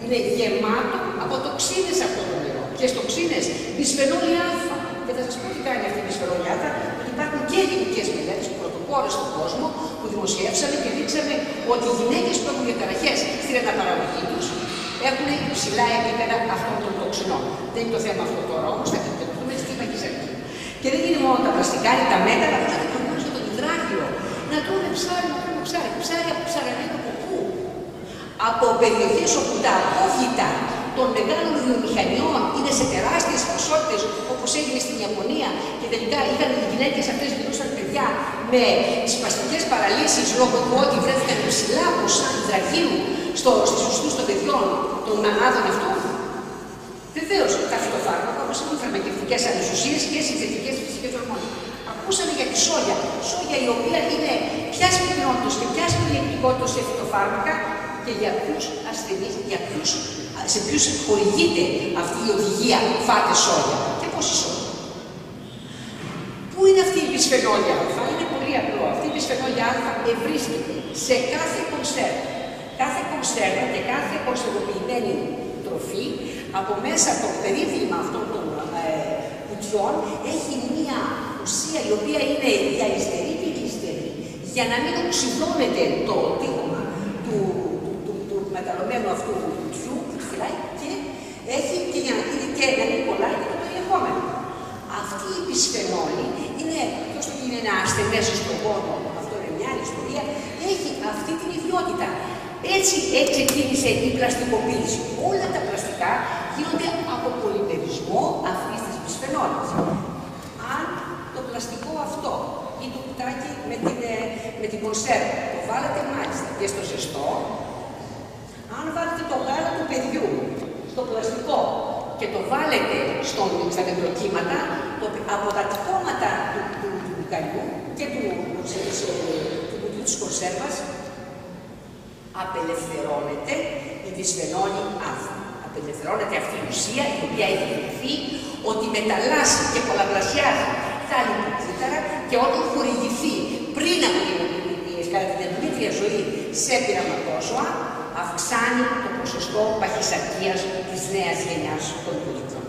Είναι γεμάτο από τοξίνες αυτό το νερό. Ποιες τοξίνες? Μπισφενόλη Α. Και θα σας πω τι κάνει αυτή η μπισφενόλη Α. Ότι υπάρχουν και γενικές μελέτες πρωτοπόρες στον κόσμο που δημοσιεύσαμε και δείξαμε ότι οι γυναίκες που έχουν διαταραχές στην αναπαραγωγή τους έχουν υψηλά επίπεδα αυτών των τοξινών. Δεν είναι το θέμα αυτό τώρα όμως, θα επικεντρωθούμε στην παχυσαρκία. Και δεν είναι μόνο τα πλαστικά, είναι τα μέταλλα, αλλά και προπόνηση για τον υδράργυρο. Να τρώμε ψάρι, να τρώμε ψάρι. Ψάρι από ψαρανίδο από πού? Από περιοχές όπου τα απόφυτα των μεγάλων βιομηχανιών είναι σε τεράστιες ποσότητες, όπως έγινε στην Ιαπωνία, και τελικά είχαν οι γυναίκες αυτές γινούσαν παιδιά με σπαστικές παραλύσεις λόγω του ότι βρέθηκαν υψηλά ποσά υδραγύρου στις ουσίες των παιδιών των μανάδων αυτών. Βεβαίως, τα φυτοφάρμακα, όπως έχουν φαρμακευτικές ανισουσίες και συνθετικές φυσικές ορμόνες. Ακούσαμε για τη σόγια. Σόγια η οποία είναι ποιας πυκνότητας και ποιας περιεκτικότητας σε φυτοφάρμακα και για ποιους ασθενείς, σε ποιους χορηγείται αυτή η οδηγία φάτε σόγια και πόση σόγια. Πού είναι αυτή η μπισφενόλη Α? Είναι πολύ απλό. Αυτή η μπισφενόλη Α ευρίσκεται σε κάθε κονσέρβα. Κάθε κονσέρβα και κάθε κονσερβοποιημένη τροφή, από μέσα από το περίφημα αυτών των κουτιών, έχει μία ουσία η οποία είναι διαλυστερή και γλυστερή, για να μην οξυδώνεται το τείχομα του μεταλλωμένου αυτού του κουτιού, και έχει και για να μην κολλάει και το περιεχόμενο. Αυτή η μπισφενόλη είναι, εκτός ότι είναι ένα ασθενές στον πόνο, αυτό είναι μια άλλη ιστορία, έχει αυτή την ιδιότητα. Έτσι ξεκίνησε η πλαστικοποίηση. Όλα τα πλαστικά γίνονται από πολυμερισμό αυτής της μπισφενόλης. Αν το πλαστικό αυτό ή το κουτάκι με την κονσέρβα το βάλετε μάλιστα και στο ζεστό, αν βάλετε το γάλα του παιδιού στο πλαστικό και το βάλετε στα νεκροκύματα, από τα τυπώματα του μπουκαλιού και του κουτιού της κονσέρβας απελευθερώνεται η μπισφενόλη Α. Απελευθερώνεται αυτή η ουσία η οποία έχει δειχθεί ότι μεταλλάσσει και πολλαπλασιάζει τα λιποκύτταρα και όταν χορηγηθεί πριν από την ενδομήτρια ζωή σε πειραματόζωα, αυξάνει το ποσοστό παχυσαρκίας. παχυσαρκίας της νέας γενιάς των πολιτών.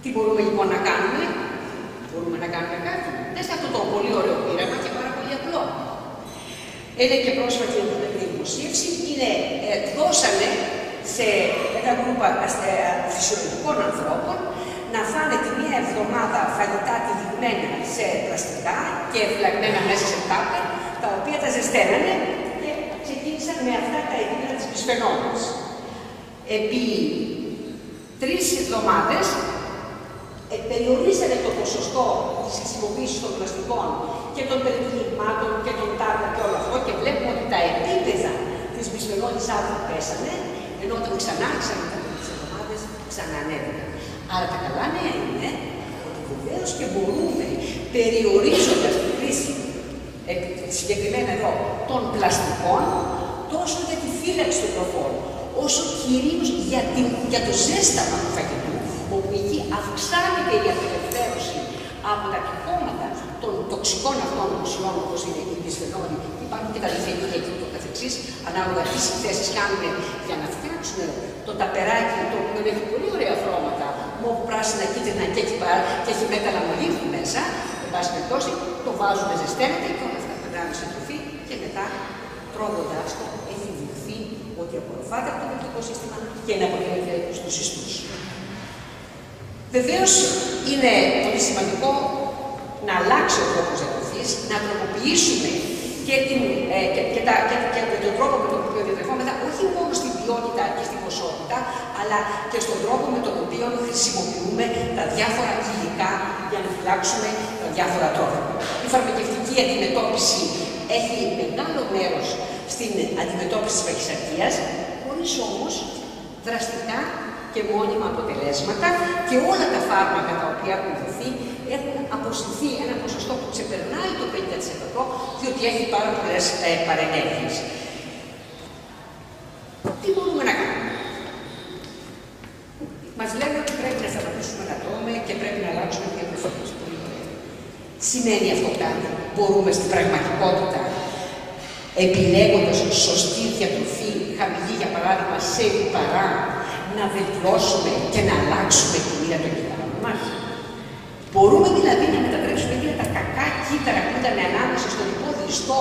Τι μπορούμε λοιπόν να κάνουμε? Μπορούμε να κάνουμε κάτι. Δεν σε αυτό το πολύ ωραίο πείραμα και πάρα πολύ απλό. Είναι και πρόσφατη δημοσίευση, δώσανε σε ένα γκρουπ φυσιολογικών ανθρώπων να φάνε τη μία εβδομάδα φαγητά τυλιγμένα σε πλαστικά και φυλαγμένα μέσα σε τάπερ, τα οποία τα ζεσταίνανε και ξεκίνησαν με αυτά τα επίπεδα της μπισφενόλης. Επί 3 εβδομάδες περιορίσανε το ποσοστό της χρησιμοποίησης των πλαστικών και των περιτυλιγμάτων και των τάπερ και όλο αυτό και βλέπουμε ότι τα επίπεδα της μπισφενόλης Α πέσανε, ενώ όταν ξανά άρχισαν μετά από 3 εβδομάδες ξανανέβηκαν. Άρα τα καλά νέα είναι ότι βεβαίως και μπορούμε, περιορίζοντας τη χρήση συγκεκριμένα εδώ των πλαστικών, τόσο για τη φύλαξη των τροφών, όσο κυρίως για το ζέσταμα του φαγητού, όπου εκεί αυξάνεται η απελευθέρωση από τα κυκώματα των τοξικών αυτών ουσιών, όπως είναι η μπισφενόλη, υπάρχουν και τα διφενήλια και το καθεξής, ανάλογα τι συνθέσεις κάνουμε για να φτιάξουμε το ταπεράκι, το οποίο έχει πολύ ωραία χρώματα, μοβ, πράσινα, κίτρινα και έχει μέταλλα μολύβου μέσα, εν πάση περιπτώσει, το βάζουμε, ζεσταίνεται και όλα αυτά περνάμε σε τροφή και μετά τρώγοντας το έχει δειχθεί ότι απορροφάται από το πεπτικό σύστημα και είναι αποτελείται στους ιστούς. Βεβαίως είναι πολύ σημαντικό να αλλάξει ο τρόπος διατροφής, να τροποποιήσουμε και τον τρόπο με τον οποίο διατρεφόμεθα, όχι μόνο στην ποιότητα και στην ποσότητα, αλλά και στον τρόπο με τον οποίο χρησιμοποιούμε τα διάφορα υλικά για να φυλάξουμε τα διάφορα τρόφιμα. Η φαρμακευτική αντιμετώπιση έχει μεγάλο μέρος στην αντιμετώπιση της παχυσαρκίας, χωρίς όμως δραστικά και μόνιμα αποτελέσματα και όλα τα φάρμακα τα οποία έχουν δοθεί έχουν αποσυρθεί ένα ποσοστό που ξεπερνάει το 50% διότι έχει πάρα πολλές παρενέργειες. Τι μπορούμε να κάνουμε? Μας λένε ότι πρέπει να σταματήσουμε να τρώμε και πρέπει να αλλάξουμε τη διατροφή μας. Σημαίνει αυτό κάτι? Μπορούμε στην πραγματικότητα, επιλέγοντας σωστή διατροφή, χαμηλή για παράδειγμα σε λιπαρά, να βελτιώσουμε και να αλλάξουμε τη μοίρα των κύτταρων μας? Μπορούμε δηλαδή να μετατρέψουμε τα κακά κύτταρα που ήταν ανάμεσα στον υπόδιστό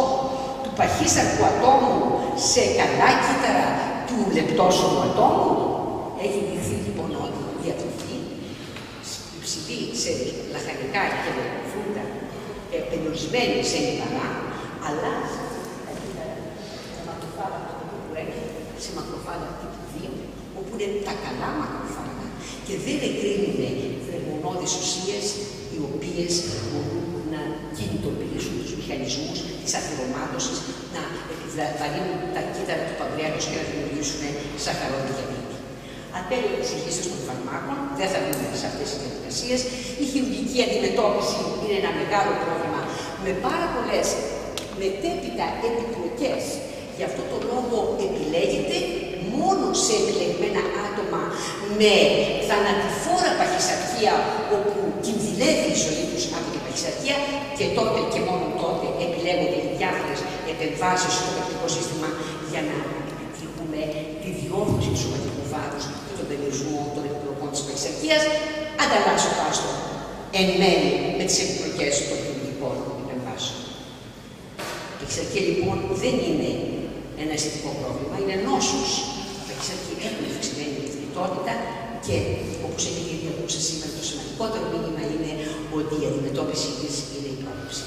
του παχύσαρκου ατόμου σε καλά κύτταρα του λεπτόσωμου ατόμου? Έχει δειχθεί λοιπόν ότι η διατροφή υψηλή σε λαχανικά και φρούτα, περιορισμένη σε λιπαρά, αλλά τα μακροφάγα που έχει σε μακροφάγα τύπου 2, όπου είναι τα καλά μακροφάγα και δεν εκρίνουν θερμονώδεις ουσίες οι οποίες μπορούν να κινητοποιήσουν τους μηχανισμούς της αθυρωμάτωσης, να επιβαρύνουν τα κύτταρα του παγκρέατος και να δημιουργήσουν σαχαρόδι διαβήτη. Ατέλειωτη εξηγήσεις των φαρμάκων, δεν θα δούμε σε αυτές τις διαδικασίες. Η χειρουργική αντιμετώπιση είναι ένα μεγάλο πρόβλημα με πάρα πολλές μετέπειτα επιπλοκές. Γι' αυτό το λόγο επιλέγεται μόνο σε επιλεγμένα άτομα με θανατηφόρα παχυσαρκία, όπου κινδυνεύει η ζωή τους από την παχυσαρκία και τότε και μόνο τότε επιλέγονται οι διάφορες επεμβάσεις στο πεπτικό σύστημα για να επιτύχουμε τη διόρθωση του σωματικού βάρους και τον περιορισμό των επιπλοκών της παχυσαρκίας, ανταλλάσσοντας το εν μέρει με τις επιπλοκές των χειρουργικών επεμβάσεων. Η παχυσαρκία λοιπόν δεν είναι ένα αισθητικό πρόβλημα, είναι νόσος. Η παχυσαρκία έχουν αυξημένη ευθυτότητα και όπως έχει ήδη ακούσει σήμερα, το σημαντικότερο μήνυμα είναι ότι η αντιμετώπιση της είναι η πρόληψη.